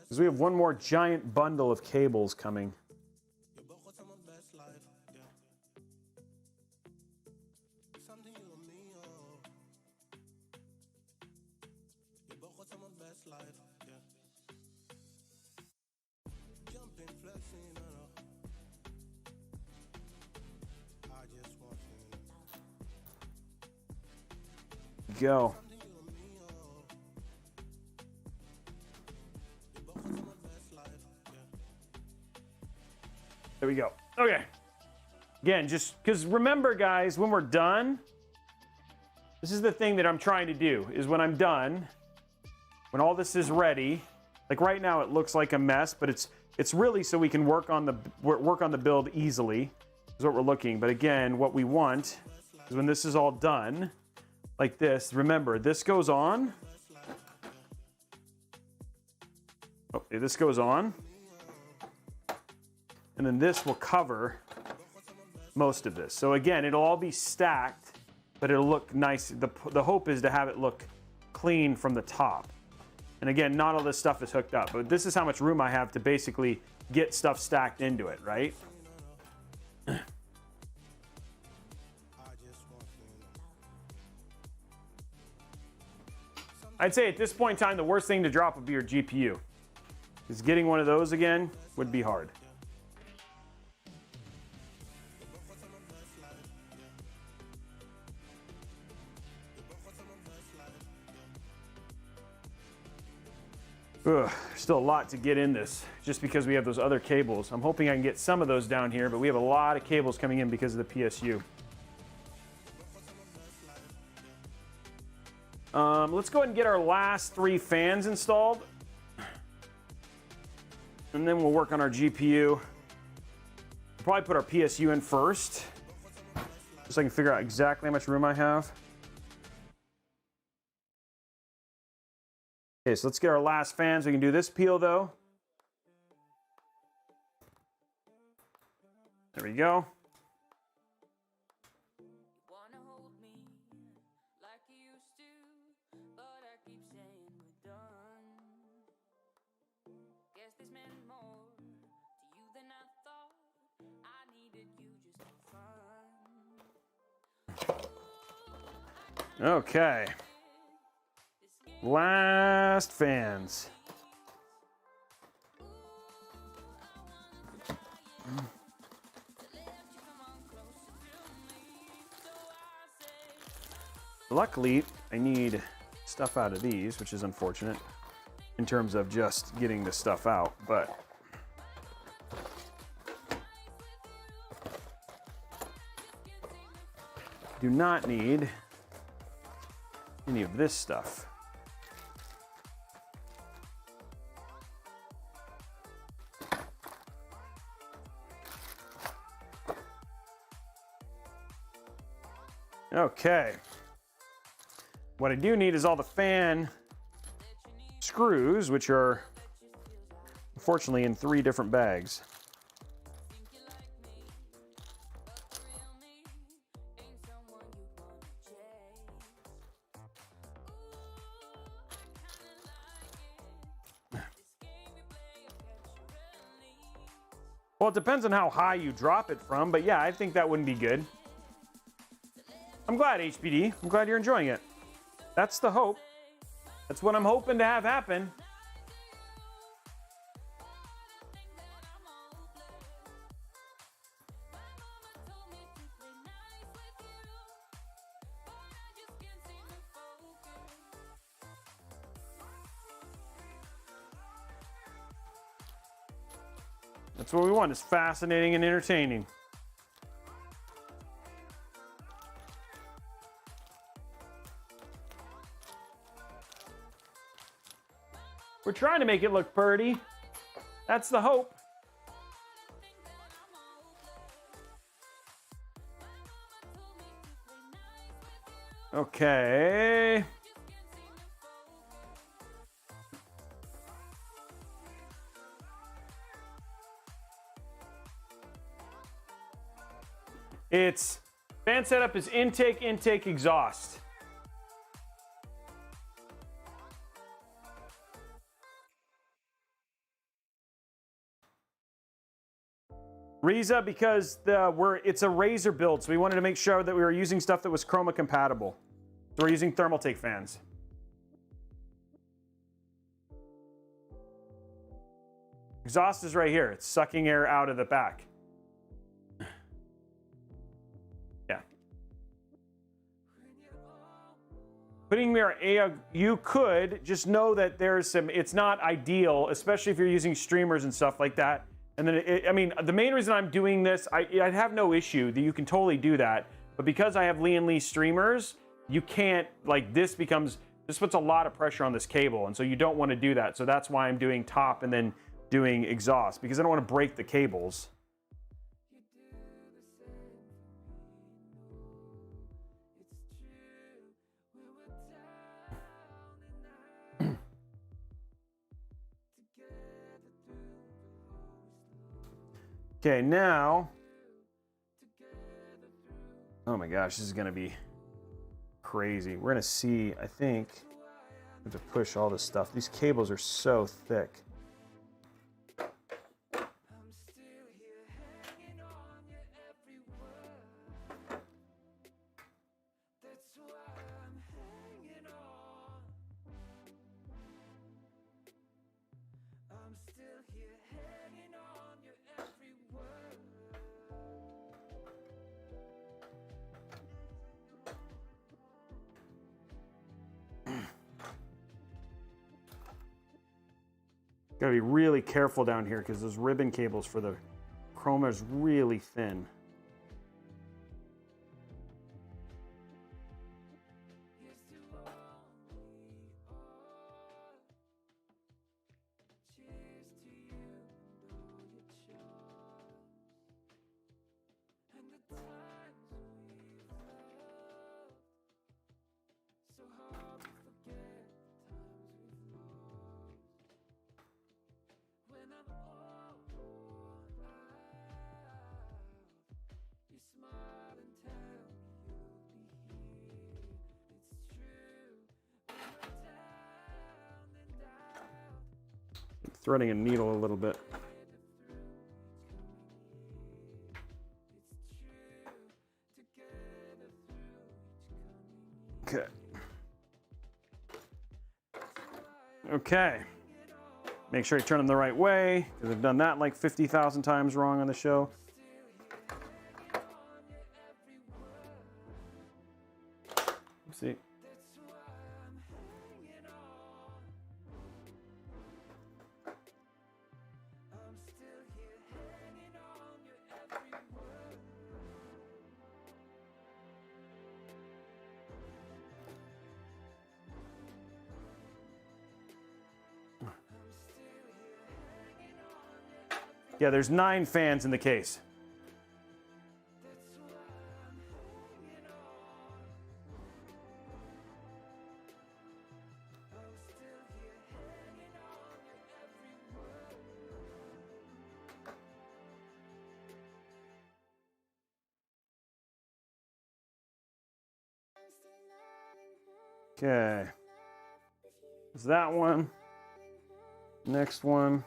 Because we have one more giant bundle of cables coming. Go. There we go. Okay. Again, just because remember, guys, when we're done, this is the thing that I'm trying to do, is when I'm done, when all this is ready, like right now it looks like a mess, but it's really so we can work on the build easily, is what we're looking. But again, what we want is when this is all done, like this, remember, this goes on. Oh, this goes on. And then this will cover most of this. So again, it'll all be stacked, but it'll look nice. The hope is to have it look clean from the top. And again, not all this stuff is hooked up, but this is how much room I have to basically get stuff stacked into it, right? I'd say at this point in time, the worst thing to drop would be your GPU. Because getting one of those again would be hard. Ugh, still a lot to get in this, just because we have those other cables. I'm hoping I can get some of those down here, but we have a lot of cables coming in because of the PSU. Let's go ahead and get our last 3 fans installed. And then we'll work on our GPU. We'll probably put our PSU in first, just so I can figure out exactly how much room I have. Okay, so let's get our last fans. We can do this peel though. There we go. Okay. Last fans. Luckily, I need stuff out of these, which is unfortunate in terms of just getting the stuff out, but do not need any of this stuff. Okay. What I do need is all the fan screws, which are unfortunately in 3 different bags. Well, it depends on how high you drop it from, but yeah, I think that wouldn't be good. I'm glad, HPD. I'm glad you're enjoying it. That's the hope. That's what I'm hoping to have happen. That's what we want, is fascinating and entertaining. We're trying to make it look pretty. That's the hope. Okay. It's fan setup is intake, intake, exhaust. Razer, because it's a Razer build, so we wanted to make sure that we were using stuff that was Chroma compatible. So we're using thermal take fans. Exhaust is right here. It's sucking air out of the back. Yeah. Putting your AIO, you could just know that there's some, it's not ideal, especially if you're using streamers and stuff like that. And then, I mean, the main reason I'm doing this, I'd have no issue that you can totally do that. But because I have Lian Li streamers, you can't, like, this puts a lot of pressure on this cable. And so you don't want to do that. So that's why I'm doing top and then doing exhaust, because I don't want to break the cables. Okay, now, oh my gosh, this is gonna be crazy. We're gonna see, I think, I have to push all this stuff. These cables are so thick. Gotta be really careful down here because those ribbon cables for the Chroma is really thin. Threading a needle a little bit. Okay. Okay. Make sure you turn them the right way, because I've done that like 50,000 times wrong on the show. Oopsie. Yeah, there's 9 fans in the case. Okay. There's that one. Next one.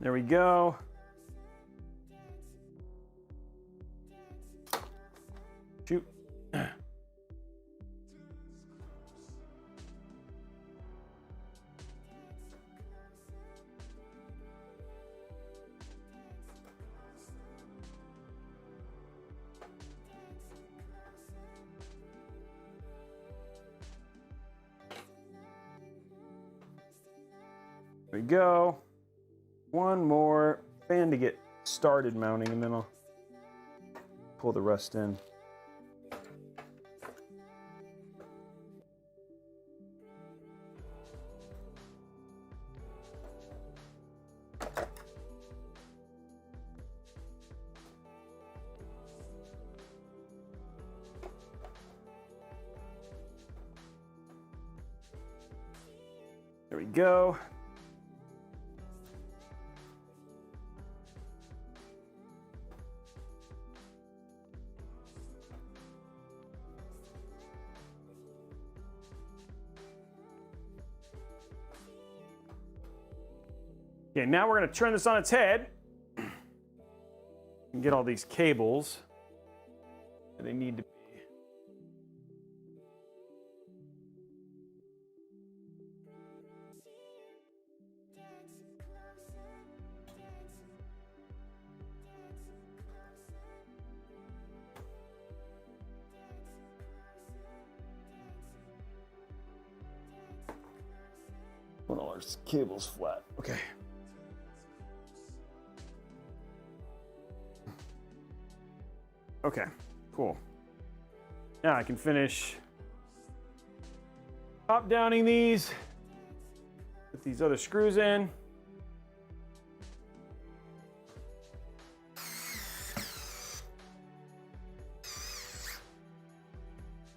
There we go. Shoot. There we go. One more fan to get started mounting, and then I'll pull the rest in. There we go. Okay, now we're going to turn this on its head and get all these cables where they need to be. When all our cables flat. Okay. Okay, cool. Now I can finish top downing these, put these other screws in.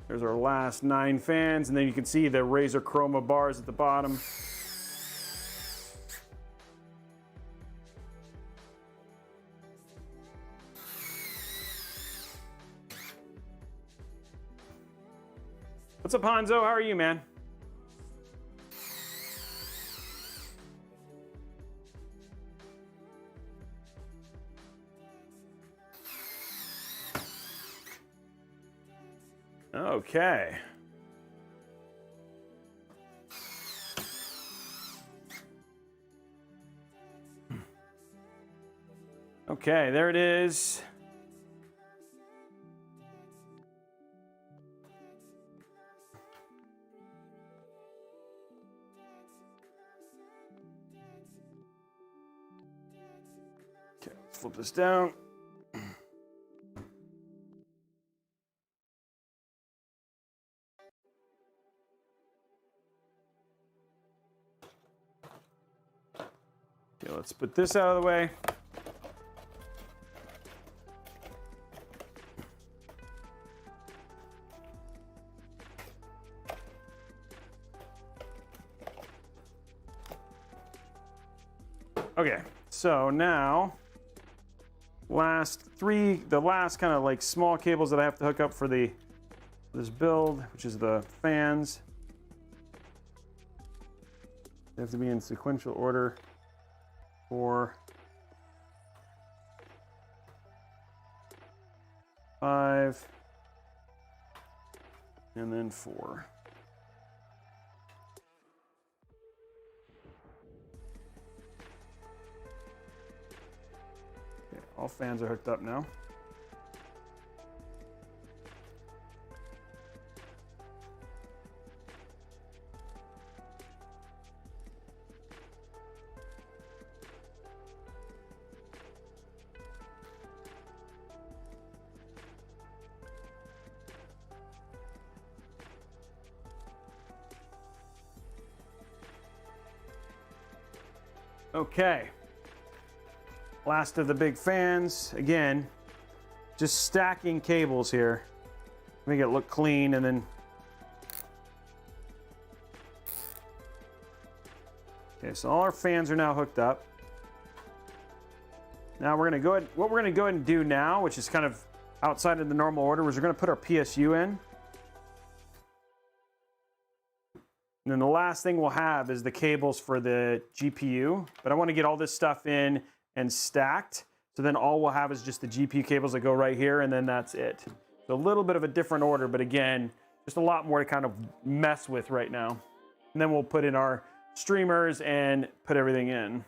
There's our last 9 fans, and then you can see the Razer Chroma bars at the bottom. What's up, Hanzo? How are you, man? Okay. Okay, there it is. Okay, let's flip this down. Okay, let's put this out of the way. Okay, so now the last kind of like small cables that I have to hook up for this build, which is the fans. They have to be in sequential order. 4, 5, and then 4. Okay, all fans are hooked up now. Okay. Last of the big fans. Again, just stacking cables here. Make it look clean, and then... Okay, so all our fans are now hooked up. Now we're gonna go ahead, what we're gonna go ahead and do now, which is kind of outside of the normal order, is we're gonna put our PSU in. And then the last thing we'll have is the cables for the GPU. But I wanna get all this stuff in and stacked. So then all we'll have is just the GPU cables that go right here, and then that's it. So a little bit of a different order, but again, just a lot more to kind of mess with right now. And then we'll put in our streamers and put everything in.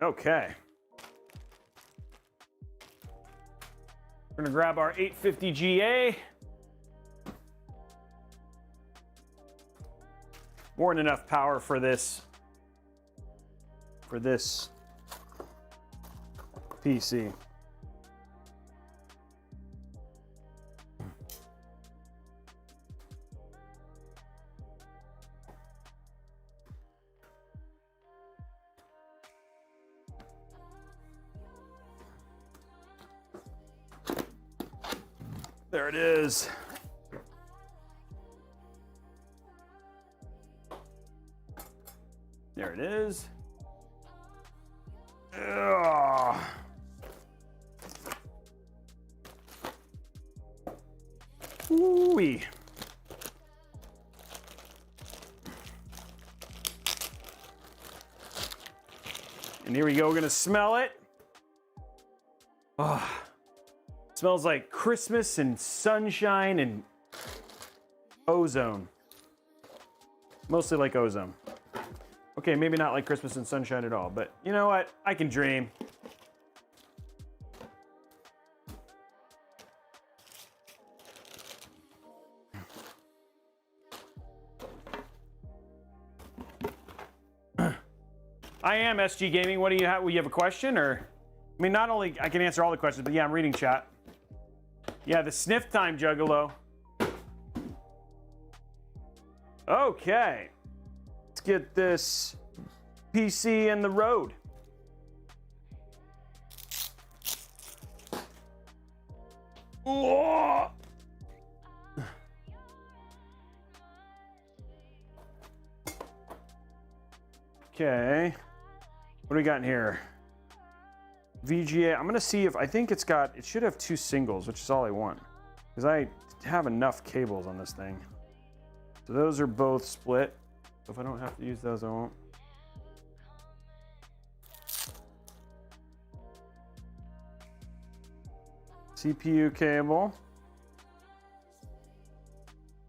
Okay. We're gonna grab our 850 GA. More than enough power for this PC. There it is. There it is. Ugh. Ooh-wee. And here we go, we're gonna smell it. Oh, it smells like Christmas and sunshine and ozone. Mostly like ozone. Okay, maybe not like Christmas and sunshine at all, but you know what? I can dream. I am SG Gaming. What do you have? Will you have a question, or? I mean, not only I can answer all the questions, but yeah, I'm reading chat. Yeah, the sniff time, Juggalo. Okay. Let's get this PC in the road. Whoa. Okay. What do we got in here? VGA. I'm gonna see if I think it should have 2 singles, which is all I want, because I have enough cables on this thing. So those are both split. So if I don't have to use those, I won't. CPU cable.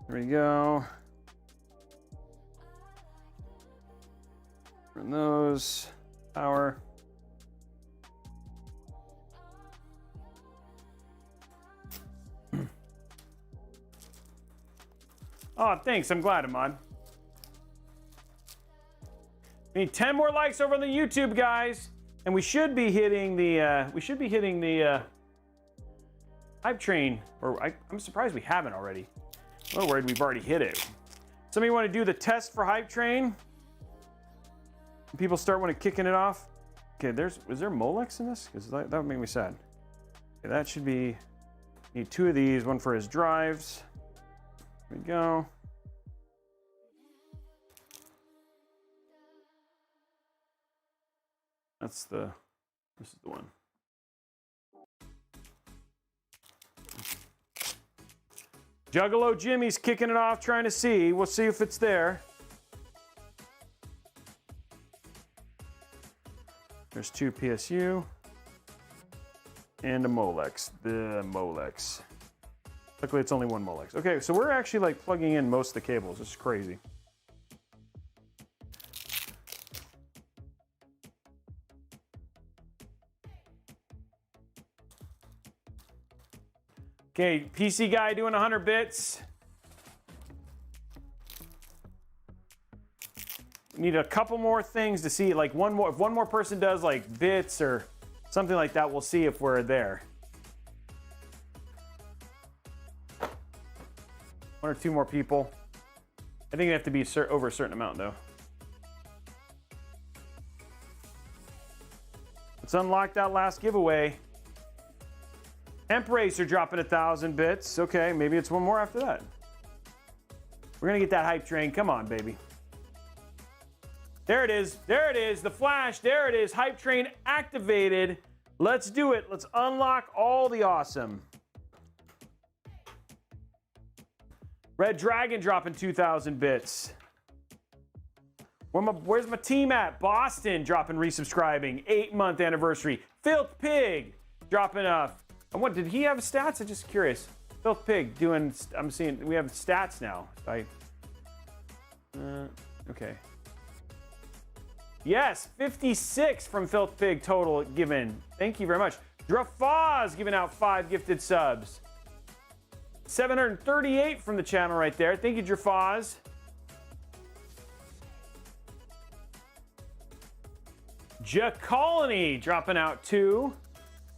There we go. Run those. Power. Oh, thanks. I'm glad, Ahmad. We need 10 more likes over on the YouTube, guys, and we should be hitting the hype train. Or I'm surprised we haven't already. I'm a little worried we've already hit it. Somebody want to do the test for hype train? People start kicking it off. Okay, is there Molex in this? Because that would make me sad. Okay, that should be. Need 2 of these. One for his drives. There we go. This is the one. Juggalo Jimmy's kicking it off, trying to see. We'll see if it's there. There's 2 PSU and a Molex. The Molex. Luckily, it's only 1 Molex. Okay, so we're actually like plugging in most of the cables. This is crazy. Okay, PC guy doing 100 bits. Need a couple more things to see, like if one more person does like bits or something like that, we'll see if we're there. 1 or 2 more people. I think they have to be over a certain amount, though. Let's unlock that last giveaway. Hemp Racer dropping 1,000 bits. Okay, maybe it's one more after that. We're gonna get that hype train. Come on, baby. There it is. There it is. The flash. There it is. Hype train activated. Let's do it. Let's unlock all the awesome. Red Dragon dropping 2,000 bits. Where's my team at? Boston dropping resubscribing. 8-month anniversary. Filth Pig dropping what did he have stats? I'm just curious. Filth Pig doing. I'm seeing we have stats now. Okay. Yes, 56 from Filth Pig total given. Thank you very much. Drafaz giving out 5 gifted subs. 738 from the channel right there. Thank you, Drafaz. Colony dropping out 2.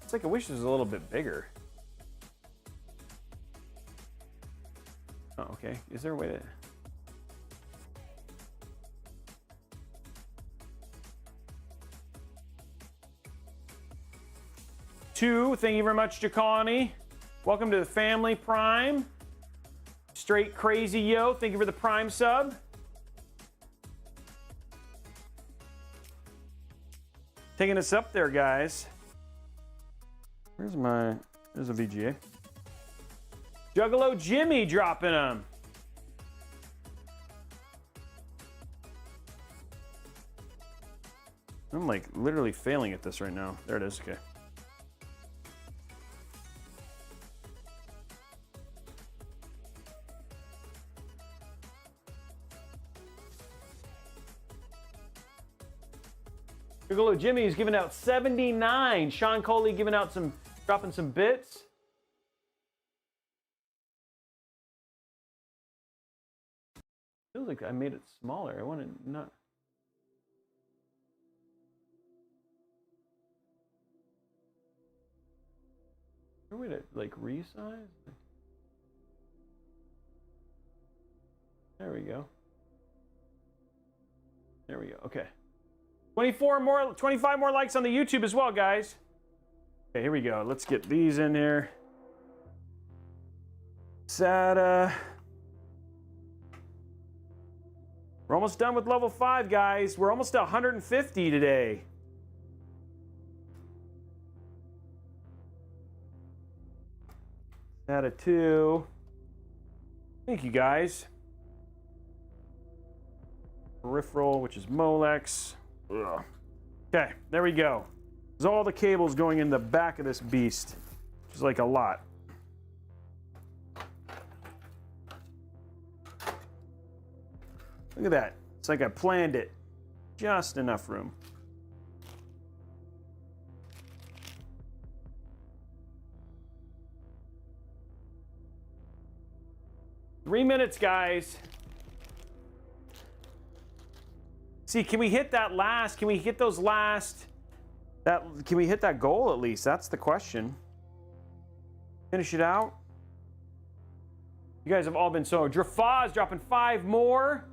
It's like I wish it was a little bit bigger. Oh, okay. Is there a way to... Two, thank you very much, Colony. Welcome to the family, Prime. Straight Crazy Yo, thank you for the Prime sub. Taking us up there, guys. There's a VGA. Juggalo Jimmy dropping them. I'm like literally failing at this right now. There it is, okay. Juggalo Jimmy's giving out 79. Sean Coley giving out dropping some bits. Feels like I made it smaller. I want to not. Is there a way to like resize? There we go. There we go. Okay. 25 more likes on the YouTube as well, guys. Okay, here we go. Let's get these in here. SATA. We're almost done with level 5, guys. We're almost to 150 today. SATA 2. Thank you, guys. Peripheral, which is Molex. Ugh. Okay, there we go. There's all the cables going in the back of this beast, which is like a lot. Look at that. It's like I planned it. Just enough room. Three minutes, guys. See, can we hit that last? Can we hit those last? Can we hit that goal at least? That's the question. Finish it out. You guys have all been so. Drafaz dropping 5 more.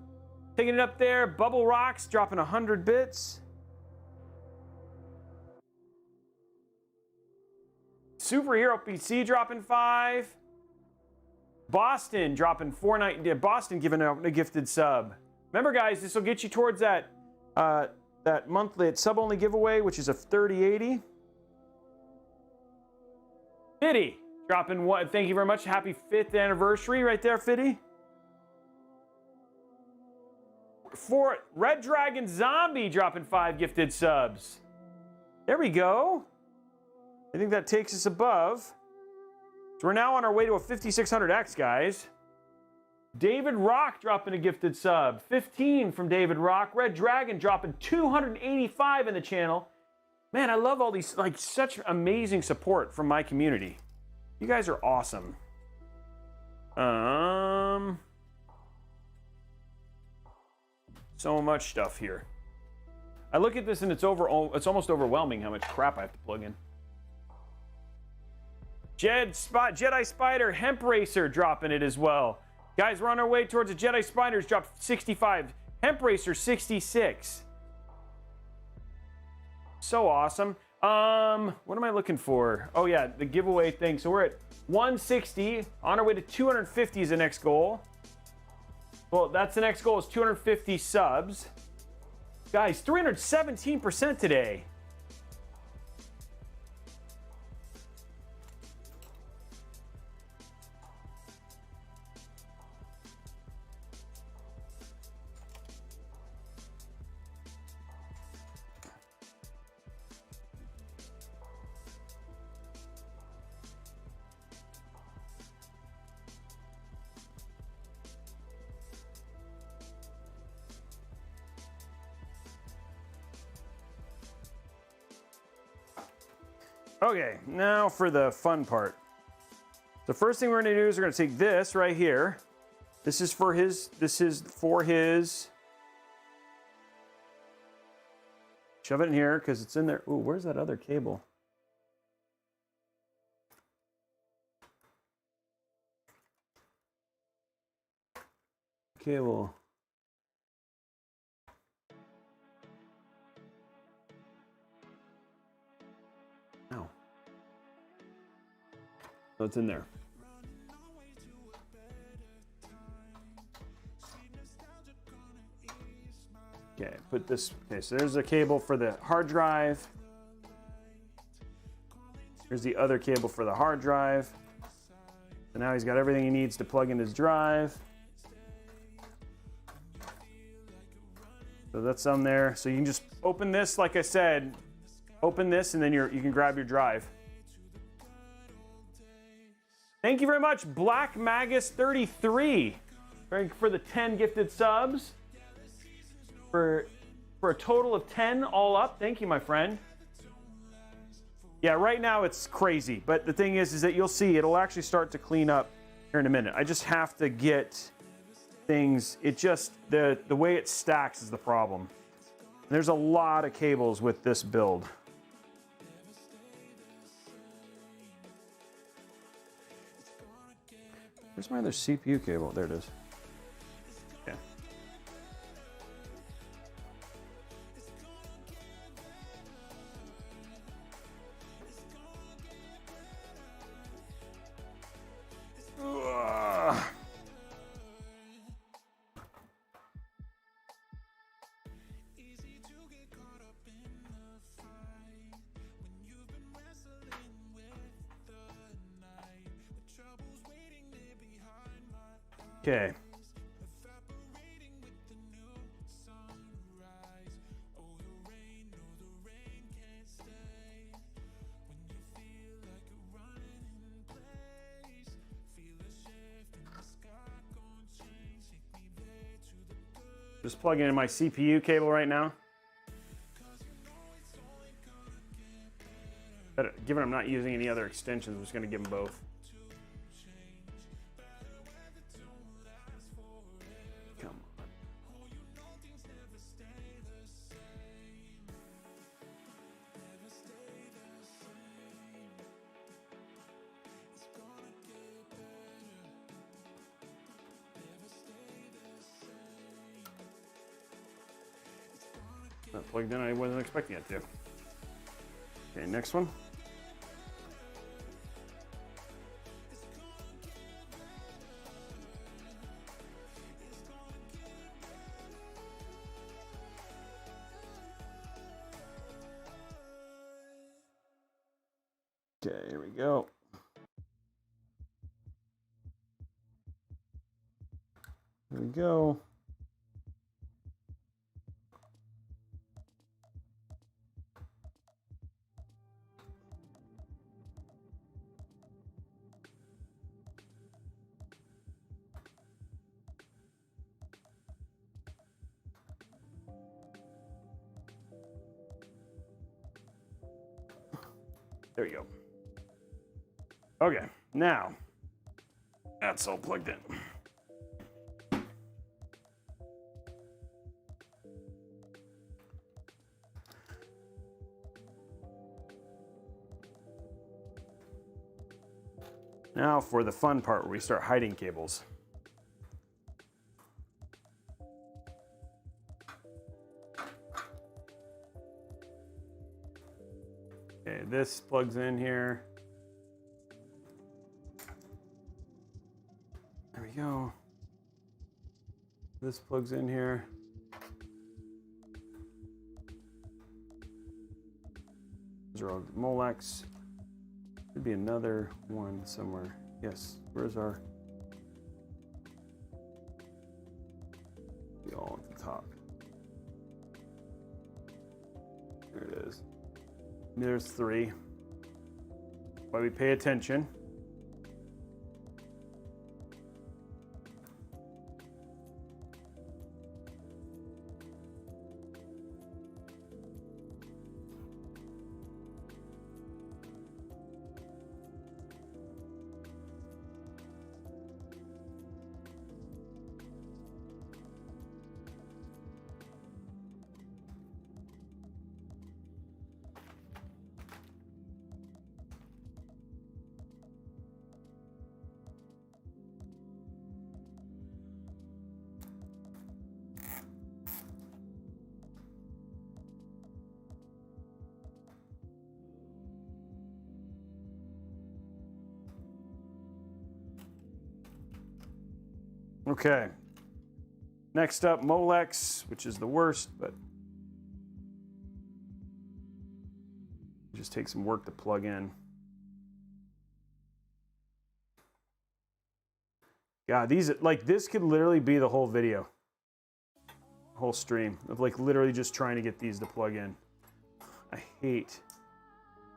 Taking it up there. Bubble Rocks dropping 100 bits. Superhero PC dropping 5. Boston dropping 490. Boston giving out a gifted sub. Remember, guys, this will get you towards that that monthly sub-only giveaway, which is a 3080. Fitty dropping one. Thank you very much. Happy 5th anniversary right there, Fitty. For Red Dragon Zombie dropping 5 gifted subs. There we go. I think that takes us above. So we're now on our way to a 5600X, guys. David Rock dropping a gifted sub. 15 from David Rock. Red Dragon dropping 285 in the channel. Man, I love all these, like, such amazing support from my community. You guys are awesome. So much stuff here. I look at this and it's almost overwhelming how much crap I have to plug in. Jedi Spider Hemp Racer dropping it as well. Guys, we're on our way towards a Jedi Spiders, dropped 65. Hemp Racer, 66. So awesome. What am I looking for? Oh yeah, the giveaway thing. So we're at 160, on our way to 250 is the next goal. Well, that's the next goal, is 250 subs. Guys, 317% today. Okay, now for the fun part. The first thing we're going to do is we're going to take this right here. This is for his, shove it in here because it's in there. Ooh, where's that other cable? Cable. Ow. So it's in there. Okay, put this. Okay, so there's a cable for the hard drive. Here's the other cable for the hard drive. So now he's got everything he needs to plug in his drive. So that's on there. So you can just open this, like I said, open this, and then you can grab your drive. Thank you very much, Black Magus 33, for the 10 gifted subs. For a total of 10 all up. Thank you, my friend. Yeah, right now it's crazy, but the thing is that you'll see it'll actually start to clean up here in a minute. I just have to get things. It just the way it stacks is the problem. There's a lot of cables with this build. Where's my other CPU cable? There it is. Yeah. Okay. Just plugging in my CPU cable right now. But given I'm not using any other extensions, I'm just going to give them both. Not plugged in, I wasn't expecting it to. Okay, next one. Okay, here we go. Here we go. There you go. Okay, now that's all plugged in. Now for the fun part where we start hiding cables. this plugs in here. There we go. This plugs in here. Those are all Molex. Should be another one somewhere. Yes, where's our... Be all at the top. There it is. There's 3. Why we pay attention. Okay. Next up, Molex, which is the worst, but it just takes some work to plug in. God, these, like, this could literally be the whole video, whole stream of like literally just trying to get these to plug in. I hate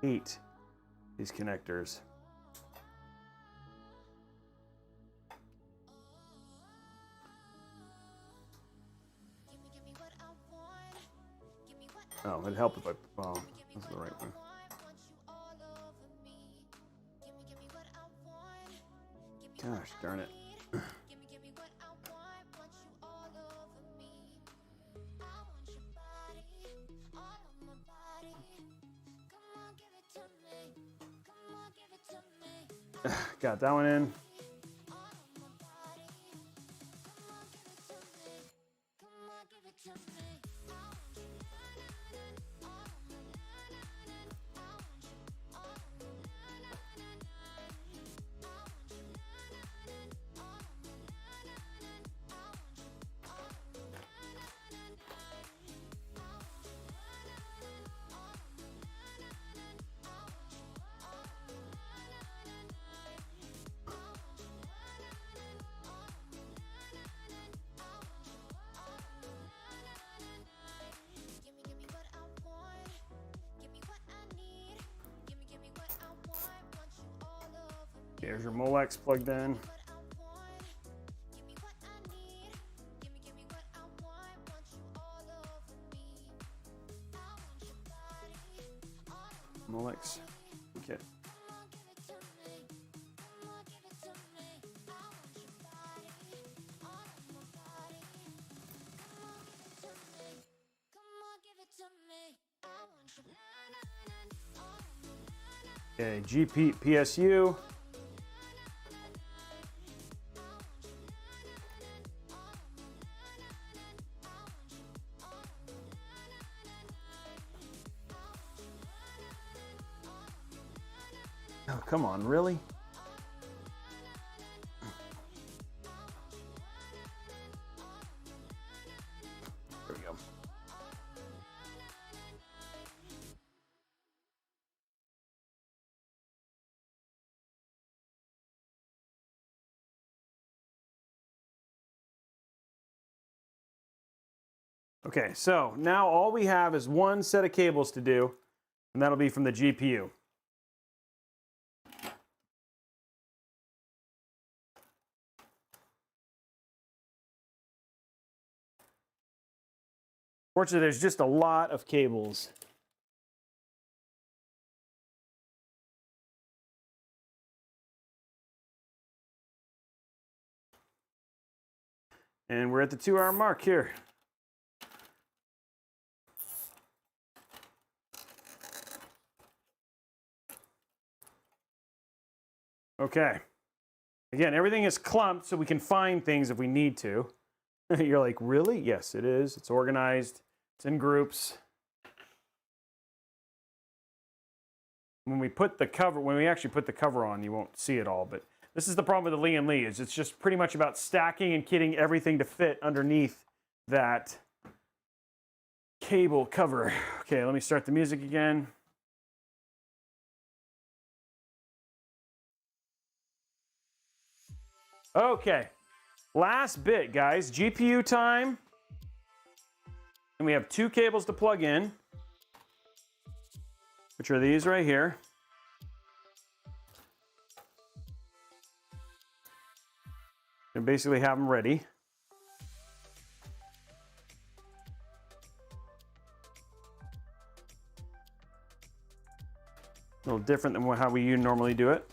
these connectors. Oh, it'd help if I, well, that's the right one. Gosh darn it. Got that one in. There's your Molex plugged in. Molex. Okay. Okay, GP PSU. Oh, come on, really? There we go. Okay, so now all we have is one set of cables to do, and that'll be from the GPU. Fortunately, there's just a lot of cables. And we're at the 2-hour mark here. Okay. Again, everything is clumped so we can find things if we need to. You're like, really? Yes, it is. It's organized. It's in groups. when we actually put the cover on, you won't see it all, but this is the problem with the Lian Li, is it's just pretty much about stacking and kitting everything to fit underneath that cable cover. Okay, let me start the music again. Okay, last bit, guys. GPU time. And we have 2 cables to plug in, which are these right here. And basically have them ready. A little different than how we normally do it.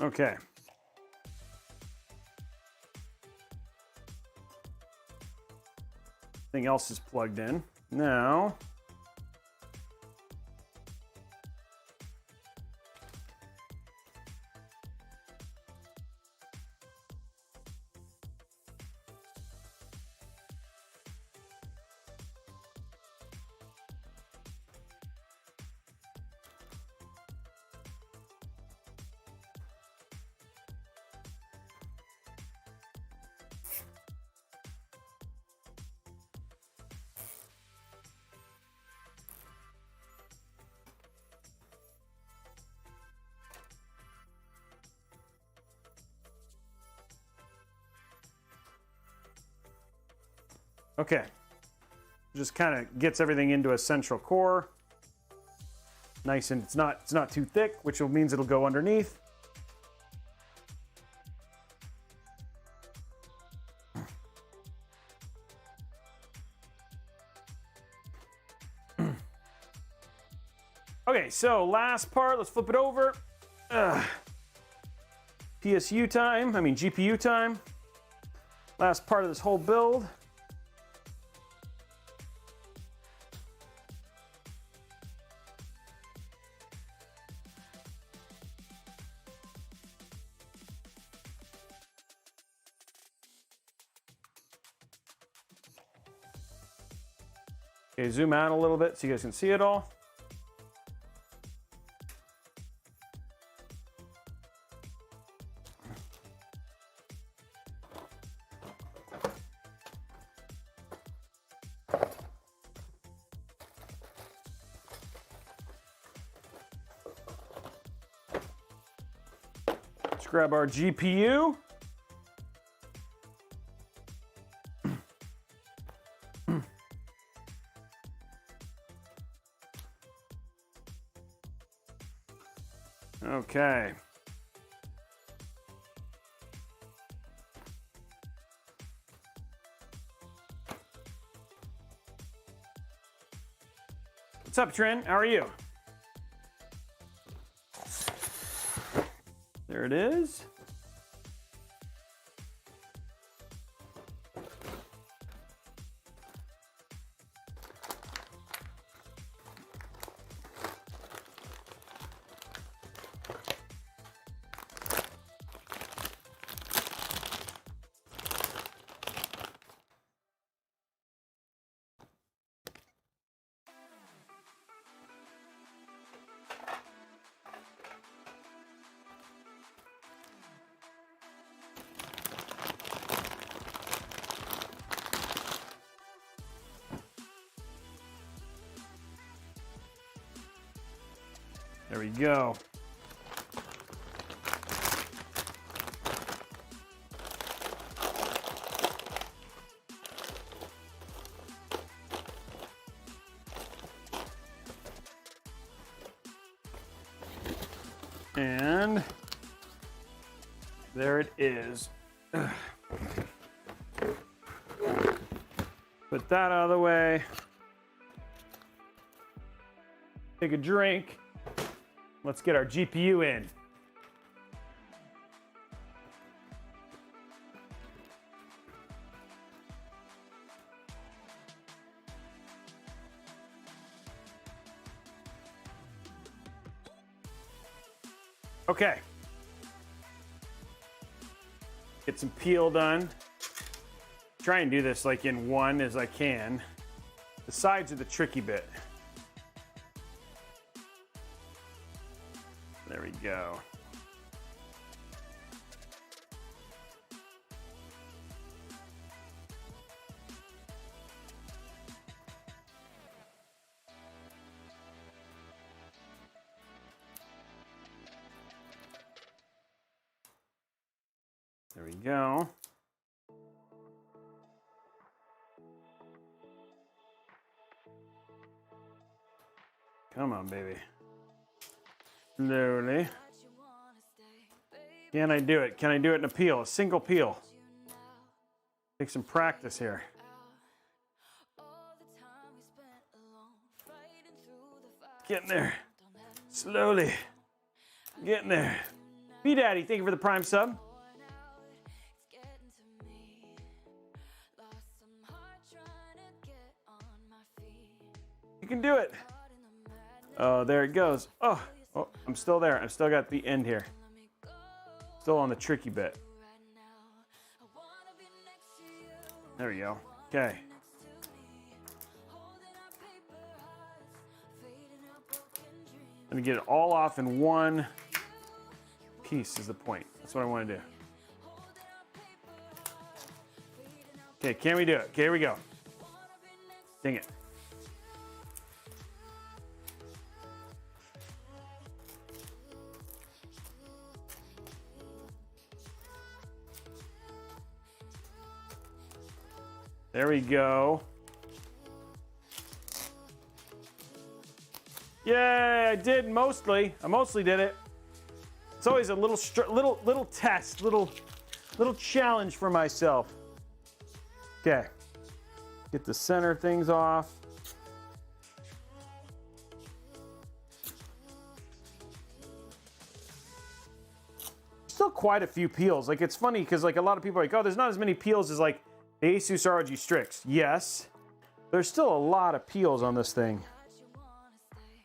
Okay. Everything else is plugged in. Now, okay, just kind of gets everything into a central core. Nice, and it's not too thick, which means it'll go underneath. Okay, so last part, let's flip it over. PSU time, GPU time. Last part of this whole build. Okay, zoom out a little bit so you guys can see it all. Let's grab our GPU. Okay. What's up, Trent? How are you? There it is. There we go. And there it is. Put that out of the way. Take a drink. Let's get our GPU in. Okay. Get some peel done. Try and do this like in one as I can. The sides are the tricky bit. There we go. There we go. Come on, baby. Slowly. Can I do it? Can I do it in a peel? A single peel. Take some practice here. Getting there. Slowly. Getting there. B-Daddy, thank you for the Prime sub. You can do it. Oh, there it goes. Oh, I'm still there. I've still got the end here. Still on the tricky bit. There we go. Okay. Let me get it all off in one piece is the point. That's what I want to do. Okay, can we do it? Okay, here we go. Dang it. There we go. Yay, I did mostly. I mostly did it. It's always a little test, little challenge for myself. Okay. Get the center things off. Still quite a few peels. Like, it's funny because like a lot of people are like, oh, there's not as many peels as like the ASUS ROG Strix. Yes, there's still a lot of peels on this thing.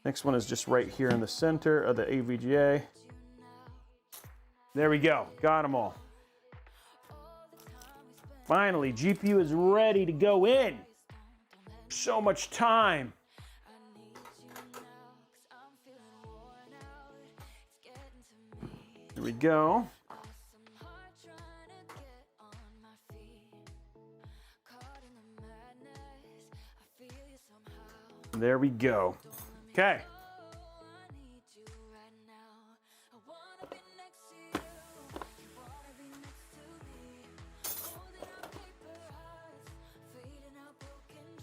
Next one is just right here in the center of the EVGA. There we go, got them all. Finally, GPU is ready to go in. So much time. There we go. There we go. Okay.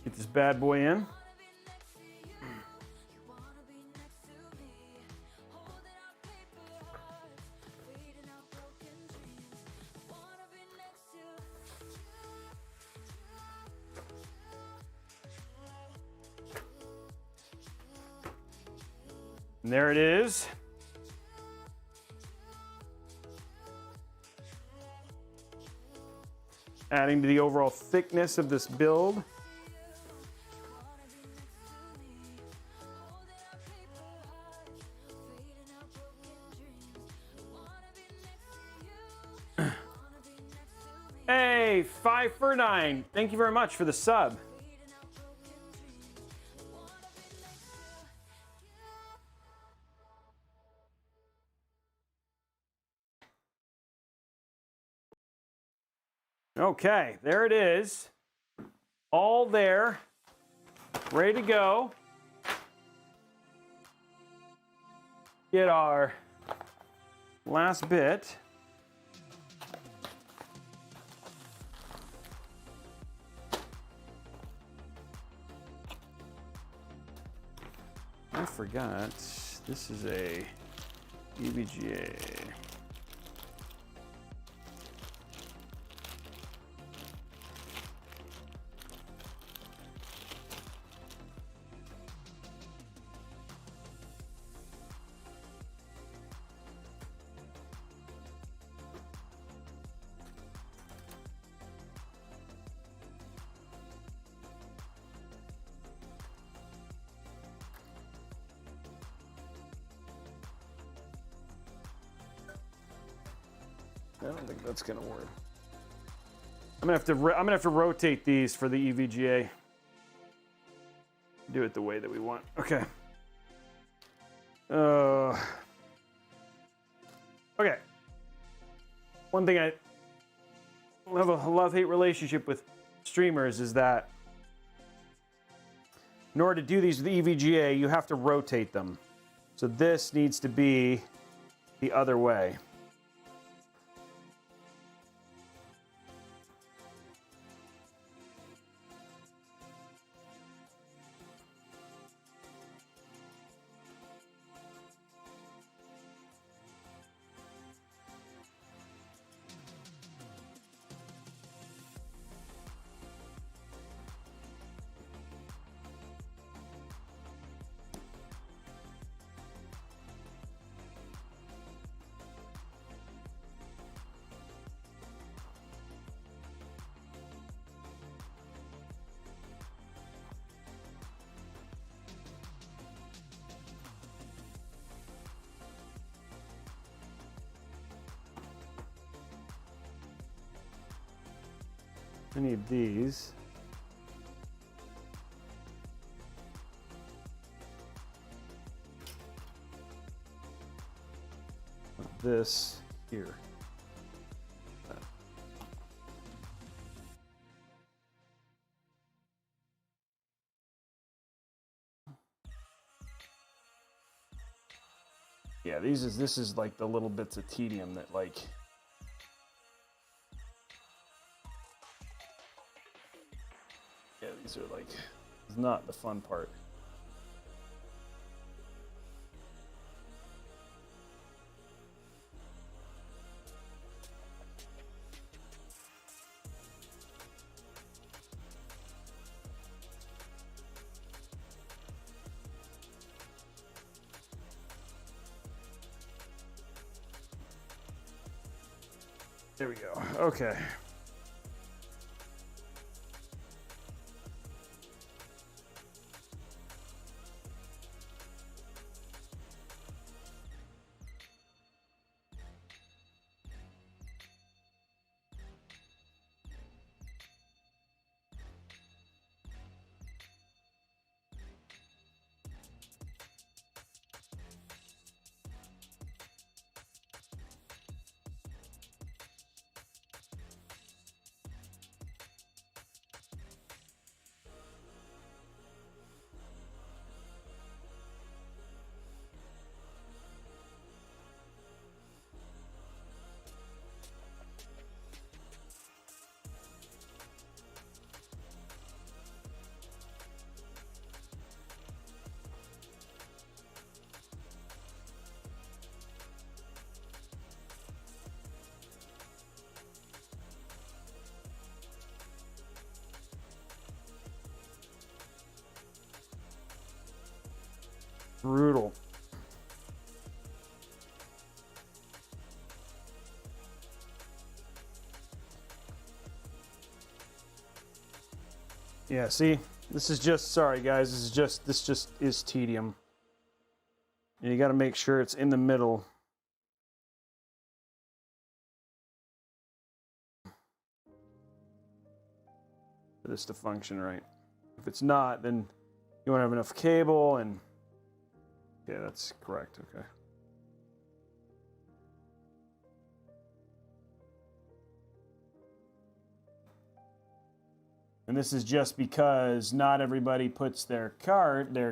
Get this bad boy in. And there it is. Adding to the overall thickness of this build. Hey, 5 for 9. Thank you very much for the sub. Okay, there it is. All there. Ready to go. Get our last bit. I forgot, this is a EVGA. don't think that's gonna work. I'm gonna have to rotate these for the EVGA. Do it the way that we want. Okay. Okay. One thing I have a love-hate relationship with streamers is that in order to do these with the EVGA, you have to rotate them. So this needs to be the other way. I need these. Put this here. Yeah, this is like the little bits of tedium that like these are like, it's not the fun part. There we go. Okay. Brutal. Yeah, see, this is just, sorry guys, this just is tedium. And you got to make sure it's in the middle. For this to function right. If it's not, then you won't have enough cable and yeah, that's correct, okay. And this is just because not everybody puts their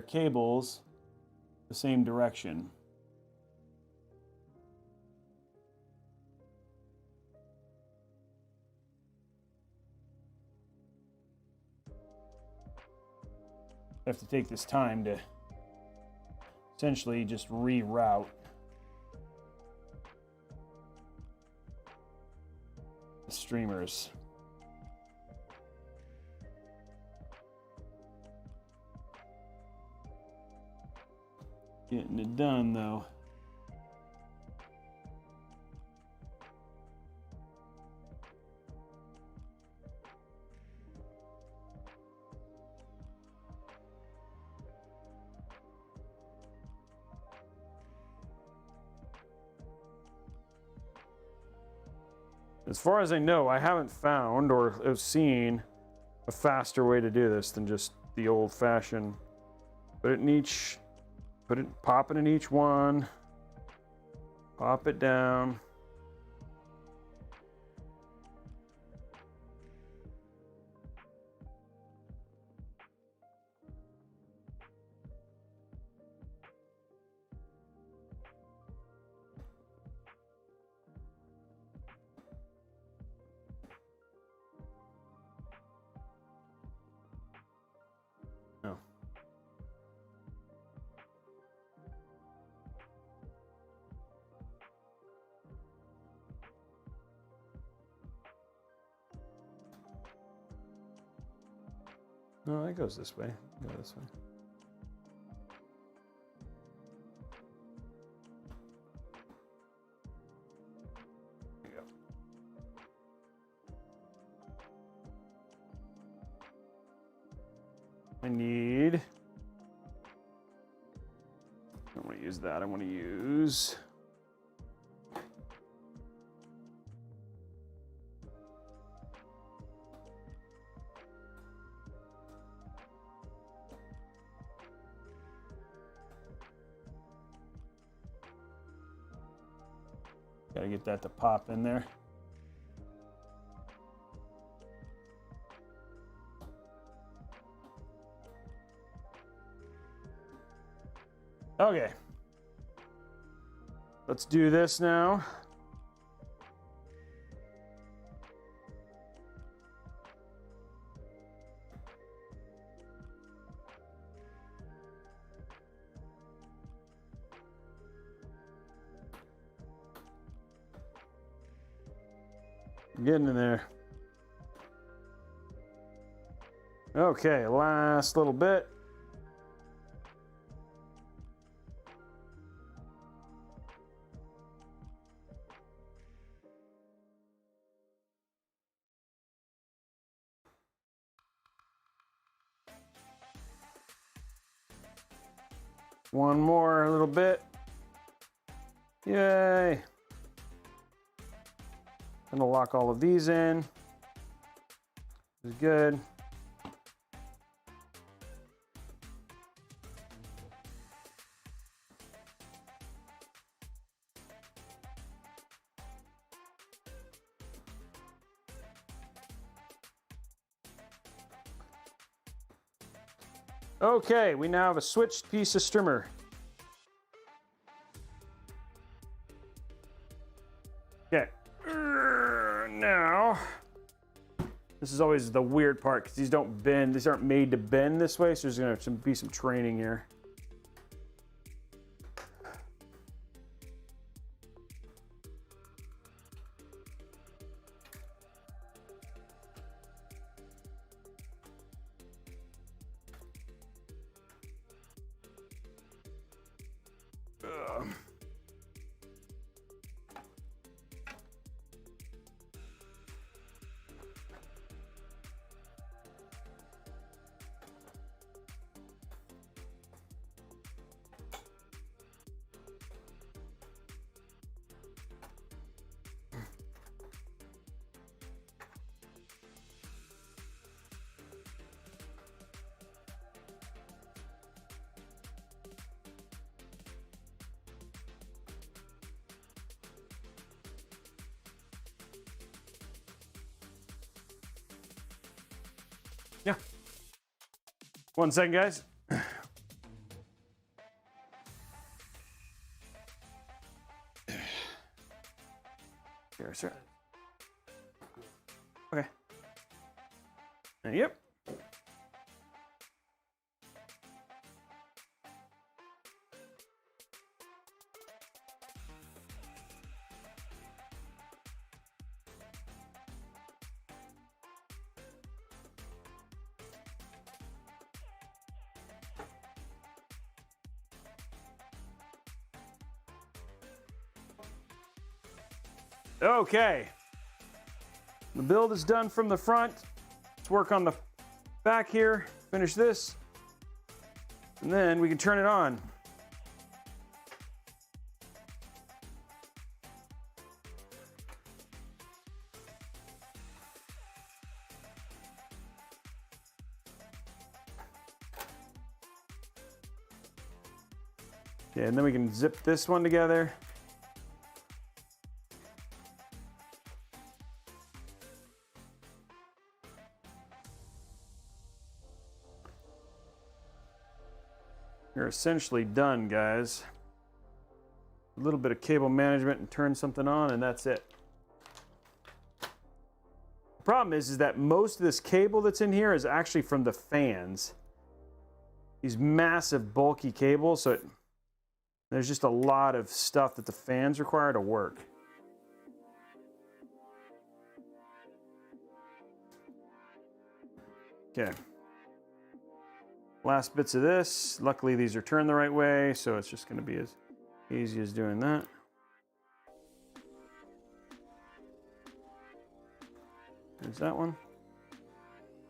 cables the same direction. I have to take this time to essentially just reroute the streamers. Getting it done though. As far as I know, I haven't found or have seen a faster way to do this than just the old-fashioned. Put it in each, pop it in each one, pop it down. No. No, it goes this way. Go this way. There you go. I don't want to use that. I want to use gotta get that to pop in there. Okay. Let's do this now. Getting in there. Okay, last little bit. One more little bit. Yay. Gonna lock all of these in. This is good. Okay, we now have a switched piece of strimmer. Okay. Now, this is always the weird part because these don't bend. These aren't made to bend this way, so there's going to be some training here. Yeah. 1 second, guys. Here, sir. Okay. Yep. Okay, the build is done from the front. Let's work on the back here, finish this, and then we can turn it on. Okay, and then we can zip this one together. You're essentially done, guys. A little bit of cable management and turn something on, and that's it. The problem is that most of this cable that's in here is actually from the fans. These massive bulky cables, so there's just a lot of stuff that the fans require to work. Okay. Last bits of this. Luckily these are turned the right way, so it's just going to be as easy as doing that. There's that one.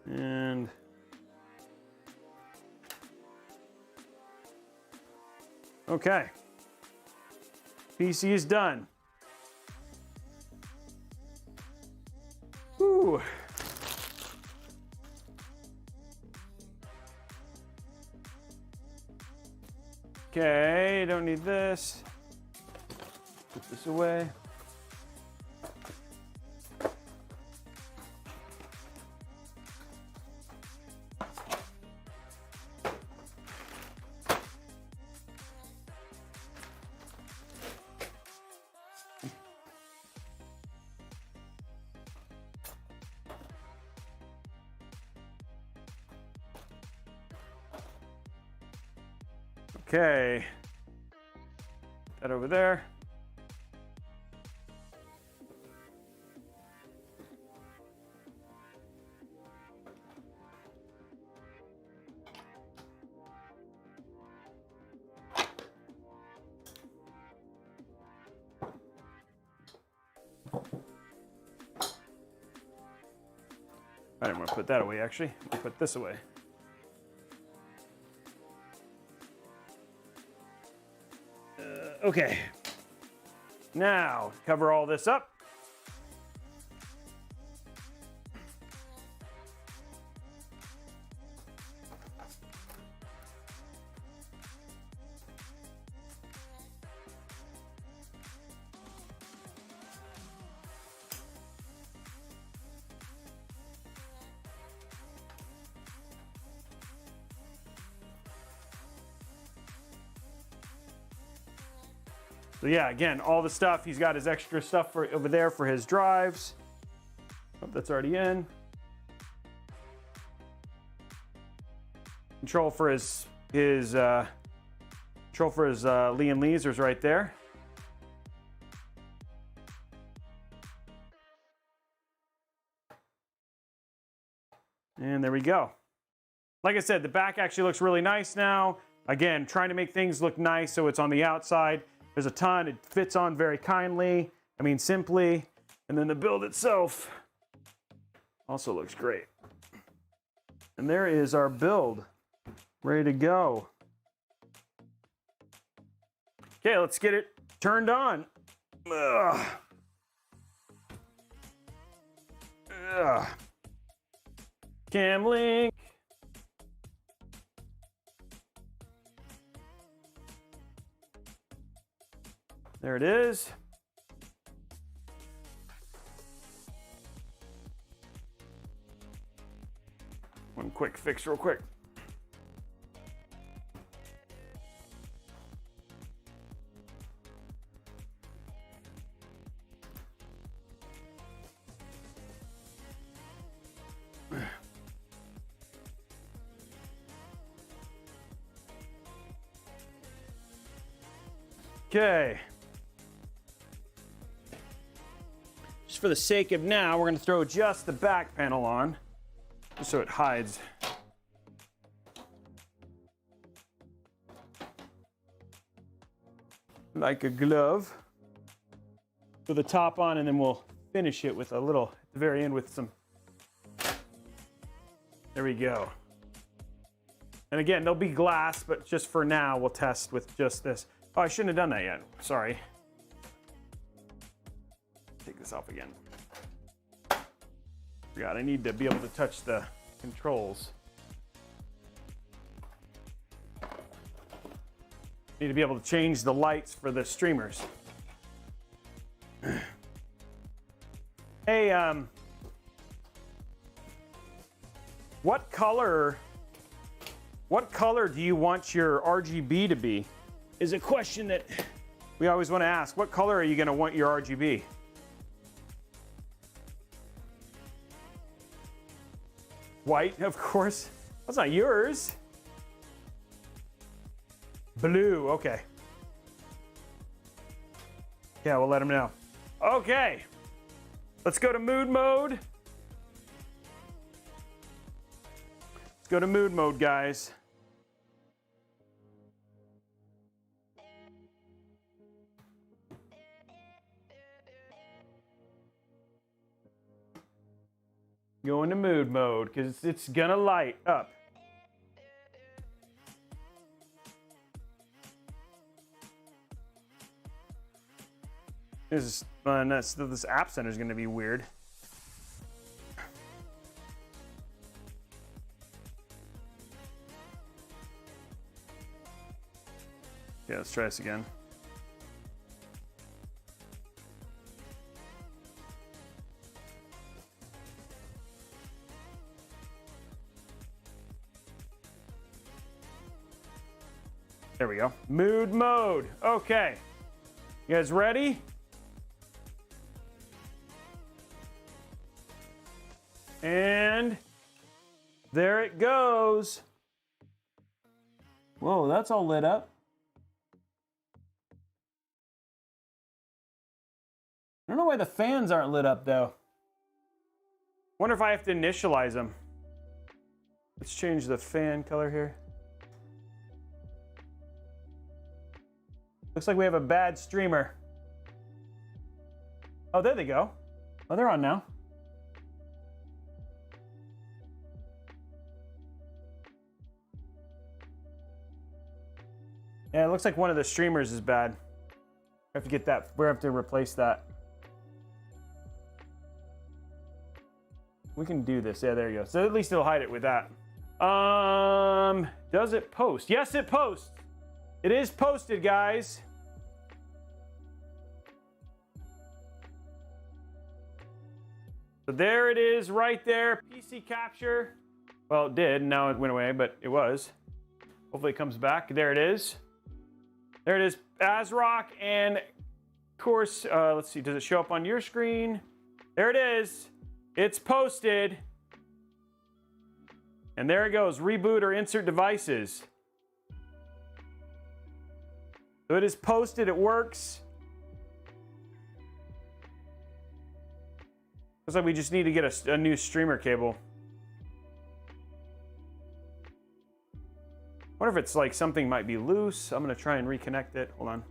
And okay. PC is done. Whew. Okay, don't need this. Put this away. Okay, that over there. I didn't want to put that away, actually. I'll put this away. Okay, now cover all this up. So yeah, again, all the stuff, he's got his extra stuff for over there for his drives. Oh, that's already in. Control for his Lian lasers right there. And there we go. Like I said, the back actually looks really nice now. Again, trying to make things look nice so it's on the outside. There's a ton, it fits on very kindly, simply, and then the build itself also looks great. And there is our build, ready to go. Okay, let's get it turned on. Ugh. Ugh. Cam link. There it is. One quick fix real quick. Okay. Just for the sake of now, we're going to throw just the back panel on, just so it hides. Like a glove. Put the top on, and then we'll finish it with a little, at the very end, with some. There we go. And again, there'll be glass, but just for now, we'll test with just this. Oh, I shouldn't have done that yet. Sorry. Take this off again. Forgot, I need to be able to touch the controls. Need to be able to change the lights for the streamers. Hey, what color do you want your RGB to be? Is a question that we always want to ask. What color are you going to want your RGB? White, of course. That's not yours. Blue, okay. Yeah, we'll let him know. Okay, let's go to mood mode. Let's go to mood mode, guys. Go into mood mode because it's gonna light up. This is fun. This app center is gonna be weird. Yeah, let's try this again. There we go. Mood mode. Okay. You guys ready? And there it goes. Whoa, that's all lit up. I don't know why the fans aren't lit up though. Wonder if I have to initialize them. Let's change the fan color here. Looks like we have a bad streamer. Oh, there they go. Oh, they're on now. Yeah, it looks like one of the streamers is bad. We have to get that. We have to replace that. We can do this. Yeah, there you go. So at least it'll hide it with that. Does it post? Yes, it posts. It is posted, guys. So there it is right there. PC capture. Well, it did. Now it went away, but it was. Hopefully it comes back. There it is. There it is. ASRock. And of course, let's see. Does it show up on your screen? There it is. It's posted. And there it goes. Reboot or insert devices. So it is posted. It works. Looks like we just need to get a new streamer cable. Wonder if it's like something might be loose. I'm gonna try and reconnect it. Hold on.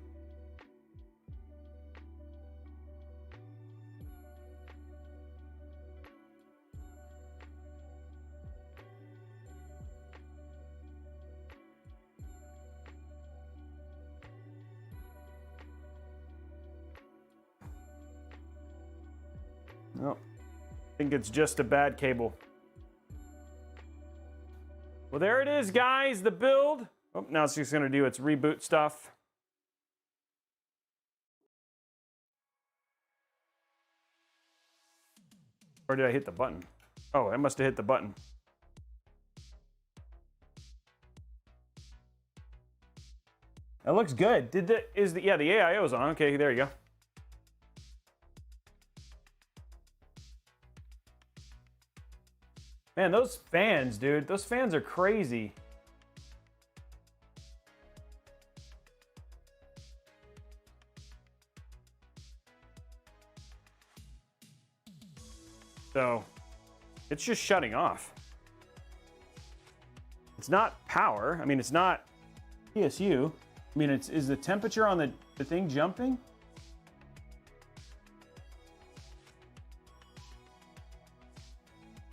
No, I think it's just a bad cable. Well, there it is, guys, the build. Oh, now it's just gonna do its reboot stuff. Or did I hit the button? Oh, I must have hit the button. That looks good. Yeah, the AIO's on. Okay, there you go. Man, those fans, dude. Those fans are crazy. So, it's just shutting off. It's not power. I mean, it's not PSU. I mean, is the temperature on the thing jumping?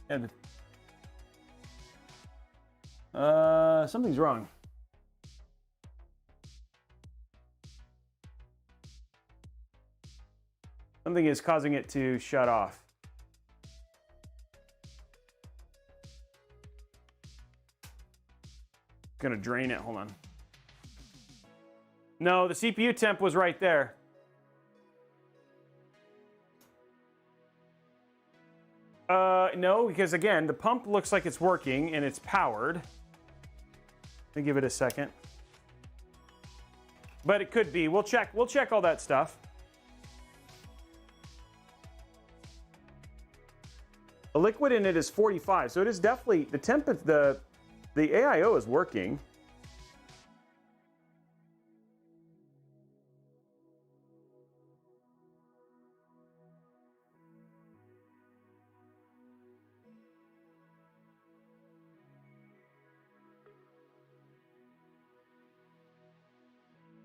Yeah, something's wrong. Something is causing it to shut off. Gonna drain it, hold on. No, the CPU temp was right there. No, because again, the pump looks like it's working and it's powered. Let me give it a second. But it could be. We'll check all that stuff. The liquid in it is 45, so it is definitely the temp. The AIO is working.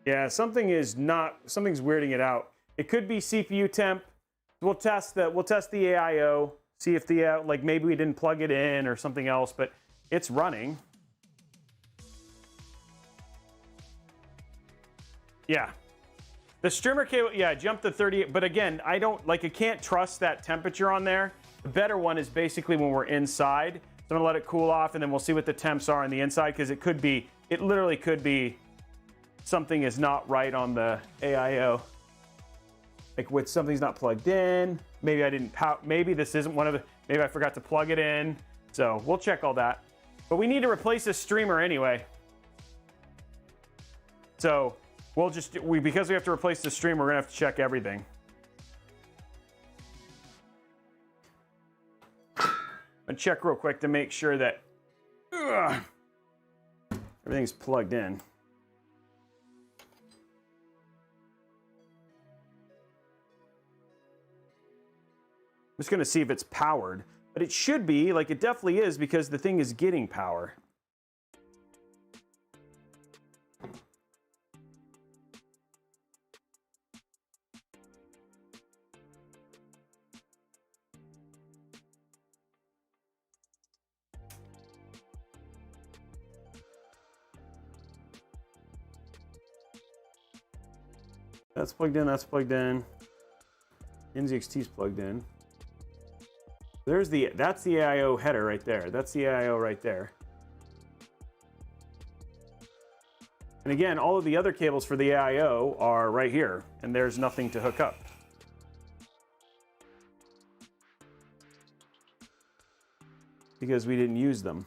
Yeah, something's weirding it out. It could be CPU temp. We'll test the AIO, see if the like maybe we didn't plug it in or something else, but it's running. Yeah. The streamer cable, yeah, jumped to 30, but again, I can't trust that temperature on there. The better one is basically when we're inside. So I'm gonna let it cool off and then we'll see what the temps are on the inside, because it literally could be something is not right on the AIO. Like with something's not plugged in. Maybe maybe this isn't maybe I forgot to plug it in. So we'll check all that. But we need to replace this streamer anyway. So because we have to replace the streamer, we're gonna have to check everything. I'll check real quick to make sure that everything's plugged in. I'm just going to see if it's powered, but it should be, like it definitely is, because the thing is getting power. That's plugged in, that's plugged in. NZXT's plugged in. That's the AIO header right there. That's the AIO right there. And again, all of the other cables for the AIO are right here, and there's nothing to hook up. Because we didn't use them.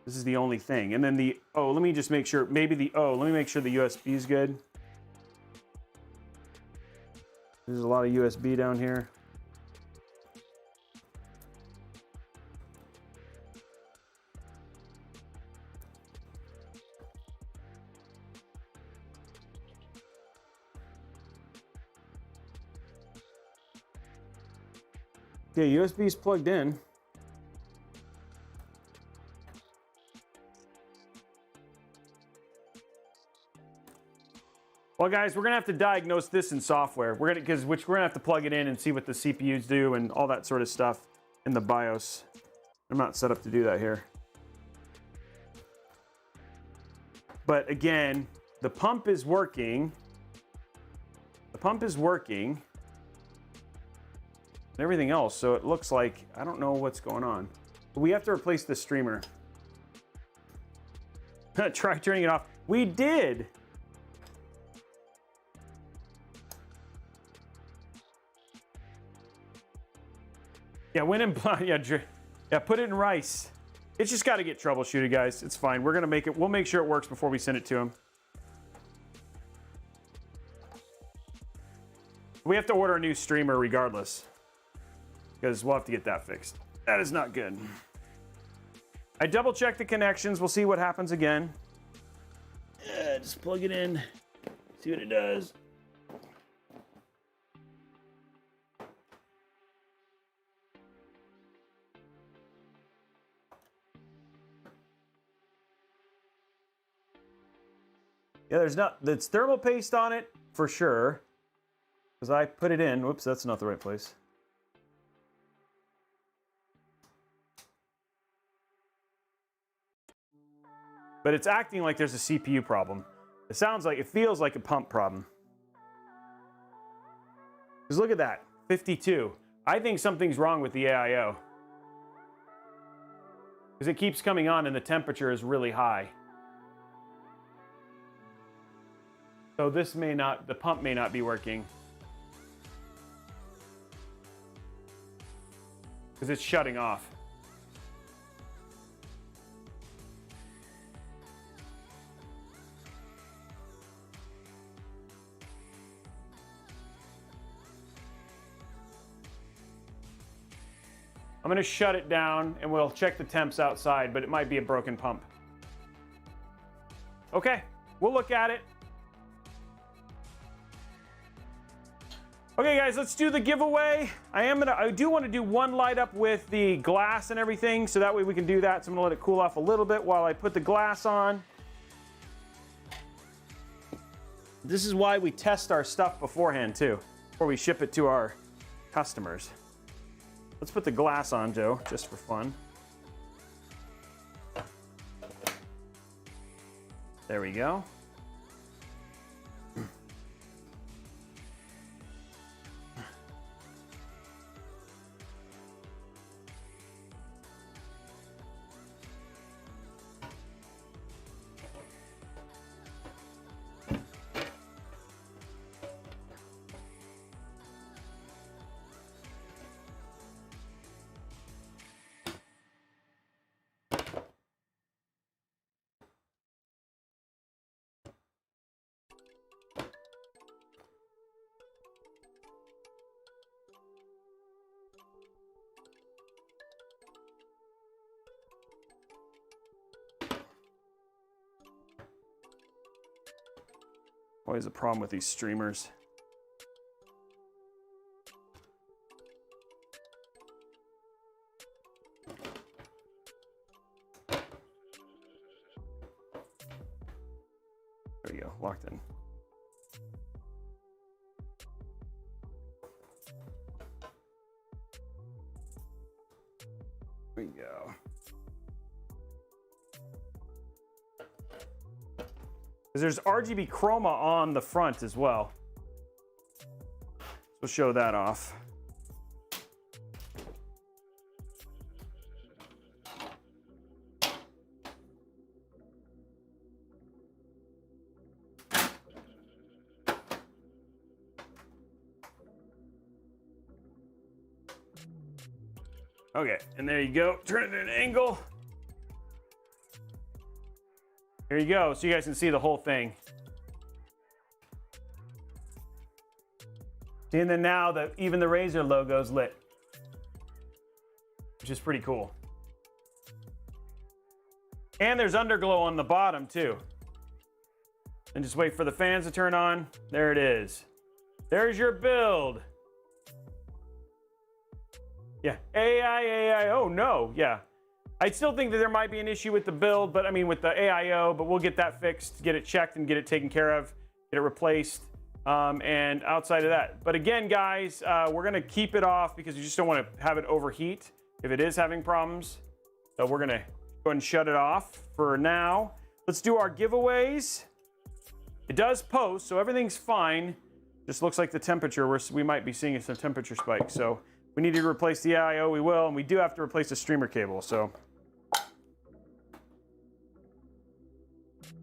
This is the only thing. And then let me just make sure, let me make sure the USB is good. There's a lot of USB down here. Okay, USB is plugged in. Well, guys, we're gonna have to diagnose this in software. We're gonna have to plug it in and see what the CPUs do and all that sort of stuff in the BIOS. I'm not set up to do that here. But again, the pump is working. The pump is working. And everything else, so it looks like, I don't know what's going on. But we have to replace the streamer. Try turning it off. We did. Yeah, went in blind. Yeah, put it in rice. It's just got to get troubleshooted, guys. It's fine. We're gonna make it. We'll make sure it works before we send it to him. We have to order a new streamer regardless, because we'll have to get that fixed. That is not good. I double checked the connections. We'll see what happens again. Just plug it in. See what it does. Yeah, there's thermal paste on it for sure, because I put it in. Whoops, that's not the right place. But it's acting like there's a CPU problem. It feels like a pump problem. Because look at that, 52. I think something's wrong with the AIO. Because it keeps coming on and the temperature is really high. So this may not, the pump may not be working. Because it's shutting off. I'm going to shut it down and we'll check the temps outside, but it might be a broken pump. Okay, we'll look at it. Okay guys, let's do the giveaway. I do want to do one light up with the glass and everything, so that way we can do that. So I'm going to let it cool off a little bit while I put the glass on. This is why we test our stuff beforehand too, before we ship it to our customers. Let's put the glass on, Joe, just for fun. There we go. Always a problem with these streamers. There we go, locked in. There we go. There's RGB Chroma on the front as well. So we'll show that off. Okay, and there you go. Turn it at an angle. There you go, so you guys can see the whole thing. See, and then now even the Razer logo's lit, which is pretty cool. And there's underglow on the bottom too. And just wait for the fans to turn on. There it is. There's your build. Yeah, AIO, no, yeah. I still think that there might be an issue with the build, but I mean with the AIO, but we'll get that fixed, get it checked and get it taken care of, get it replaced, and outside of that. But again, guys, we're gonna keep it off because you just don't wanna have it overheat if it is having problems. So we're gonna go ahead and shut it off for now. Let's do our giveaways. It does post, so everything's fine. Just looks like the temperature, we might be seeing some temperature spike. So we need to replace the AIO, we will, and we do have to replace the streamer cable, so.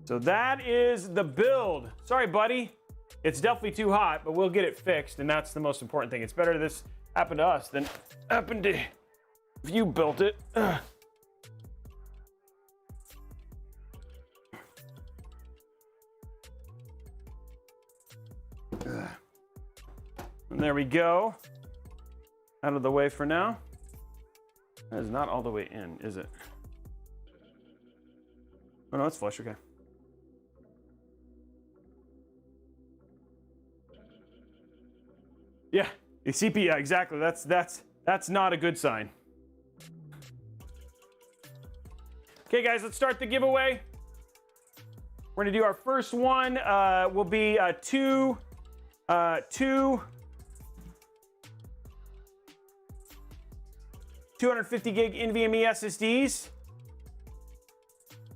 So that is the build. Sorry, buddy. It's definitely too hot, but we'll get it fixed, and that's the most important thing. It's better this happened to us than happened to if you built it. And there we go. Out of the way for now. That is not all the way in, is it? Oh no, it's flush, okay. Yeah, the CP, yeah, exactly. That's not a good sign. Okay, guys, let's start the giveaway. We're gonna do our first one. Will be two 250 gig NVMe SSDs.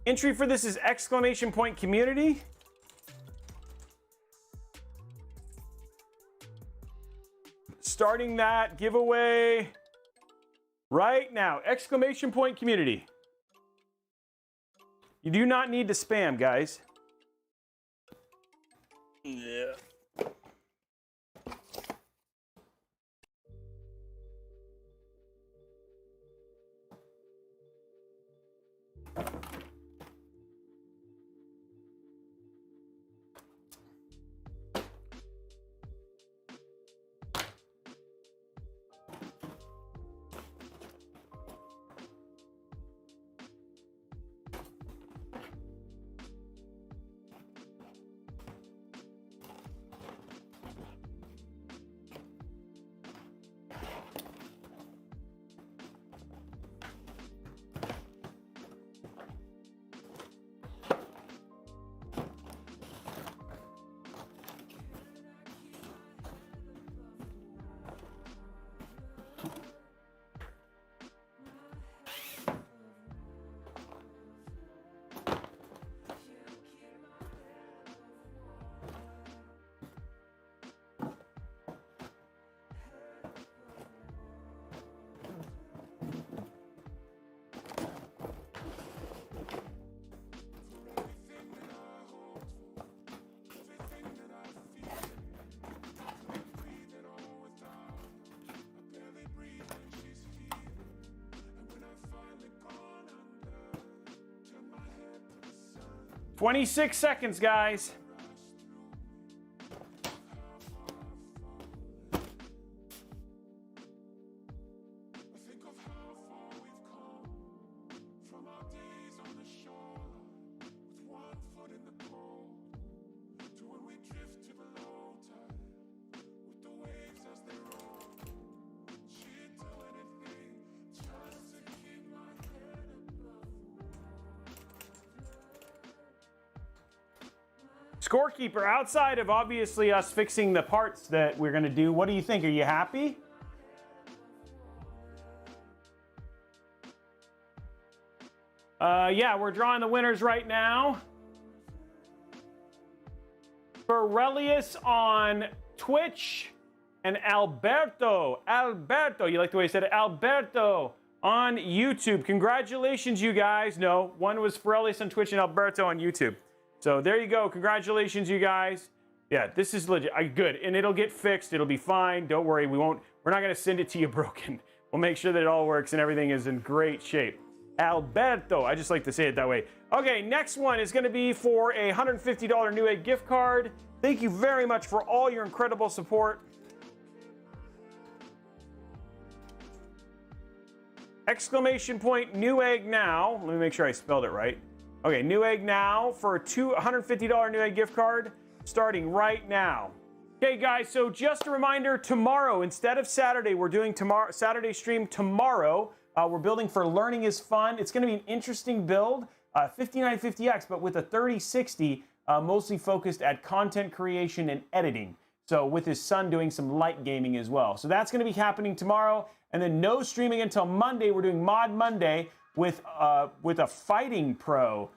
Entry for this is exclamation point community. Starting that giveaway right now. Exclamation point community. You do not need to spam, guys. Yeah. $26 seconds, guys. Scorekeeper, outside of obviously us fixing the parts that we're going to do, what do you think? Are you happy? Yeah, we're drawing the winners right now. Borelius on Twitch and Alberto, you like the way he said it? Alberto on YouTube. Congratulations, you guys. No, one was Borelius on Twitch and Alberto on YouTube. So there you go. Congratulations, you guys. Yeah, this is legit. Good. And it'll get fixed. It'll be fine. Don't worry. We're not going to send it to you broken. We'll make sure that it all works and everything is in great shape. Alberto. I just like to say it that way. Okay, next one is going to be for a $150 Newegg gift card. Thank you very much for all your incredible support. Exclamation point Newegg now. Let me make sure I spelled it right. Okay, Newegg now for a $150 Newegg gift card starting right now. Okay, guys, so just a reminder, tomorrow, instead of Saturday, we're doing Saturday stream tomorrow. We're building for Learning is Fun. It's going to be an interesting build, 5950X, but with a 3060, mostly focused at content creation and editing. So with his son doing some light gaming as well. So that's going to be happening tomorrow. And then no streaming until Monday. We're doing Mod Monday with a fighting pro,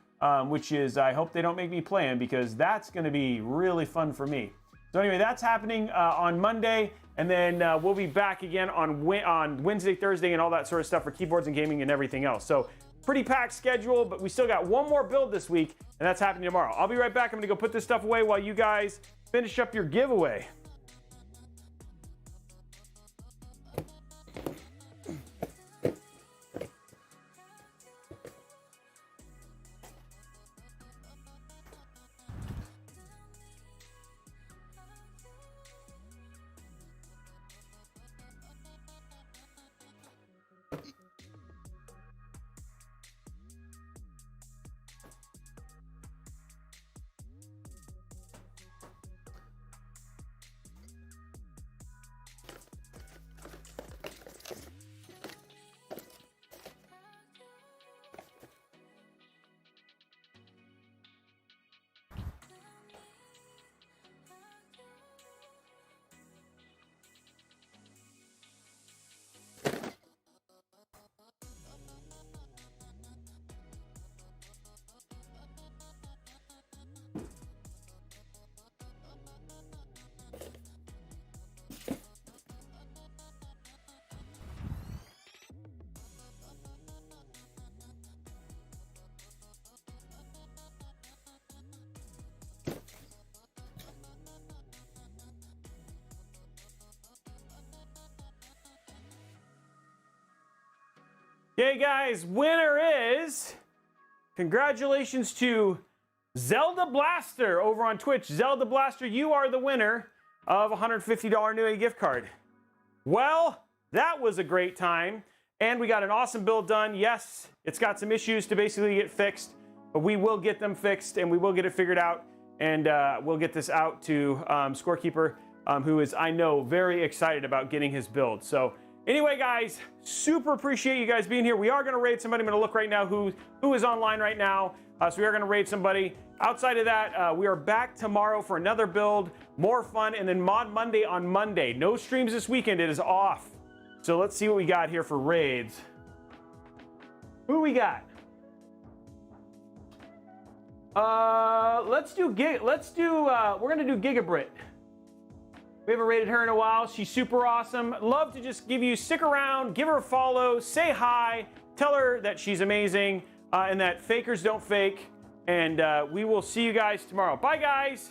which is, I hope they don't make me play him because that's going to be really fun for me. So anyway, that's happening on Monday, and then we'll be back again on Wednesday, Thursday, and all that sort of stuff for keyboards and gaming and everything else. So pretty packed schedule, but we still got one more build this week, and that's happening tomorrow. I'll be right back. I'm going to go put this stuff away while you guys finish up your giveaway. Okay, guys, winner is, congratulations to Zelda Blaster over on Twitch. Zelda Blaster, you are the winner of a $150 New gift card. Well, that was a great time, and we got an awesome build done. Yes, it's got some issues to basically get fixed, but we will get them fixed, and we will get it figured out, and we'll get this out to Scorekeeper, who is, I know, very excited about getting his build. So anyway, guys, super appreciate you guys being here. We are going to raid somebody. I'm going to look right now who is online right now. So we are going to raid somebody. Outside of that, we are back tomorrow for another build, more fun, and then Mod Monday on Monday. No streams this weekend. It is off. So let's see what we got here for raids. Who we got? We're going to do Gigabrit. We haven't rated her in a while. She's super awesome. Love to just stick around, give her a follow, say hi, tell her that she's amazing, and that fakers don't fake. And we will see you guys tomorrow. Bye, guys.